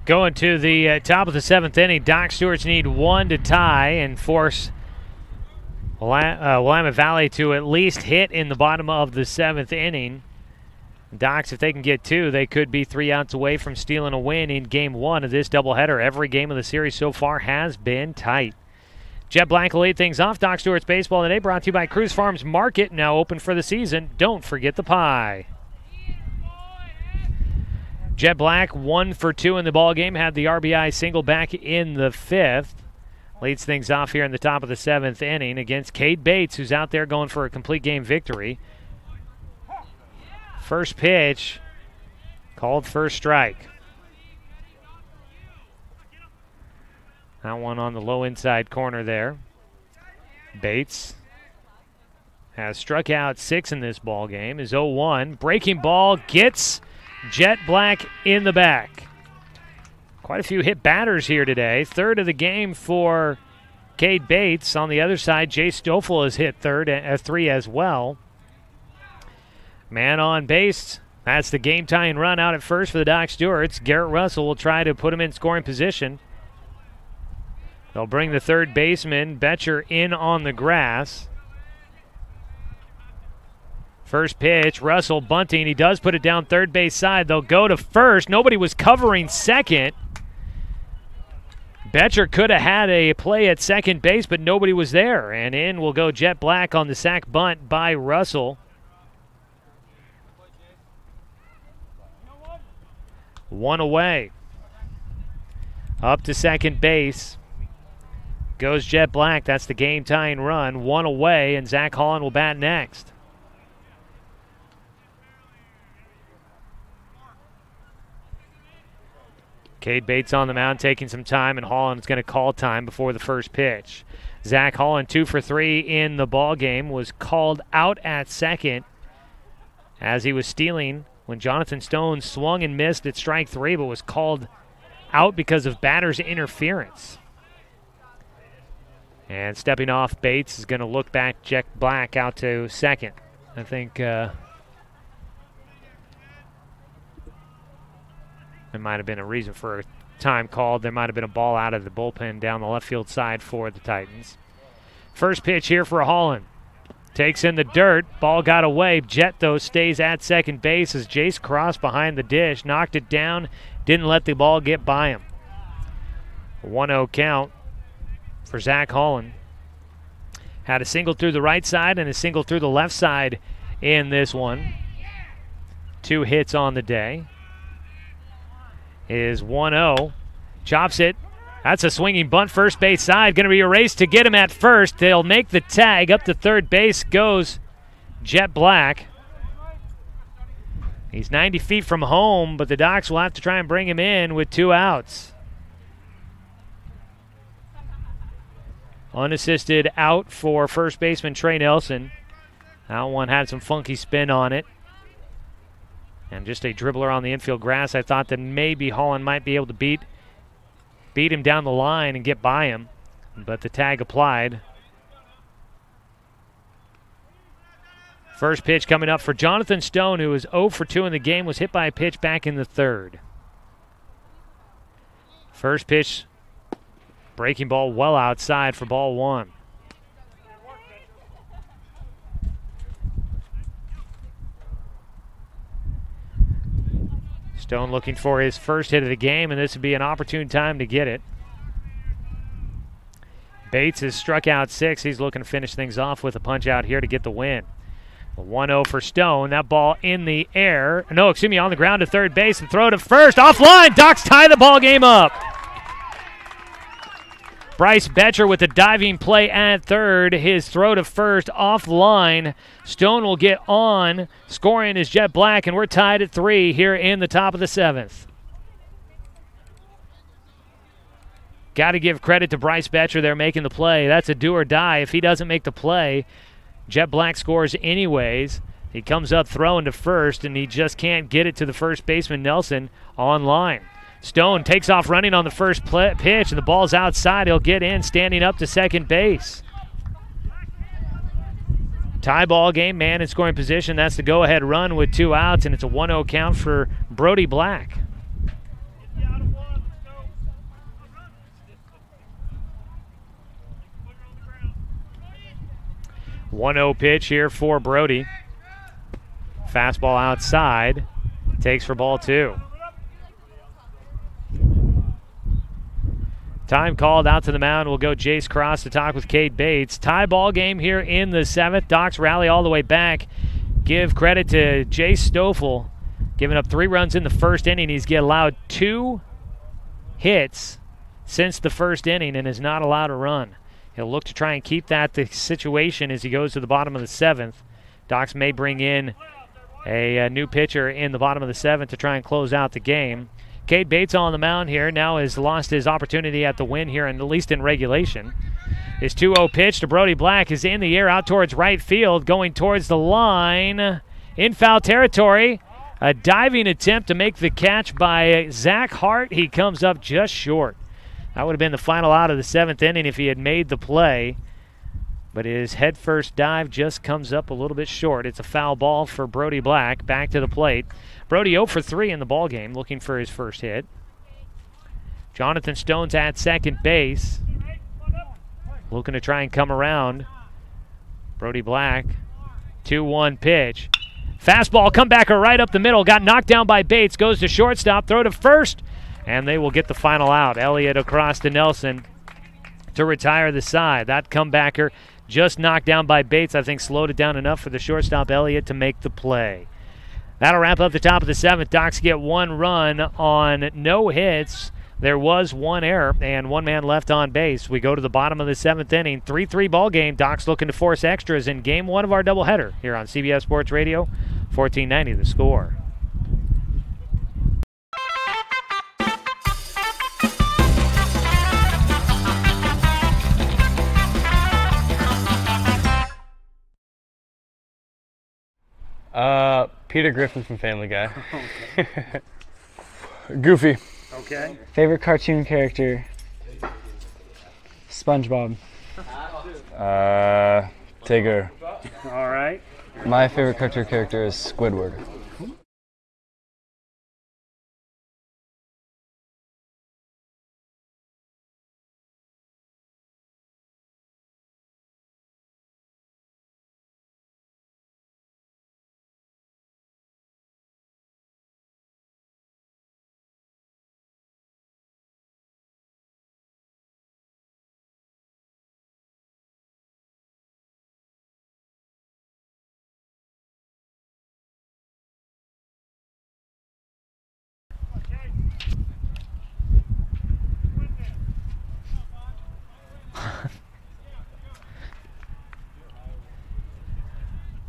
Going to the top of the 7th inning, Doc Stewart's need 1 to tie and force Willamette Valley to at least hit in the bottom of the 7th inning. Docs, if they can get 2, they could be 3 outs away from stealing a win in Game 1 of this doubleheader. Every game of the series so far has been tight. Jet Black will lead things off. Doc Stewart's Baseball Today brought to you by Cruz Farms Market, now open for the season. Don't forget the pie. Jet Black 1 for 2 in the ball game, had the RBI single back in the 5th. Leads things off here in the top of the 7th inning against Cade Bates, who's out there going for a complete game victory. First pitch, called first strike. That one on the low inside corner there. Bates has struck out 6 in this ball game, is 0-1. Breaking ball gets Jet Black in the back. Quite a few hit batters here today. 3rd of the game for Cade Bates. On the other side, Jay Stoffel has hit 3 as well. Man on base. That's the game-tying run out at first for the Doc Stewarts. Garrett Russell will try to put him in scoring position. They'll bring the 3rd baseman, Betcher, in on the grass. First pitch, Russell bunting. He does put it down 3rd base side. They'll go to first. Nobody was covering 2nd. Betcher could have had a play at 2nd base, but nobody was there. And in will go Jet Black on the sac bunt by Russell. 1 away. Up to 2nd base goes Jet Black. That's the game-tying run. 1 away, and Zach Holland will bat next. Cade Bates on the mound taking some time, and Holland's going to call time before the first pitch. Zach Holland 2 for 3 in the ball game, was called out at 2nd as he was stealing when Jonathan Stone swung and missed at strike 3, but was called out because of batter's interference. And stepping off, Bates is going to look back, Jet Black out to 2nd. I think there might have been a reason for a time called. There might have been a ball out of the bullpen down the left field side for the Titans. First pitch here for Holland. Takes in the dirt. Ball got away. Jet, though, stays at 2nd base as Jace crossed behind the dish. Knocked it down. Didn't let the ball get by him. 1-0 count for Zach Holland. Had a single through the right side and a single through the left side in this one. 2 hits on the day. Is 1-0. Chops it. That's a swinging bunt first base side. Going to be a race to get him at first. They'll make the tag. Up to 3rd base goes Jet Black. He's 90 feet from home, but the Docs will have to try and bring him in with 2 outs. Unassisted out for first baseman Trey Nelson. That one had some funky spin on it. And just a dribbler on the infield grass. I thought that maybe Holland might be able to beat him down the line and get by him. But the tag applied. First pitch coming up for Jonathan Stone, who was 0 for 2 in the game, was hit by a pitch back in the 3rd. First pitch, breaking ball well outside for ball 1. Stone looking for his first hit of the game, and this would be an opportune time to get it. Bates has struck out 6. He's looking to finish things off with a punch out here to get the win. 1-0 for Stone. That ball in the air. No, excuse me, on the ground to third base and throw to first. Offline. Docs tie the ball game up. Bryce Betcher with a diving play at third. His throw to first offline. Stone will get on. Scoring is Jet Black, and we're tied at 3 here in the top of the 7th. Got to give credit to Bryce Betcher there making the play. That's a do or die. If he doesn't make the play, Jet Black scores anyways. He comes up throwing to first, and he just can't get it to the first baseman, Nelson, on line. Stone takes off running on the first pitch, and the ball's outside. He'll get in, standing up to second base. Tie ball game, man in scoring position. That's the go-ahead run with 2 outs, and it's a 1-0 count for Brody Black. One-0 pitch here for Brody. Fastball outside. Takes for ball 2. Time called out to the mound. We'll go Jace Cross to talk with Cade Bates. Tie ball game here in the 7th. Docs rally all the way back. Give credit to Jace Stoffel, giving up 3 runs in the first inning. He's allowed 2 hits since the first inning and is not allowed a run. He'll look to try and keep that the situation as he goes to the bottom of the 7th. Docs may bring in a new pitcher in the bottom of the 7th to try and close out the game. Cade Bates on the mound here now has lost his opportunity at the win here, and at least in regulation. His 2-0 pitch to Brody Black is in the air out towards right field, going towards the line. In foul territory, a diving attempt to make the catch by Zach Hart. He comes up just short. That would have been the final out of the 7th inning if he had made the play. But his head-first dive just comes up a little bit short. It's a foul ball for Brody Black. Back to the plate. Brody 0 for 3 in the ballgame, looking for his first hit. Jonathan Stone's at second base, looking to try and come around. Brody Black, 2-1 pitch. Fastball, comebacker right up the middle. Got knocked down by Bates. Goes to shortstop, throw to first, and they will get the final out. Elliott across to Nelson to retire the side. That comebacker just knocked down by Bates, I think slowed it down enough for the shortstop Elliott to make the play. That'll wrap up the top of the 7th. Docs get 1 run on no hits. There was 1 error and 1 man left on base. We go to the bottom of the 7th inning. 3-3 ball game. Docs looking to force extras in game 1 of our doubleheader here on CBS Sports Radio, 1490 The Score. Peter Griffin from Family Guy. Okay. Goofy. Okay. Favorite cartoon character? SpongeBob. Tigger. All right. My favorite cartoon character is Squidward.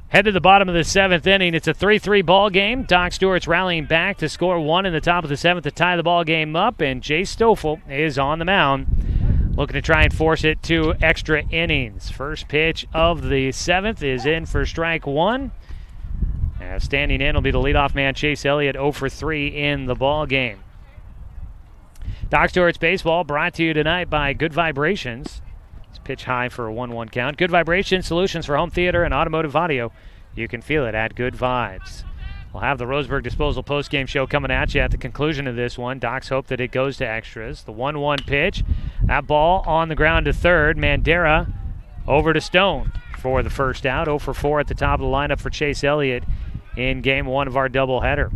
Head to the bottom of the 7th inning. It's a 3-3 ball game. Doc Stewart's rallying back to score 1 in the top of the 7th to tie the ball game up, and Jay Stoffel is on the mound, looking to try and force it to extra innings. First pitch of the 7th is in for strike 1. Standing in will be the leadoff man, Chase Elliott, 0 for 3 in the ball game. Doc Stewart's baseball brought to you tonight by Good Vibrations. Pitch high for a 1-1 count. Good Vibration Solutions for home theater and automotive audio. You can feel it at Good Vibes. We'll have the Roseburg Disposal postgame show coming at you at the conclusion of this one. Docs hope that it goes to extras. The 1-1 pitch. That ball on the ground to third. Mandera over to Stone for the first out. 0 for 4 at the top of the lineup for Chase Elliott in game 1 of our doubleheader.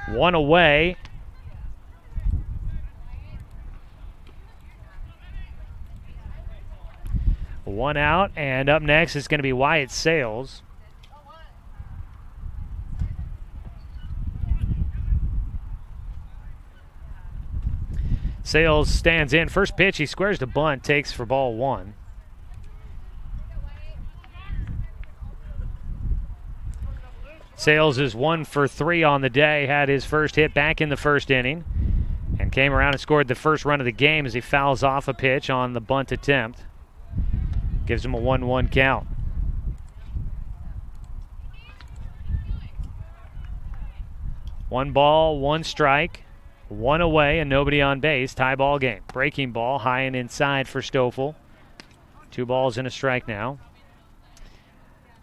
One away. One out, and up next is going to be Wyatt Sales. Sales stands in. First pitch, he squares the bunt, takes for ball one. Sales is 1 for 3 on the day, had his first hit back in the first inning, and came around and scored the first run of the game as he fouls off a pitch on the bunt attempt. Gives him a 1-1 count. One ball, one strike, one away, and nobody on base. Tie ball game. Breaking ball, high and inside for Stoffel. 2 balls and a strike now.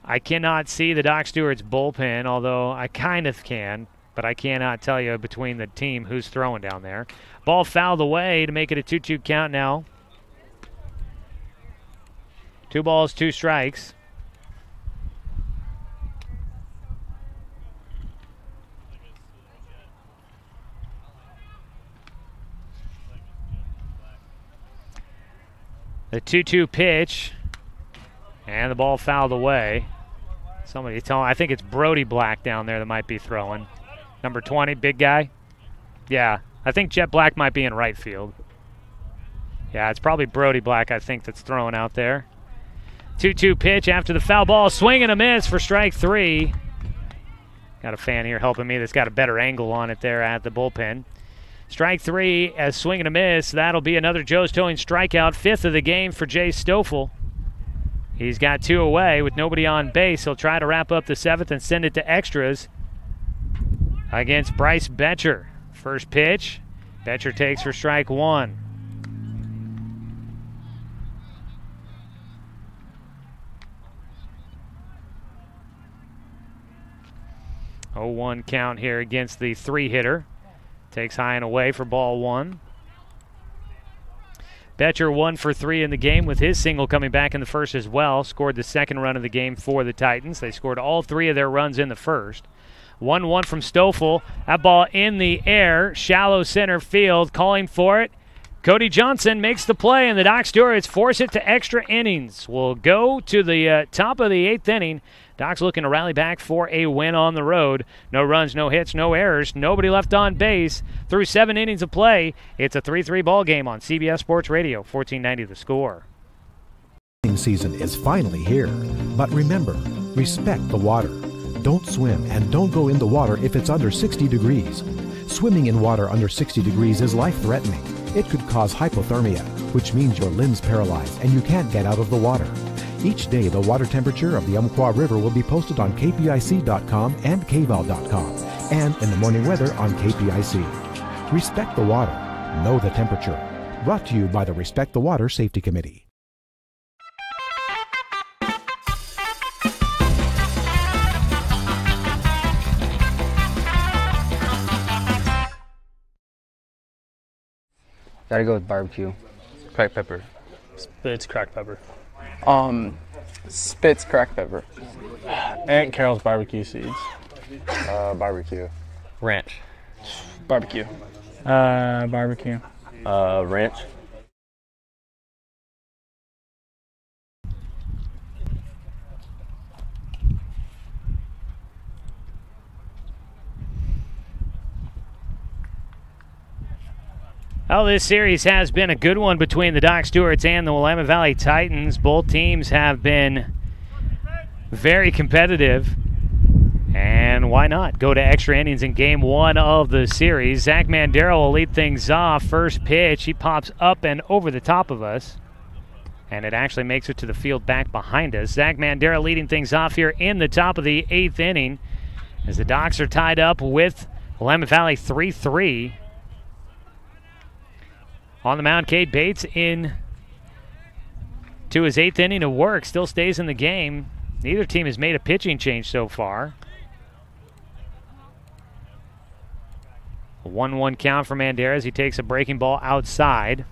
I cannot see the Doc Stewart's bullpen, although I kind of can, but I cannot tell you between the team who's throwing down there. Ball fouled away to make it a 2-2 count now. 2 balls, 2 strikes. The 2-2 pitch, and the ball fouled away. Somebody tell me, I think it's Brody Black down there that might be throwing. Number 20, big guy. Yeah, I think Jet Black might be in right field. Yeah, it's probably Brody Black, I think, that's throwing out there. 2-2 pitch after the foul ball. Swing and a miss for strike 3. Got a fan here helping me that's got a better angle on it there at the bullpen. Strike 3 as swing and a miss. That'll be another Joe's Towing strikeout. 5th of the game for Jay Stoffel. He's got 2 away with nobody on base. He'll try to wrap up the 7th and send it to extras against Bryce Betcher. First pitch, Betcher takes for strike 1. Oh, 1 count here against the 3-hitter. Takes high and away for ball 1. Betcher 1 for 3 in the game with his single coming back in the first as well. Scored the 2nd run of the game for the Titans. They scored all 3 of their runs in the first. 1-1 from Stoffel. That ball in the air. Shallow center field. Calling for it. Cody Johnson makes the play, and the Doc Stewarts force it to extra innings. We'll go to the top of the 8th inning. Doc's looking to rally back for a win on the road. No runs, no hits, no errors. Nobody left on base through 7 innings of play. It's a 3-3 ball game on CBS Sports Radio, 1490 The Score. Season is finally here, but remember, respect the water. Don't swim and don't go in the water if it's under 60 degrees. Swimming in water under 60 degrees is life-threatening. It could cause hypothermia, which means your limbs paralyzed and you can't get out of the water. Each day, the water temperature of the Umpqua River will be posted on kpic.com and kval.com, and in the morning weather on KPIC. Respect the water. Know the temperature. Brought to you by the Respect the Water Safety Committee. Gotta go with barbecue. Cracked pepper. Spitz cracked pepper. Spitz cracked pepper. Aunt Carol's barbecue seeds. Barbecue. Ranch. Barbecue. Barbecue. Ranch. Well, this series has been a good one between the Doc Stewarts and the Willamette Valley Titans. Both teams have been very competitive. And why not go to extra innings in game 1 of the series? Zach Mandero will lead things off. First pitch, he pops up and over the top of us. And it actually makes it to the field back behind us. Zach Mandero leading things off here in the top of the 8th inning as the Docs are tied up with Willamette Valley 3-3. On the mound, Cade Bates in to his 8th inning of work. Still stays in the game. Neither team has made a pitching change so far. A 1-1 count for Mandera as he takes a breaking ball outside.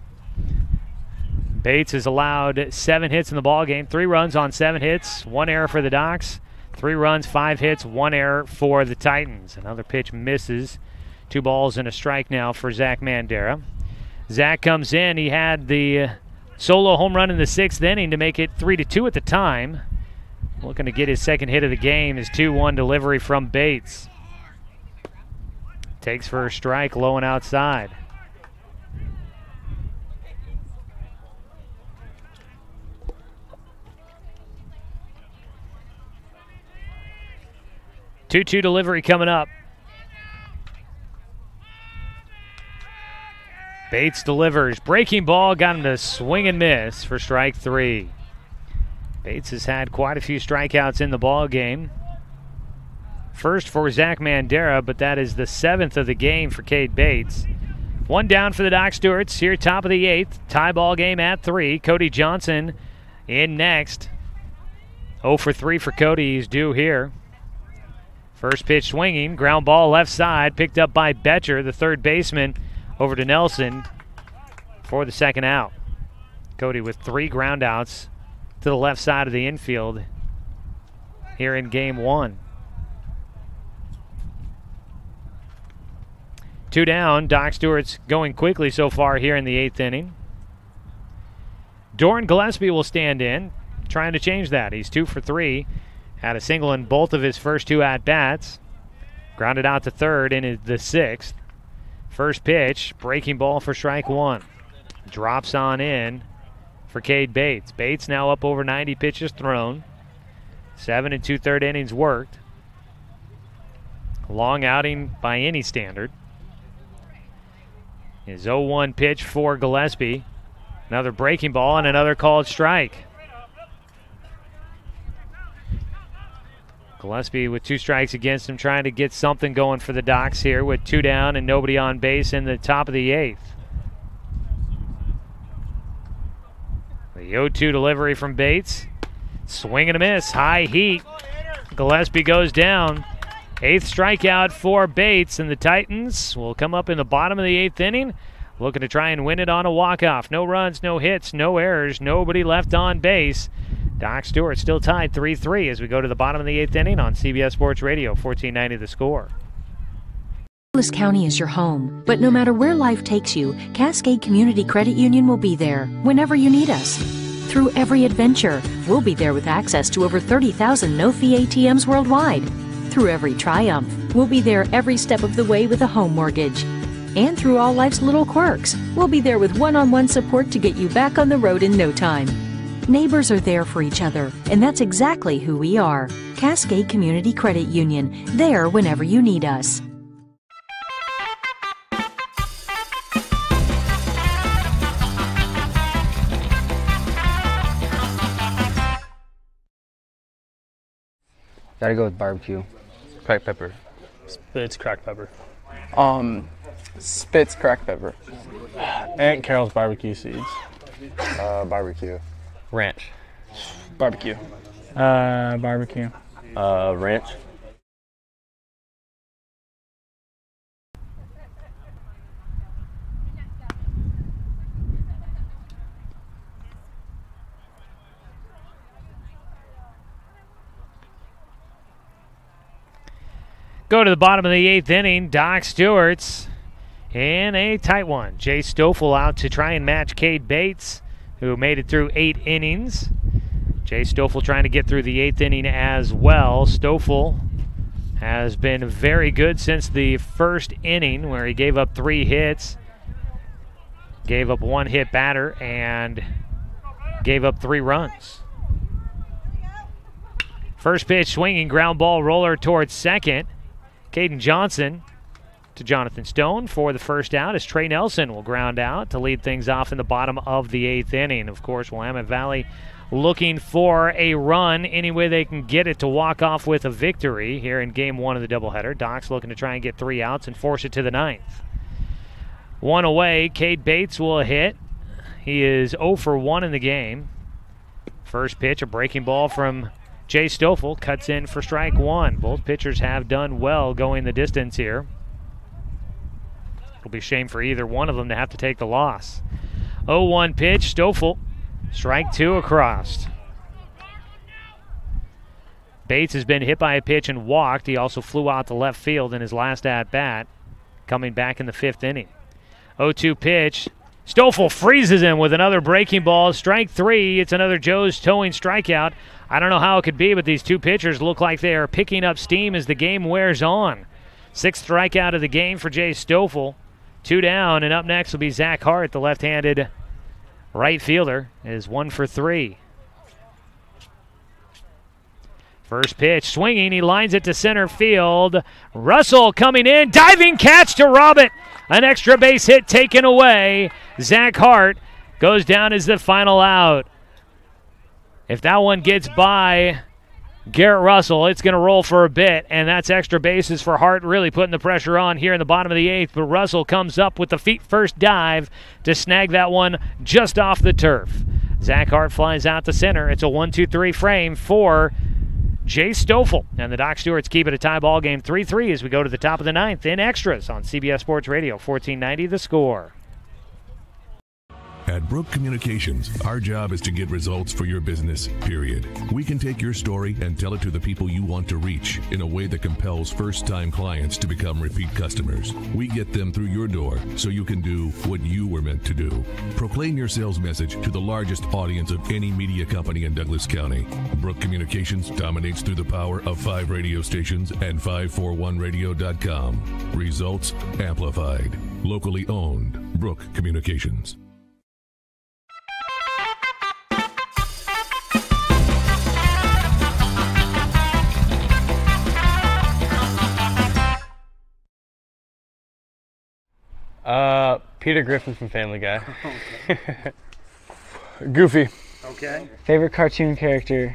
Bates has allowed 7 hits in the ball game. 3 runs on 7 hits. 1 error for the Docs. 3 runs, 5 hits, 1 error for the Titans. Another pitch misses 2 balls and a strike now for Zach Mandera. Zach comes in. He had the solo home run in the 6th inning to make it 3-2 at the time. Looking to get his second hit of the game. His 2-1 delivery from Bates. Takes for a strike, low and outside. Two-two delivery coming up. Bates delivers. Breaking ball, got him to swing and miss for strike 3. Bates has had quite a few strikeouts in the ball game. First for Zach Mandera, but that is the 7th of the game for Cade Bates. 1 down for the Doc Stewarts here, top of the 8th. Tie ball game at 3. Cody Johnson in next. 0 for 3 for Cody. He's due here. First pitch swinging. Ground ball left side. Picked up by Betcher, the third baseman, over to Nelson for the second out. Cody with 3 groundouts to the left side of the infield here in game 1. 2 down. Doc Stewart's going quickly so far here in the 8th inning. Doran Gillespie will stand in, trying to change that. He's 2 for 3. Had a single in both of his first 2 at-bats. Grounded out to third in the 6th. First pitch, breaking ball for strike 1. Drops on in for Cade Bates. Bates now up over 90 pitches thrown. 7 2/3 innings worked. Long outing by any standard. His 0-1 pitch for Gillespie. Another breaking ball and another called strike. Gillespie with 2 strikes against him, trying to get something going for the Docs here with 2 down and nobody on base in the top of the 8th. The 0-2 delivery from Bates. Swing and a miss. High heat. Gillespie goes down. 8th strikeout for Bates, and the Titans will come up in the bottom of the 8th inning, looking to try and win it on a walk-off. No runs, no hits, no errors, nobody left on base. Doc Stewart still tied 3-3 as we go to the bottom of the 8th inning on CBS Sports Radio, 1490 The Score. Douglas County is your home, but no matter where life takes you, Cascade Community Credit Union will be there whenever you need us. Through every adventure, we'll be there with access to over 30,000 no-fee ATMs worldwide. Through every triumph, we'll be there every step of the way with a home mortgage. And through all life's little quirks, we'll be there with one-on-one support to get you back on the road in no time. Neighbors are there for each other, and that's exactly who we are. Cascade Community Credit Union, there whenever you need us. Gotta go with barbecue. Cracked pepper. Spitz cracked pepper. Spitz cracked pepper. Aunt Carol's barbecue seeds. Barbecue. Ranch. Barbecue. Barbecue. Ranch. Go to the bottom of the 8th inning. Doc Stewart's in a tight one. Jay Stoffel out to try and match Cade Bates, who made it through 8 innings. Jay Stoffel trying to get through the 8th inning as well. Stoffel has been very good since the first inning, where he gave up 3 hits, gave up 1 hit batter, and gave up 3 runs. First pitch swinging, ground ball roller towards second. Caden Johnson to Jonathan Stone for the first out, as Trey Nelson will ground out to lead things off in the bottom of the 8th inning. Of course, Willamette Valley looking for a run any way they can get it to walk off with a victory here in game 1 of the doubleheader. Doc's looking to try and get 3 outs and force it to the 9th. 1 away, Cade Bates will hit. He is 0 for 1 in the game. First pitch, a breaking ball from Jay Stoffel, cuts in for strike 1. Both pitchers have done well going the distance here. It'll be a shame for either one of them to have to take the loss. 0-1 pitch, Stoffel, strike 2 across. Bates has been hit by a pitch and walked. He also flew out to left field in his last at-bat. coming back in the 5th inning. 0-2 pitch. Stoffel freezes him with another breaking ball. Strike 3. It's another Joe's towing strikeout. I don't know how it could be, but these two pitchers look like they are picking up steam as the game wears on. 6th strikeout of the game for Jay Stoffel. 2 down, and up next will be Zach Hart, the left-handed right fielder, is 1 for 3. First pitch, swinging, he lines it to center field. Russell coming in, diving catch to rob it. An extra base hit taken away. Zach Hart goes down as the final out. If that one gets by Garrett Russell, it's going to roll for a bit, and that's extra bases for Hart, really putting the pressure on here in the bottom of the 8th. But Russell comes up with the feet-first dive to snag that one just off the turf. Zach Hart flies out to center. It's a 1-2-3 frame for Jay Stoffel. And the Doc Stewarts keep it a tie ball game 3-3 as we go to the top of the 9th in extras on CBS Sports Radio, 1490 The Score. At Brook Communications, our job is to get results for your business, period. We can take your story and tell it to the people you want to reach in a way that compels first-time clients to become repeat customers. We get them through your door so you can do what you were meant to do. Proclaim your sales message to the largest audience of any media company in Douglas County. Brook Communications dominates through the power of 5 radio stations and 541radio.com. Results amplified. Locally owned. Brook Communications. Peter Griffin from Family Guy. Goofy. Okay. Favorite cartoon character?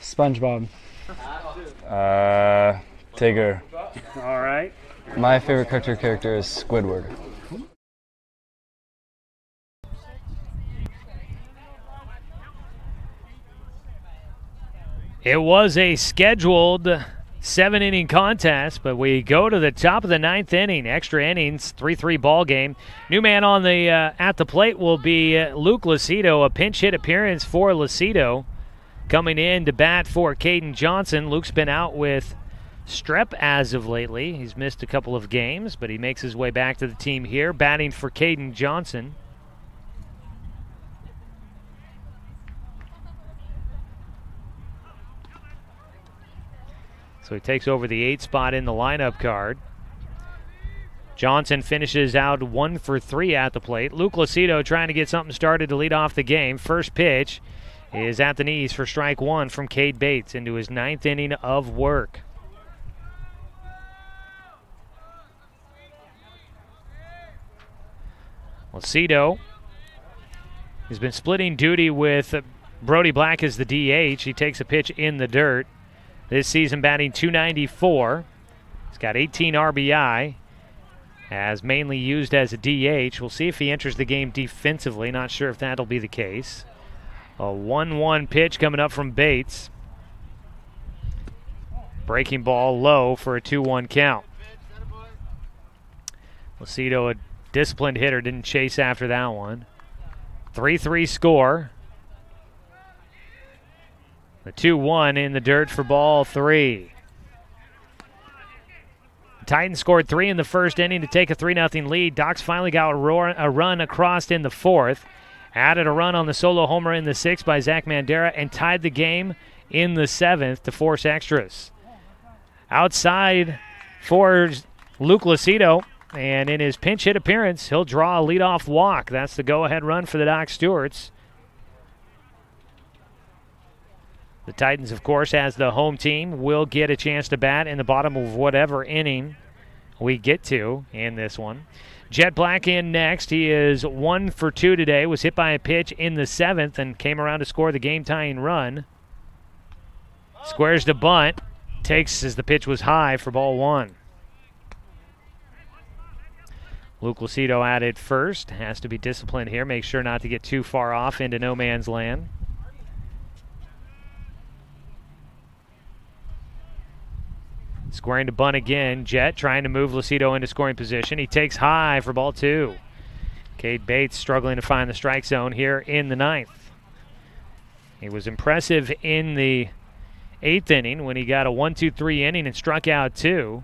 SpongeBob. Tigger. All right. My favorite cartoon character is Squidward. It was a scheduled 7-inning contest, but we go to the top of the 9th inning. Extra innings, 3-3 ball game. New man on the at the plate will be Luke Lucido. A pinch hit appearance for Lucido. Coming in to bat for Caden Johnson. Luke's been out with strep as of lately. He's missed a couple of games, but he makes his way back to the team here. Batting for Caden Johnson. So he takes over the 8th spot in the lineup card. Johnson finishes out 1 for 3 at the plate. Luke Lucido trying to get something started to lead off the game. First pitch is at the knees for strike 1 from Cade Bates into his 9th inning of work. Lucido has been splitting duty with Brody Black as the DH. He takes a pitch in the dirt. This season batting .294. He's got 18 RBI, as mainly used as a DH. We'll see if he enters the game defensively. Not sure if that'll be the case. A 1-1 pitch coming up from Bates. Breaking ball low for a 2-1 count. Lucido, a disciplined hitter, didn't chase after that one. 3-3 score. The 2-1 in the dirt for ball 3. The Titans scored 3 in the first inning to take a 3-0 lead. Docs finally got a run across in the 4th. Added a run on the solo homer in the 6th by Zach Mandera and tied the game in the 7th to force extras. Outside for Luke Lucido, and in his pinch hit appearance, he'll draw a leadoff walk. That's the go-ahead run for the Doc Stewarts. The Titans, of course, as the home team, will get a chance to bat in the bottom of whatever inning we get to in this one. Jet Black in next. He is 1 for 2 today. Was hit by a pitch in the 7th and came around to score the game-tying run. Squares to bunt. Takes as the pitch was high for ball 1. Luke Lucido added first. Has to be disciplined here. Make sure not to get too far off into no man's land. Squaring to bunt again. Jet trying to move Lucido into scoring position. He takes high for ball 2. Cade Bates struggling to find the strike zone here in the 9th. He was impressive in the 8th inning when he got a 1-2-3 inning and struck out 2.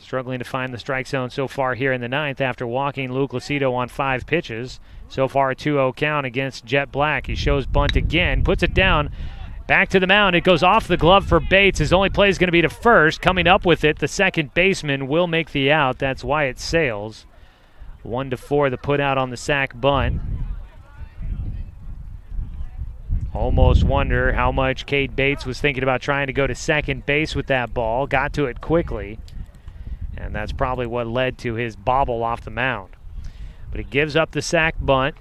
struggling to find the strike zone so far here in the ninth after walking Luke Lucido on 5 pitches. So far a 2-0 count against Jet Black. He shows bunt again, puts it down, back to the mound. It goes off the glove for Bates. His only play is going to be to first. Coming up with it, the second baseman will make the out. That's Wyatt Sales. 1-4 the put out on the sac bunt. Almost wonder how much Cade Bates was thinking about trying to go to second base with that ball. Got to it quickly, and that's probably what led to his bobble off the mound. But he gives up the sac bunt.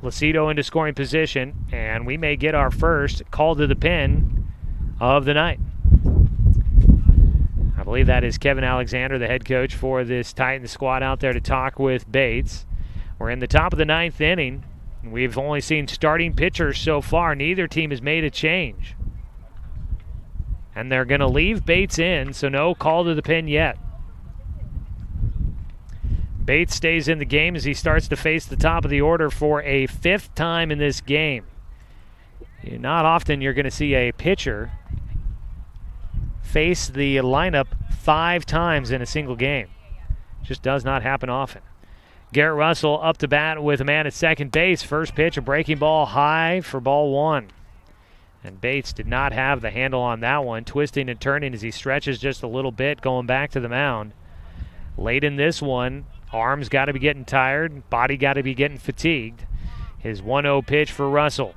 Lucido into scoring position, and we may get our first call to the pen of the night. I believe that is Kevin Alexander, the head coach for this Titans squad, out there to talk with Bates. We're in the top of the 9th inning. We've only seen starting pitchers so far. Neither team has made a change. And they're going to leave Bates in, so no call to the pen yet. Bates stays in the game as he starts to face the top of the order for a 5th time in this game. Not often you're going to see a pitcher face the lineup 5 times in a single game. Just does not happen often. Garrett Russell up to bat with a man at second base. First pitch, a breaking ball high for ball 1. And Bates did not have the handle on that one, twisting and turning as he stretches just a little bit, going back to the mound. Late in this one, arms got to be getting tired, body got to be getting fatigued. His 1-0 pitch for Russell.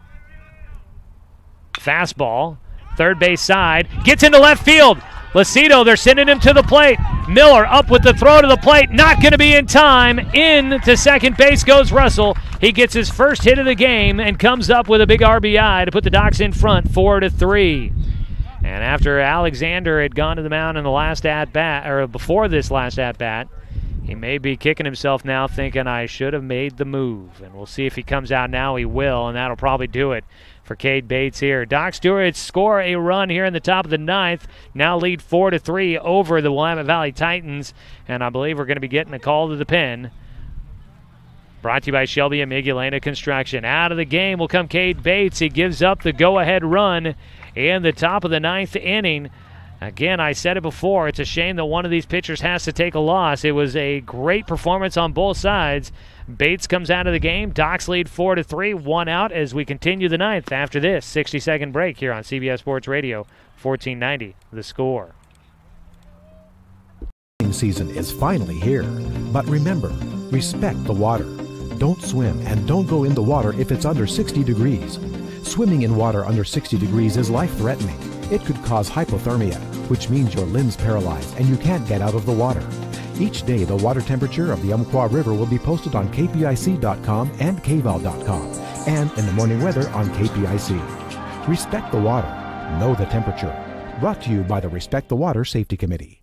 Fastball, third base side, gets into left field. Lucido, they're sending him to the plate. Miller up with the throw to the plate, not going to be in time. In to second base goes Russell. He gets his first hit of the game and comes up with a big RBI to put the Docs in front, 4-3. And after Alexander had gone to the mound in the last at-bat, or before this last at-bat, he may be kicking himself now thinking, I should have made the move. And we'll see if he comes out now. He will, and that'll probably do it for Cade Bates here. Doc Stewart score a run here in the top of the 9th. Now lead 4-3 over the Willamette Valley Titans. And I believe we're going to be getting a call to the pen. Brought to you by Shelby and Migulena Construction. Out of the game will come Cade Bates. He gives up the go-ahead run in the top of the 9th inning. Again, I said it before, it's a shame that one of these pitchers has to take a loss. It was a great performance on both sides. Bates comes out of the game. Docs lead 4-3, 1 out as we continue the 9th after this 60-second break here on CBS Sports Radio, 1490, The Score. Season is finally here, but remember, respect the water. Don't swim and don't go in the water if it's under 60 degrees. Swimming in water under 60 degrees is life-threatening. It could cause hypothermia, which means your limbs paralyzed and you can't get out of the water. Each day, the water temperature of the Umpqua River will be posted on kpic.com and kval.com, and in the morning weather on KPIC. Respect the water. Know the temperature. Brought to you by the Respect the Water Safety Committee.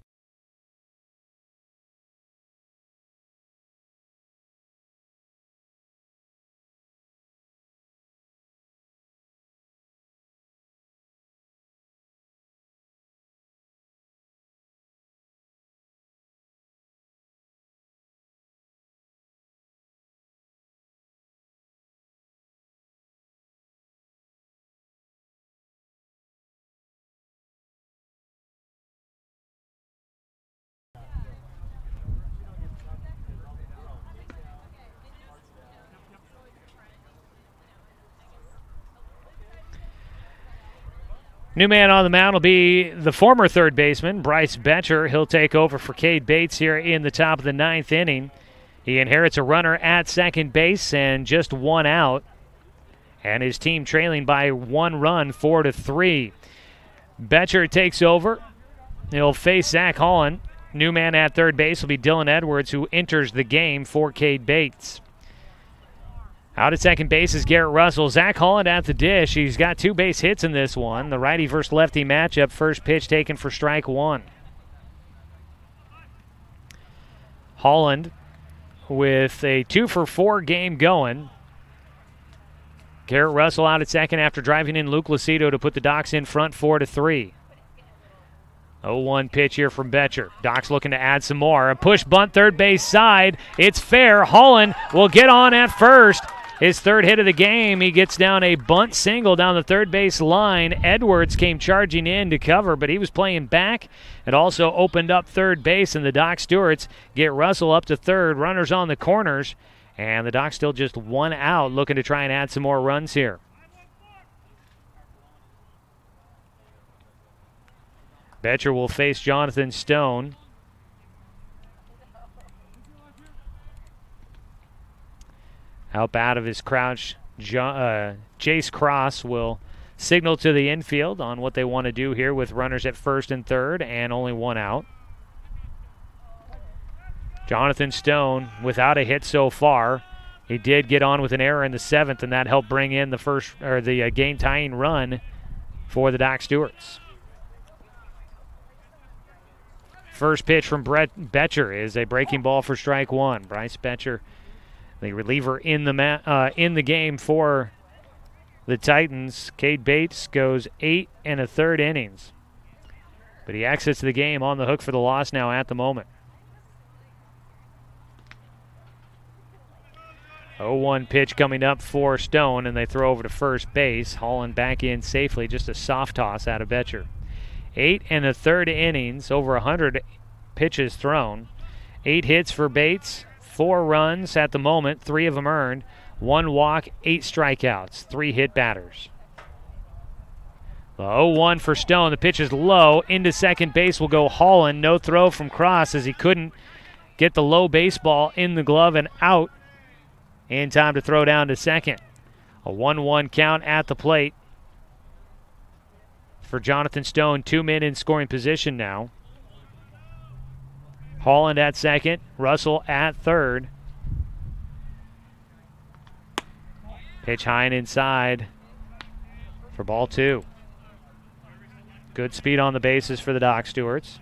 New man on the mound will be the former third baseman, Bryce Betcher. He'll take over for Cade Bates here in the top of the 9th inning. He inherits a runner at second base and just 1 out. And his team trailing by 1 run, 4-3. Betcher takes over. He'll face Zach Holland. New man at third base will be Dylan Edwards, who enters the game for Cade Bates. Out at second base is Garrett Russell. Zach Holland at the dish. He's got 2 base hits in this one. The righty versus lefty matchup. First pitch taken for strike 1. Holland with a 2-for-4 game going. Garrett Russell out at second after driving in Luke Lucido to put the Docs in front, 4-3. 0-1 pitch here from Betcher. Docs looking to add some more. A push bunt third base side. It's fair. Holland will get on at first. his third hit of the game. He gets down a bunt single down the third base line. Edwards came charging in to cover, but he was playing back. It also opened up third base, and the Doc Stewarts get Russell up to third. Runners on the corners, and the Docs still just one out, looking to try and add some more runs here. Betcher will face Jonathan Stone. Up out of his crouch, Jace Cross will signal to the infield on what they want to do here with runners at first and third and only one out. Jonathan Stone without a hit so far. He did get on with an error in the seventh, and that helped bring in the game-tying run for the Doc Stewarts. First pitch from Betcher is a breaking ball for strike one. Bryce Betcher, the reliever in the game for the Titans. Cade Bates goes 8 1/3 innings, but he exits the game on the hook for the loss now at the moment. 0-1 pitch coming up for Stone, and they throw over to first base. Holland back in safely, just a soft toss out of Betcher. 8 1/3 innings, over 100 pitches thrown. 8 hits for Bates, 4 runs at the moment, 3 of them earned, 1 walk, 8 strikeouts, 3 hit batters. The 0-1 for Stone. The pitch is low. Into second base will go Holland. No throw from Cross as he couldn't get the low baseball in the glove and out in time to throw down to second. A 1-1 count at the plate for Jonathan Stone. 2 men in scoring position now. Holland at second, Russell at third. Pitch high and inside for ball 2. Good speed on the bases for the Doc Stewarts.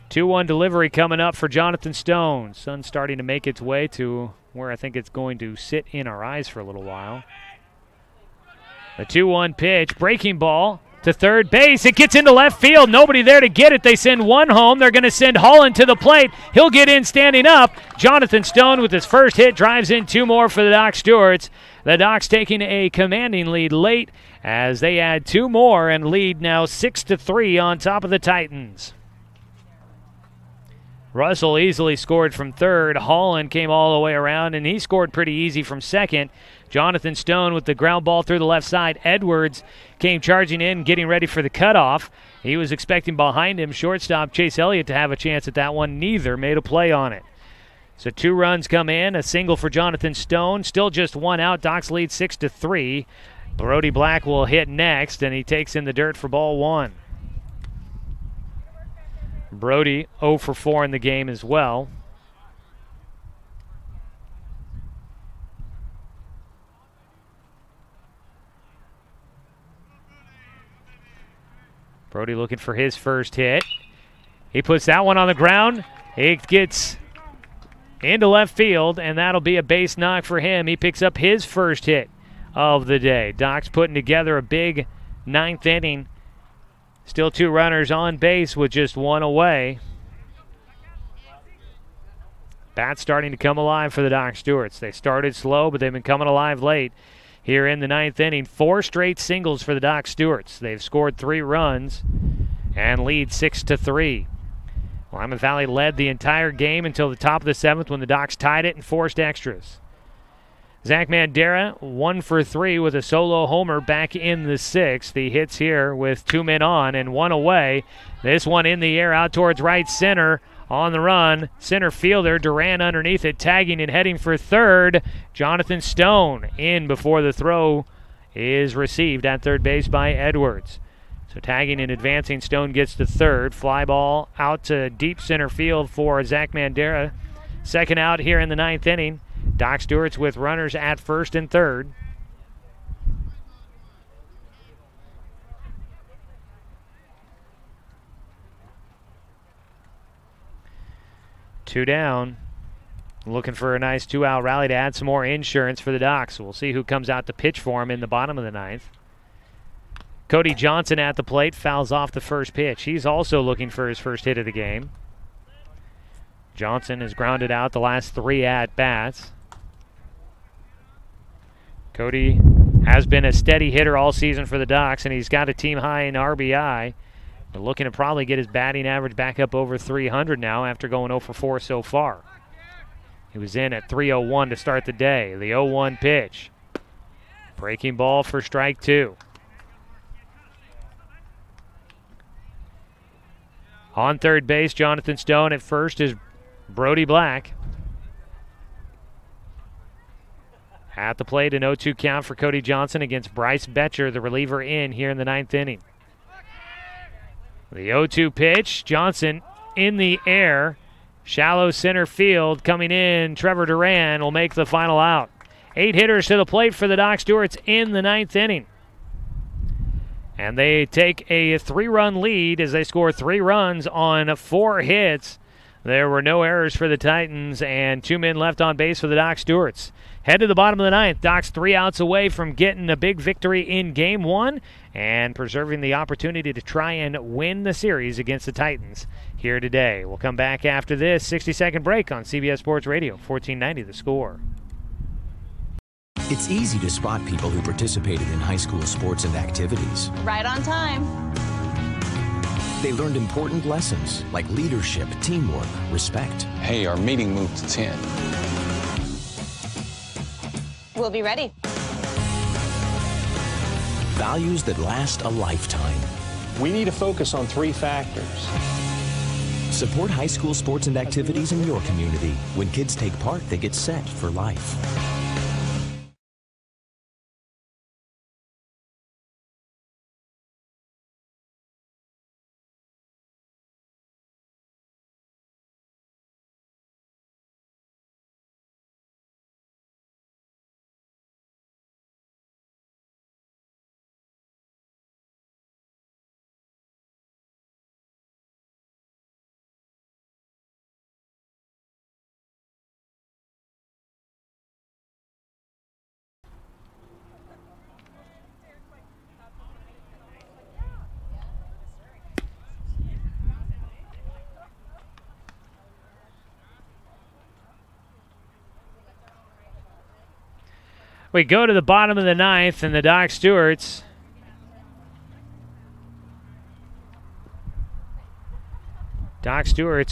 Two-one delivery coming up for Jonathan Stone. Sun starting to make its way to where I think it's going to sit in our eyes for a little while. The 2-1 pitch, breaking ball to third base. It gets into left field. Nobody there to get it. They send one home. They're going to send Holland to the plate. He'll get in standing up. Jonathan Stone with his first hit drives in 2 more for the Doc Stewarts. The Docs taking a commanding lead late as they add 2 more and lead now 6-3 on top of the Titans. Russell easily scored from third. Holland came all the way around, and he scored pretty easy from second. Jonathan Stone with the ground ball through the left side. Edwards came charging in, getting ready for the cutoff. He was expecting behind him shortstop Chase Elliott to have a chance at that one. Neither made a play on it. So 2 runs come in, a single for Jonathan Stone. Still just 1 out. Docs lead 6-3. Brody Black will hit next, and he takes in the dirt for ball 1. Brody 0 for 4 in the game as well. Brody looking for his first hit. He puts that one on the ground. It gets into left field, and that'll be a base knock for him. He picks up his first hit of the day. Doc's putting together a big 9th inning. Still 2 runners on base with just 1 away. Bats starting to come alive for the Doc Stewarts. They started slow, but they've been coming alive late here in the 9th inning. 4 straight singles for the Doc Stewarts. They've scored 3 runs and lead 6-3. Willamette Valley led the entire game until the top of the 7th when the Docs tied it and forced extras. Zach Mandera 1 for 3 with a solo homer back in the 6th. He hits here with 2 men on and 1 away. This one in the air out towards right center. On the run, center fielder Duran underneath it, tagging and heading for third. Jonathan Stone in before the throw is received at third base by Edwards. So tagging and advancing, Stone gets to third. Fly ball out to deep center field for Zach Mandera. Second out here in the 9th inning. Doc Stewart's with runners at first and third. Two down. Looking for a nice 2-out rally to add some more insurance for the Docs. We'll see who comes out to pitch for him in the bottom of the 9th. Cody Johnson at the plate, fouls off the first pitch. He's also looking for his first hit of the game. Johnson has grounded out the last 3 at-bats. Cody has been a steady hitter all season for the Ducks, and he's got a team high in RBI. They're looking to probably get his batting average back up over 300 now after going 0 for 4 so far. He was in at 301 to start the day. The 0-1 pitch. Breaking ball for strike 2. On third base, Jonathan Stone. At first is Brody Black. At the plate, an 0-2 count for Cody Johnson against Bryce Betcher, the reliever, in here in the 9th inning. The 0-2 pitch, Johnson in the air, shallow center field, coming in. Trevor Duran will make the final out. 8 hitters to the plate for the Doc Stewarts in the 9th inning. And they take a 3-run lead as they score 3 runs on 4 hits. There were no errors for the Titans and 2 men left on base for the Doc Stewarts. Head to the bottom of the 9th. Docs 3 outs away from getting a big victory in Game 1 and preserving the opportunity to try and win the series against the Titans here today. We'll come back after this 60-second break on CBS Sports Radio, 1490 The Score. It's easy to spot people who participated in high school sports and activities. Right on time. They learned important lessons like leadership, teamwork, respect. Hey, our meeting moved to 10. We'll be ready. Values that last a lifetime. We need to focus on 3 factors. Support high school sports and activities in your community. When kids take part, they get set for life. We go to the bottom of the 9th, and the Doc Stewarts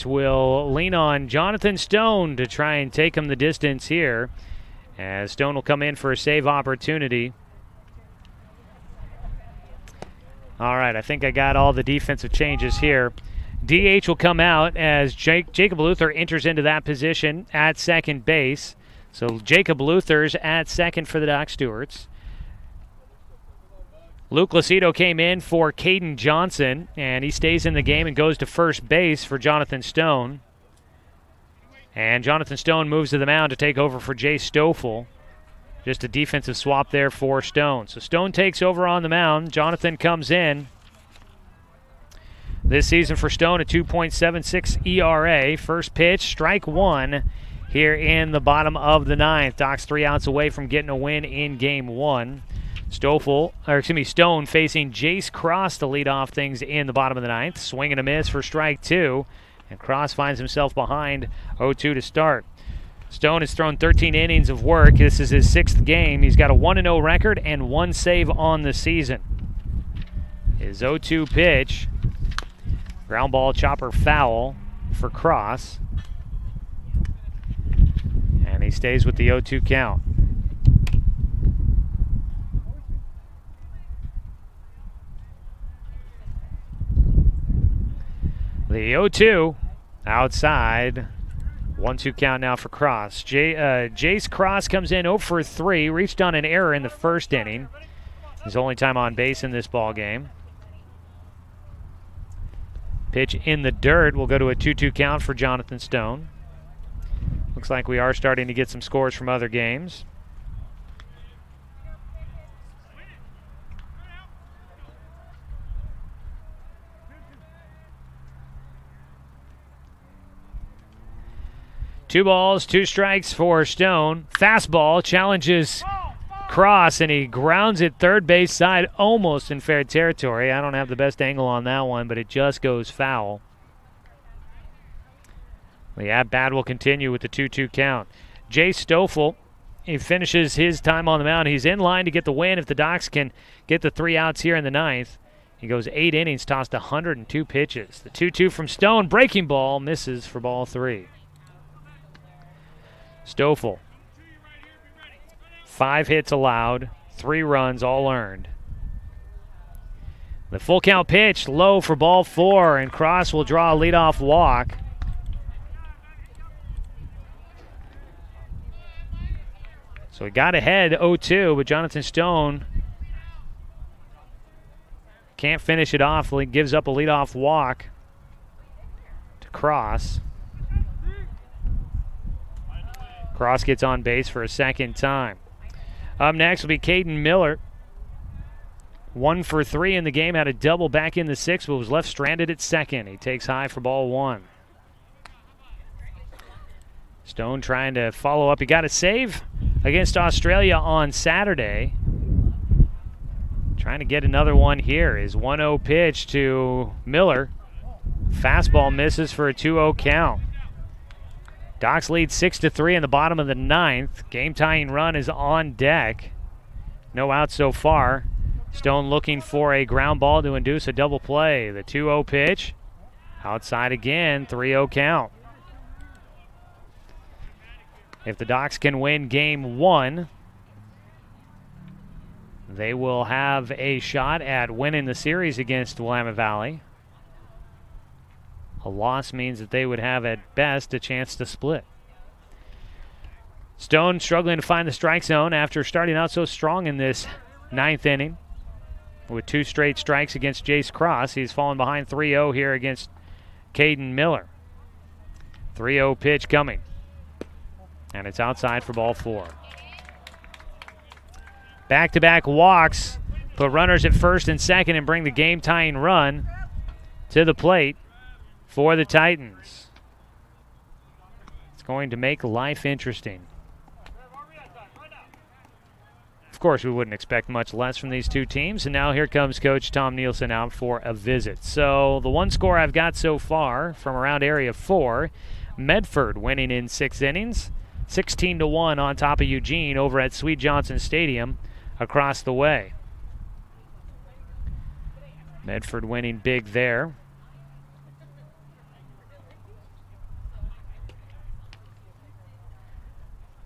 will lean on Jonathan Stone to try and take him the distance here, as Stone will come in for a save opportunity. All right, I think I got all the defensive changes here. DH will come out as Jacob Luther enters into that position at second base. So Jacob Luther's at second for the Doc Stewarts. Luke Lucido came in for Caden Johnson, and he stays in the game and goes to first base for Jonathan Stone. And Jonathan Stone moves to the mound to take over for Jay Stoffel. Just a defensive swap there for Stone. So Stone takes over on the mound. Jonathan comes in. This season for Stone, a 2.76 ERA. First pitch, strike 1. Here in the bottom of the 9th. Doc's 3 outs away from getting a win in Game 1. Stone facing Jace Cross to lead off things in the bottom of the 9th. Swing and a miss for strike 2. And Cross finds himself behind 0-2 to start. Stone has thrown 13 innings of work. This is his 6th game. He's got a 1-0 record and 1 save on the season. His 0-2 pitch. Ground ball chopper foul for Cross. And he stays with the 0-2 count. The 0-2 outside. 1-2 count now for Cross. Jace Cross comes in 0 for 3. Reached on an error in the first inning. His only time on base in this ball game. Pitch in the dirt will go to a 2-2 count for Jonathan Stone. Looks like we are starting to get some scores from other games. Two balls, 2 strikes for Stone. Fastball challenges Cross, and he grounds it third base side, almost in fair territory. I don't have the best angle on that one, but it just goes foul. The at-bat will continue with the 2-2 count. Jay Stoffel, he finishes his time on the mound. He's in line to get the win if the Docs can get the 3 outs here in the 9th. He goes 8 innings, tossed 102 pitches. The 2-2 from Stone, breaking ball, misses for ball 3. Stoffel, 5 hits allowed, 3 runs, all earned. The full count pitch, low for ball 4, and Cross will draw a leadoff walk. So he got ahead 0-2, but Jonathan Stone can't finish it off. He gives up a leadoff walk to Cross. Cross gets on base for a second time. Up next will be Caden Miller. 1 for 3 in the game, had a double back in the 6th, but was left stranded at second. He takes high for ball 1. Stone trying to follow up. He got a save against Australia on Saturday. Trying to get another one here. His 1-0 pitch to Miller. Fastball misses for a 2-0 count. Docs lead 6-3 in the bottom of the 9th. Game-tying run is on deck. No outs so far. Stone looking for a ground ball to induce a double play. The 2-0 pitch. Outside again, 3-0 count. If the Docs can win game 1, they will have a shot at winning the series against Willamette Valley. A loss means that they would have at best a chance to split. Stone struggling to find the strike zone after starting out so strong in this 9th inning. With 2 straight strikes against Jace Cross, he's fallen behind 3-0 here against Caden Miller. 3-0 pitch coming. And it's outside for ball 4. Back-to-back walks put runners at first and second and bring the game-tying run to the plate for the Titans. It's going to make life interesting. Of course, we wouldn't expect much less from these two teams. And now here comes Coach Tom Nielsen out for a visit. So the one score I've got so far from around Area 4, Medford winning in 6 innings. 16-1 on top of Eugene over at Sweet Johnson Stadium across the way. Medford winning big there.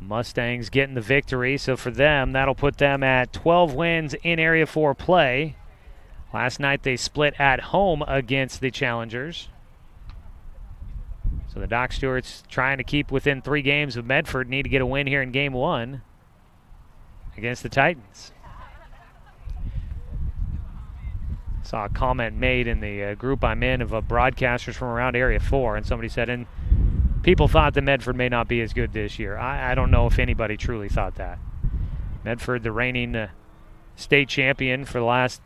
Mustangs getting the victory, so for them, that'll put them at 12 wins in Area 4 play. Last night they split at home against the Challengers. So the Doc Stewarts trying to keep within 3 games of Medford, need to get a win here in game 1 against the Titans. Saw a comment made in the group I'm in of broadcasters from around Area 4, and somebody said, and people thought that Medford may not be as good this year. I don't know if anybody truly thought that. Medford, the reigning state champion for the last,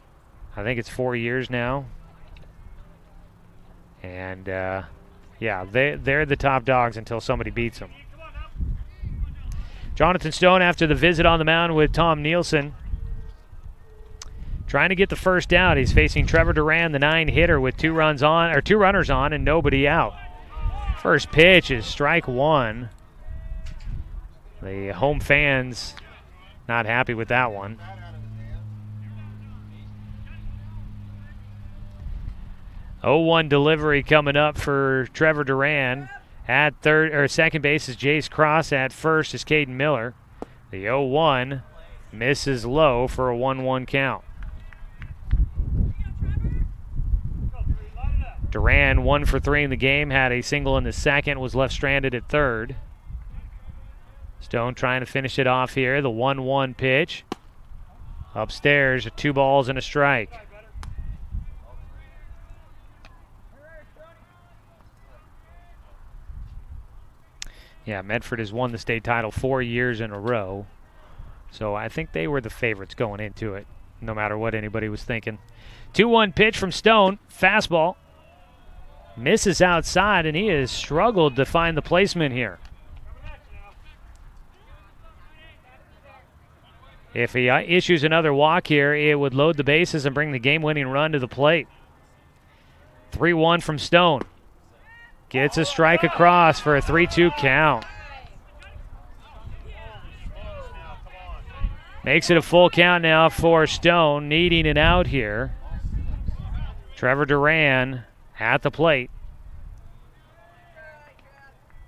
I think it's 4 years now. And yeah, they're the top dogs until somebody beats them. Jonathan Stone after the visit on the mound with Tom Nielsen. Trying to get the first out. He's facing Trevor Duran, the 9-hitter, with 2 runners on and nobody out. First pitch is strike 1. The home fans not happy with that one. Oh, 0-1 delivery coming up for Trevor Duran. At second base is Jace Cross. At first is Caden Miller. The 0-1 misses low for a 1-1 count. Duran 1 for 3 in the game, had a single in the second, was left stranded at third. Stone trying to finish it off here. The 1-1 pitch. Upstairs, 2 balls and a strike. Yeah, Medford has won the state title 4 years in a row. So I think they were the favorites going into it, no matter what anybody was thinking. 2-1 pitch from Stone. Fastball. Misses outside, and he has struggled to find the placement here. If he issues another walk here, it would load the bases and bring the game-winning run to the plate. 3-1 from Stone. Gets a strike across for a 3-2 count. Makes it a full count now for Stone, needing an out here. Trevor Duran at the plate.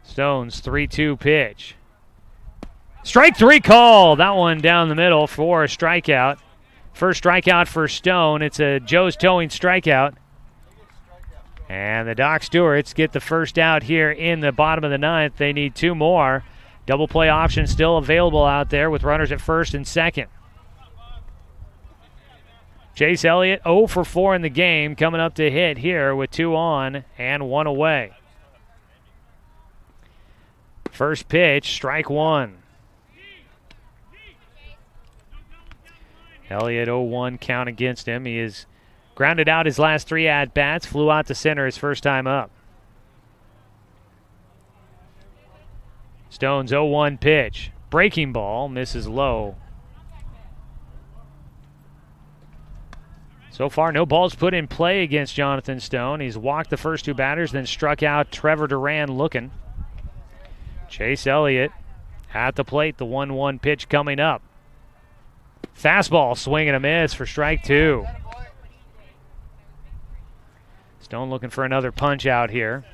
Stone's 3-2 pitch. Strike 3 call. That one down the middle for a strikeout. First strikeout for Stone. It's a Joe's towing strikeout. And the Doc Stewarts get the first out here in the bottom of the ninth. They need 2 more. Double play option still available out there with runners at first and second. Chase Elliott 0 for 4 in the game, coming up to hit here with 2 on and 1 away. First pitch, strike 1. Elliott 0-1 count against him. He has grounded out his last 3 at-bats, flew out to center his first time up. Stone's 0-1 pitch. Breaking ball, misses low. So far, no balls put in play against Jonathan Stone. He's walked the first 2 batters, then struck out Trevor Duran looking. Chase Elliott at the plate, the 1-1 pitch coming up. Fastball, swing and a miss for strike 2. Stone looking for another punch out here.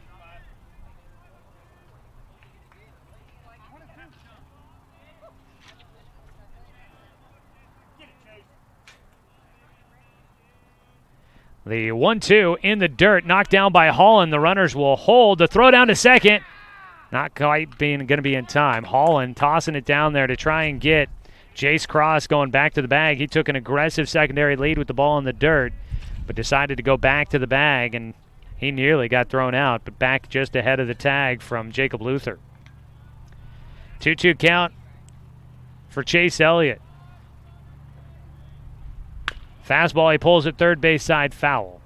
The 1-2 in the dirt, knocked down by Holland. The runners will hold. The throw down to second. Not quite going to be in time. Holland tossing it down there to try and get Jace Cross going back to the bag. He took an aggressive secondary lead with the ball in the dirt, but decided to go back to the bag, and he nearly got thrown out, but back just ahead of the tag from Jacob Luther. 2-2 count for Chase Elliott. Fastball, he pulls it third base side, foul.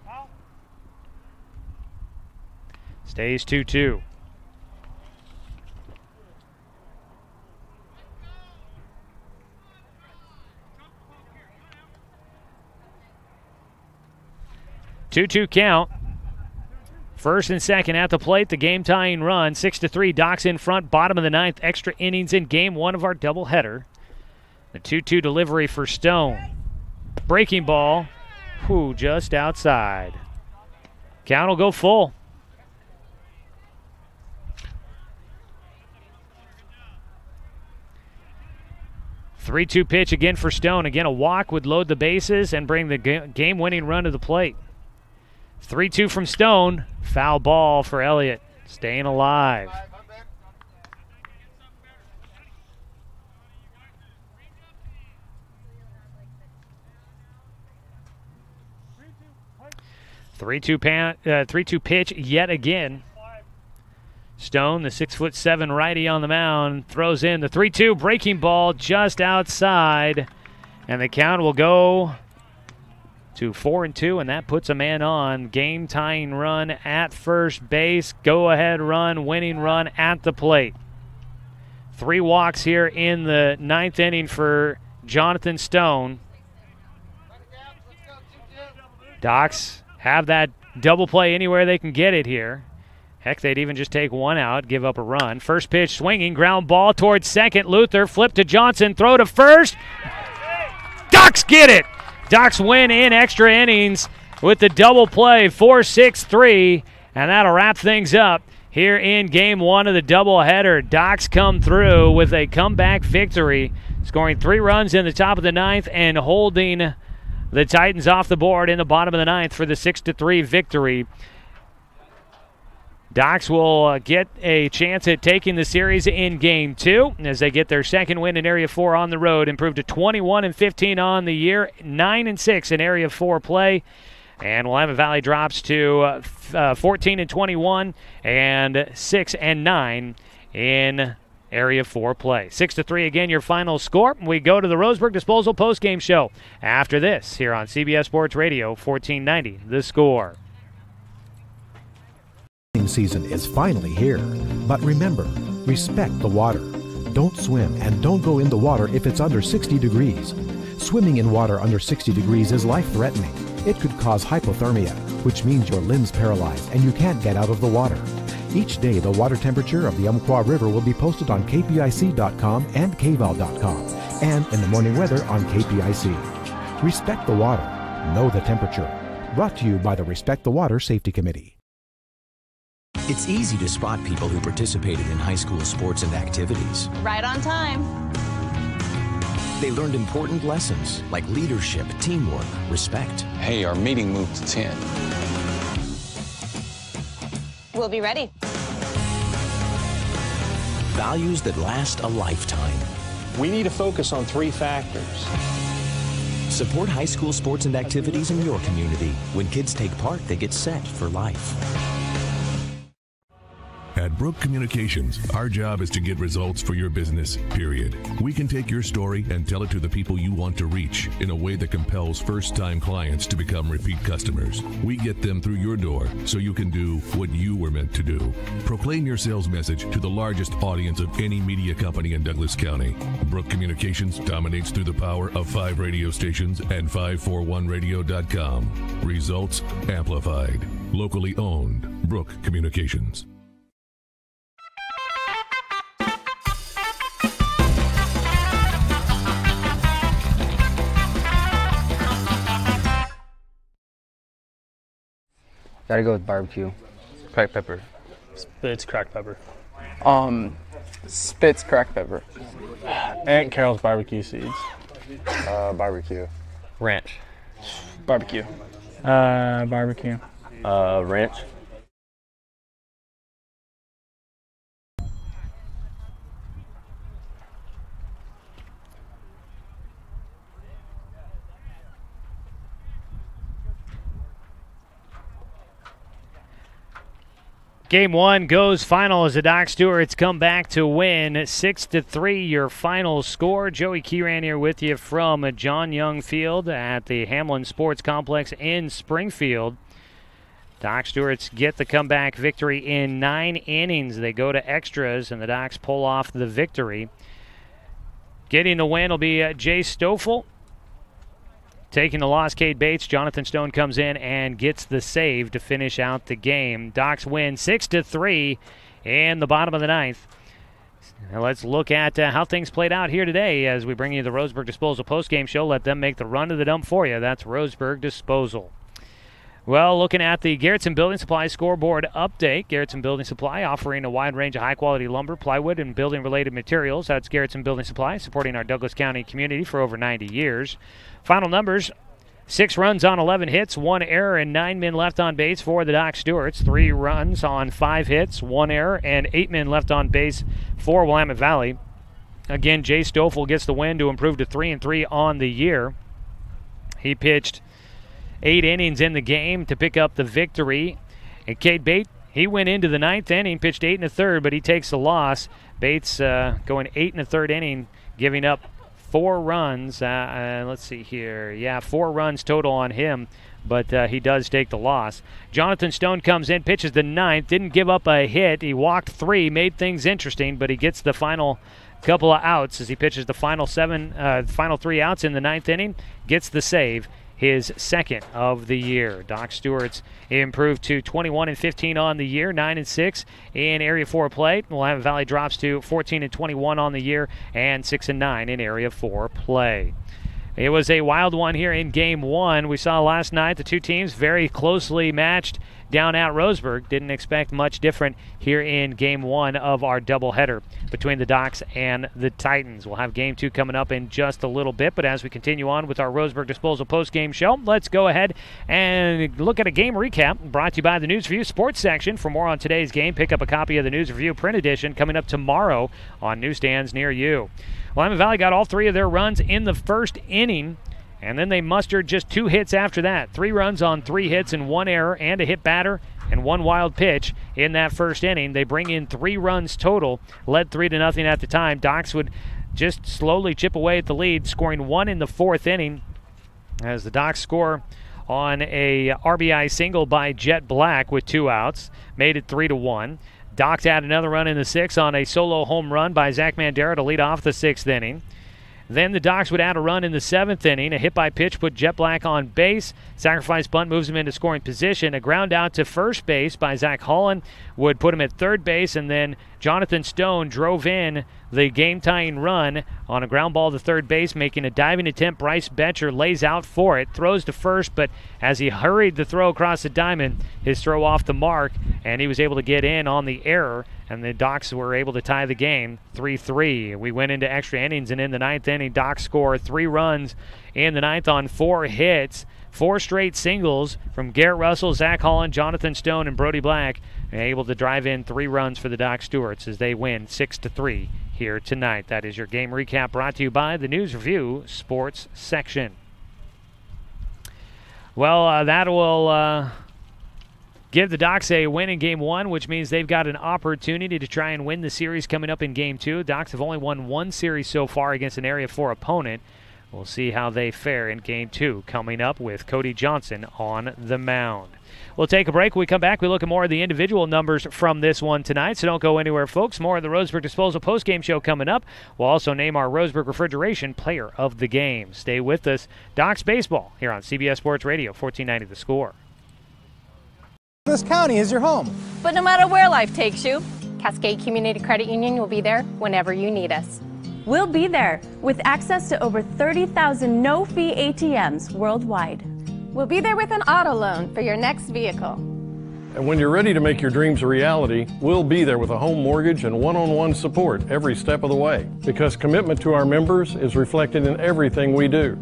Stays 2-2. Two-two count. First and second at the plate, the game-tying run. 6-3, Docs in front, bottom of the ninth. Extra innings in game 1 of our doubleheader. The 2-2 delivery for Stone. Breaking ball, just outside. Count will go full. Three-two pitch again for Stone. Again, a walk would load the bases and bring the game-winning run to the plate. 3-2 from Stone. Foul ball for Elliott. Staying alive. Three-two pitch yet again. Stone, the 6'7" righty on the mound, throws in the 3-2 breaking ball just outside, and the count will go to 4-2, and that puts a man on. Game-tying run at first base. Go-ahead run, winning run at the plate. 3 walks here in the 9th inning for Jonathan Stone. Docs have that double play anywhere they can get it here. Heck, they'd even just take 1 out, give up a run. First pitch swinging, ground ball towards second. Luther, flip to Johnson, throw to first. Docs get it! Docs win in extra innings with the double play, 4-6-3, and that'll wrap things up here in game 1 of the doubleheader. Docs come through with a comeback victory, scoring 3 runs in the top of the 9th and holding the Titans off the board in the bottom of the 9th for the 6-3 victory. Docs will get a chance at taking the series in Game 2 as they get their second win in Area 4 on the road, improved to 21-15 on the year, 9-6 in Area 4 play. And Willamette Valley drops to 14-21 and 6-9 in Area 4 play. 6-3 again, your final score. We go to the Roseburg Disposal postgame show after this here on CBS Sports Radio 1490. The Score. Season is finally here, but remember, respect the water. Don't swim and don't go in the water if it's under 60 degrees. Swimming in water under 60 degrees is life-threatening. It could cause hypothermia, which means your limbs paralyzed and you can't get out of the water. Each day, the water temperature of the Umpqua River will be posted on kpic.com and kval.com, and in the morning weather on KPIC. Respect the water. Know the temperature. Brought to you by the Respect the Water Safety Committee. It's easy to spot people who participated in high school sports and activities. Right on time. They learned important lessons like leadership, teamwork, respect. Hey, our meeting moved to 10. We'll be ready. Values that last a lifetime. We need to focus on 3 factors. Support high school sports and activities in your community. When kids take part, they get set for life. At Brook Communications, our job is to get results for your business, period. We can take your story and tell it to the people you want to reach in a way that compels first-time clients to become repeat customers. We get them through your door so you can do what you were meant to do. Proclaim your sales message to the largest audience of any media company in Douglas County. Brook Communications dominates through the power of 5 radio stations and 541radio.com. Results amplified. Locally owned. Brook Communications. Gotta go with barbecue. Cracked pepper. Spitz cracked pepper. Spitz cracked pepper. Aunt Carol's barbecue seeds. Barbecue. Ranch. Barbecue. Barbecue. Ranch. Game 1 goes final as the Doc Stewarts come back to win 6-3. Your final score. Joey Kieran here with you from John Young Field at the Hamlin Sports Complex in Springfield. Doc Stewarts get the comeback victory in 9 innings. They go to extras, and the Docs pull off the victory. Getting the win will be Jay Stoffel. Taking the loss, Cade Bates. Jonathan Stone comes in and gets the save to finish out the game. Docs win 6-3 in the bottom of the 9th. Now let's look at how things played out here today as we bring you the Roseburg Disposal postgame show. Let them make the run to the dump for you. That's Roseburg Disposal. Well, looking at the Garrettson Building Supply scoreboard update, Garrettson Building Supply offering a wide range of high-quality lumber, plywood, and building-related materials. That's Garrettson Building Supply, supporting our Douglas County community for over 90 years. Final numbers, 6 runs on 11 hits, 1 error, and 9 men left on base for the Doc Stewarts. 3 runs on 5 hits, 1 error, and 8 men left on base for Willamette Valley. Again, Jay Stoffel gets the win to improve to 3-3 on the year. He pitched 8 innings in the game to pick up the victory. And Cade Bates, he went into the 9th inning, pitched 8 1/3, but he takes the loss. Bates going 8 1/3 inning, giving up 4 runs. Let's see here. Yeah, 4 runs total on him, but he does take the loss. Jonathan Stone comes in, pitches the 9th, didn't give up a hit. He walked 3, made things interesting, but he gets the final couple of outs as he pitches the final 3 outs in the 9th inning, gets the save. His 2nd of the year. Doc Stewarts improved to 21-15 on the year, 9-6 in Area 4 play. Willamette Valley drops to 14-21 on the year and 6-9 in Area 4 play. It was a wild one here in Game 1. We saw last night the two teams very closely matched down at Roseburg. Didn't expect much different here in Game 1 of our doubleheader between the Docs and the Titans. We'll have Game 2 coming up in just a little bit, but as we continue on with our Roseburg Disposal post-game show, let's go ahead and look at a game recap brought to you by the News Review Sports section. For more on today's game, pick up a copy of the News Review print edition coming up tomorrow on newsstands near you. Willamette Valley got all 3 of their runs in the first inning, and then they mustered just 2 hits after that. 3 runs on 3 hits and 1 error and a hit batter and 1 wild pitch in that first inning. They bring in 3 runs total, led 3-0 at the time. Docs would just slowly chip away at the lead, scoring 1 in the 4th inning as the Docs score on a RBI single by Jet Black with 2 outs, made it 3-1. Docs had another run in the 6th on a solo home run by Zach Mandera to lead off the 6th inning. Then the Docs would add a run in the 7th inning. A hit by pitch put Jet Black on base. Sacrifice bunt moves him into scoring position. A ground out to first base by Zach Holland would put him at third base, and then Jonathan Stone drove in the game-tying run on a ground ball to third base, making a diving attempt. Bryce Betcher lays out for it, throws to first, but as he hurried the throw across the diamond, his throw off the mark, and he was able to get in on the error, and the Docs were able to tie the game 3-3. We went into extra innings, and in the 9th inning, Docs score 3 runs in the 9th on 4 hits. 4 straight singles from Garrett Russell, Zach Holland, Jonathan Stone, and Brody Black, able to drive in 3 runs for the Doc Stewarts as they win 6-3 here tonight. That is your game recap brought to you by the News Review Sports section. Well, that will give the Docs a win in Game 1, which means they've got an opportunity to try and win the series coming up in Game 2. Docs have only won 1 series so far against an Area 4 opponent. We'll see how they fare in Game 2 coming up with Cody Johnson on the mound. We'll take a break. When we come back, we look at more of the individual numbers from this one tonight, so don't go anywhere, folks. More of the Roseburg Disposal postgame show coming up. We'll also name our Roseburg Refrigeration Player of the Game. Stay with us. Docs Baseball here on CBS Sports Radio, 1490 The Score. This county is your home. But no matter where life takes you, Cascade Community Credit Union will be there whenever you need us. We'll be there with access to over 30,000 no-fee ATMs worldwide. We'll be there with an auto loan for your next vehicle. And when you're ready to make your dreams a reality, we'll be there with a home mortgage and one-on-one support every step of the way. Because commitment to our members is reflected in everything we do.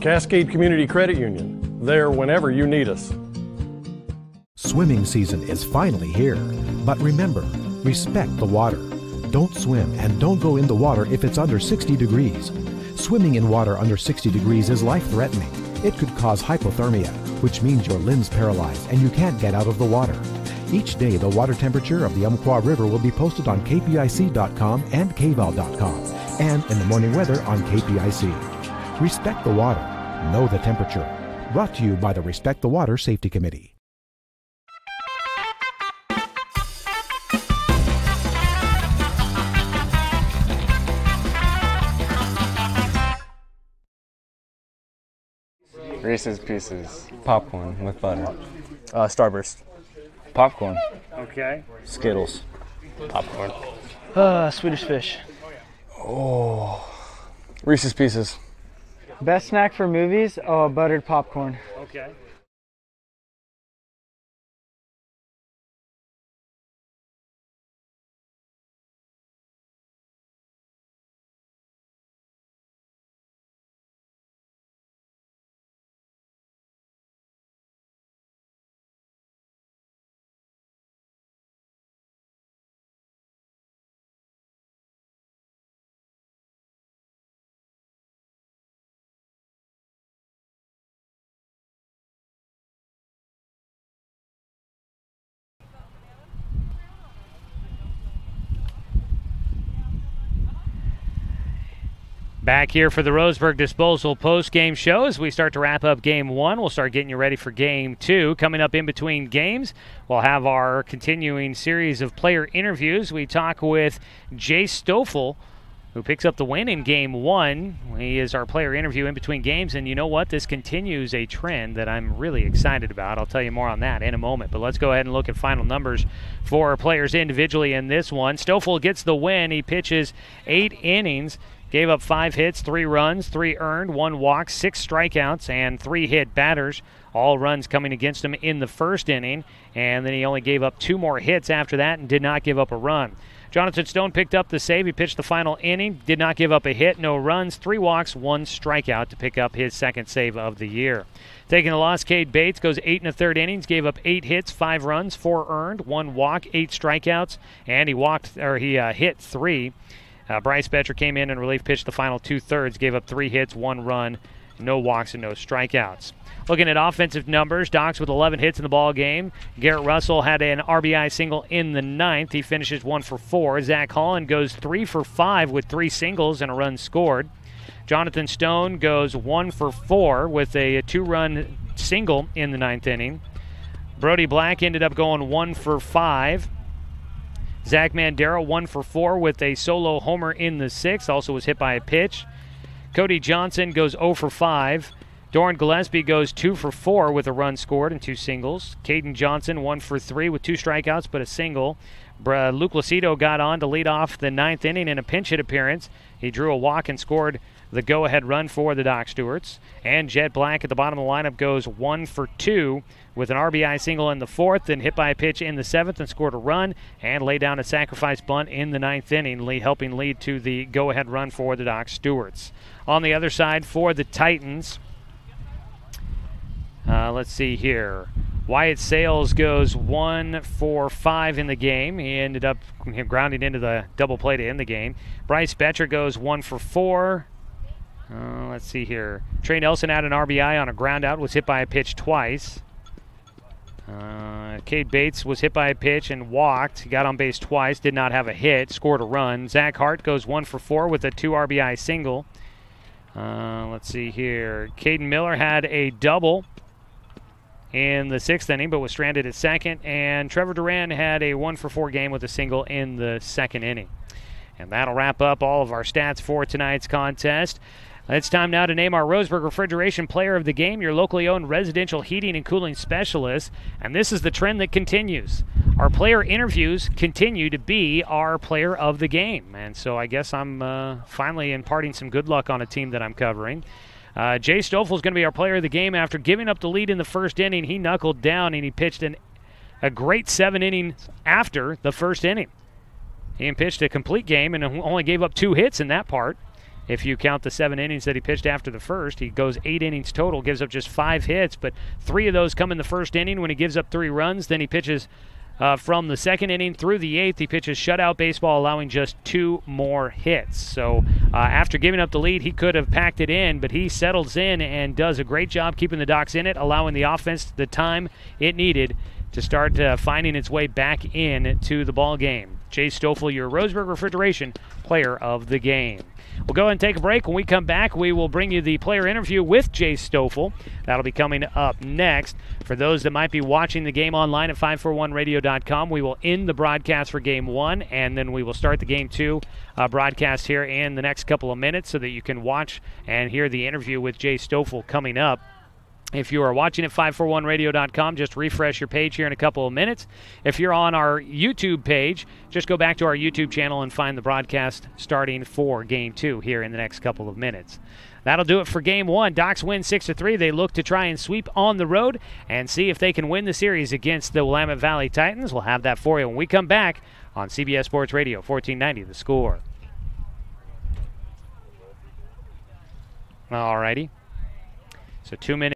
Cascade Community Credit Union, there whenever you need us. Swimming season is finally here. But remember, respect the water. Don't swim and don't go in the water if it's under 60 degrees. Swimming in water under 60 degrees is life-threatening. It could cause hypothermia, which means your limbs paralyzed and you can't get out of the water. Each day, the water temperature of the Umpqua River will be posted on kpic.com and kval.com, and in the morning weather on KPIC. Respect the water. Know the temperature. Brought to you by the Respect the Water Safety Committee. Reese's Pieces. Popcorn with butter. Starburst. Popcorn. Okay. Skittles. Popcorn. Swedish Fish. Oh. Reese's Pieces. Best snack for movies? Oh, buttered popcorn. Okay. Back here for the Roseburg Disposal post-game show as we start to wrap up Game 1. We'll start getting you ready for Game 2. Coming up in between games, we'll have our continuing series of player interviews. We talk with Jay Stoffel, who picks up the win in Game 1. He is our player interview in between games, and you know what? This continues a trend that I'm really excited about. I'll tell you more on that in a moment, but let's go ahead and look at final numbers for players individually in this one. Stoffel gets the win. He pitches 8 innings. Gave up 5 hits, 3 runs, 3 earned, 1 walk, 6 strikeouts, and 3 hit batters. All runs coming against him in the first inning, and then he only gave up 2 more hits after that and did not give up a run. Jonathan Stone picked up the save. He pitched the final inning, did not give up a hit, no runs, 3 walks, 1 strikeout to pick up his second save of the year. Taking the loss, Cade Bates goes 8 1/3 innings, gave up 8 hits, 5 runs, 4 earned, 1 walk, 8 strikeouts, and he hit 3. Bryce Betcher came in and relief pitched the final 2/3, gave up 3 hits, 1 run, no walks, and no strikeouts. Looking at offensive numbers, Docs with 11 hits in the ball game. Garrett Russell had an RBI single in the 9th. He finishes 1 for 4. Zach Holland goes 3 for 5 with 3 singles and a run scored. Jonathan Stone goes 1 for 4 with a 2-run single in the 9th inning. Brody Black ended up going 1 for 5. Zach Mandero 1 for 4 with a solo homer in the 6th. Also was hit by a pitch. Cody Johnson goes 0 for 5. Doran Gillespie goes 2 for 4 with a run scored and 2 singles. Caden Johnson 1 for 3 with 2 strikeouts but a single. Luke Lucido got on to lead off the 9th inning in a pinch hit appearance. He drew a walk and scored the go-ahead run for the Doc Stewarts. And Jet Black at the bottom of the lineup goes 1 for 2 with an RBI single in the 4th, then hit by a pitch in the 7th and scored a run and laid down a sacrifice bunt in the 9th inning, helping lead to the go-ahead run for the Doc Stewarts. On the other side for the Titans, let's see here. Wyatt Sales goes 1 for 5 in the game. He ended up grounding into the double play to end the game. Bryce Betcher goes 1 for 4. Let's see here. Trey Nelson had an RBI on a ground out, was hit by a pitch twice. Cade Bates was hit by a pitch and walked. He got on base twice, did not have a hit, scored a run. Zach Hart goes 1 for 4 with a 2 RBI single. Let's see here. Caden Miller had a double in the 6th inning, but was stranded at second. And Trevor Duran had a 1 for 4 game with a single in the 2nd inning. And that'll wrap up all of our stats for tonight's contest. It's time now to name our Roseburg Refrigeration Player of the Game, your locally owned residential heating and cooling specialist. And this is the trend that continues. Our player interviews continue to be our player of the game. And so I guess I'm finally imparting some good luck on a team that I'm covering. Jay Stoffel is going to be our player of the game. After giving up the lead in the 1st inning, he knuckled down and he pitched a great 7 innings after the 1st inning. He pitched a complete game and only gave up 2 hits in that part. If you count the 7 innings that he pitched after the 1st, he goes 8 innings total, gives up just 5 hits, but 3 of those come in the 1st inning when he gives up 3 runs. Then he pitches from the 2nd inning through the 8th. He pitches shutout baseball, allowing just 2 more hits. So after giving up the lead, he could have packed it in, but he settles in and does a great job keeping the Docs in it, allowing the offense the time it needed to start finding its way back in to the ball game. Jay Stoffel, your Roseburg Refrigeration Player of the Game. We'll go ahead and take a break. When we come back, we will bring you the player interview with Jay Stoffel. That'll be coming up next. For those that might be watching the game online at 541radio.com, we will end the broadcast for Game 1, and then we will start the Game 2 broadcast here in the next couple of minutes so that you can watch and hear the interview with Jay Stoffel coming up. If you are watching at 541radio.com, just refresh your page here in a couple of minutes. If you're on our YouTube page, just go back to our YouTube channel and find the broadcast starting for Game 2 here in the next couple of minutes. That'll do it for Game 1. Docs win 6-3. They look to try and sweep on the road and see if they can win the series against the Willamette Valley Titans. We'll have that for you when we come back on CBS Sports Radio, 1490 The Score. All righty. So 2 minutes.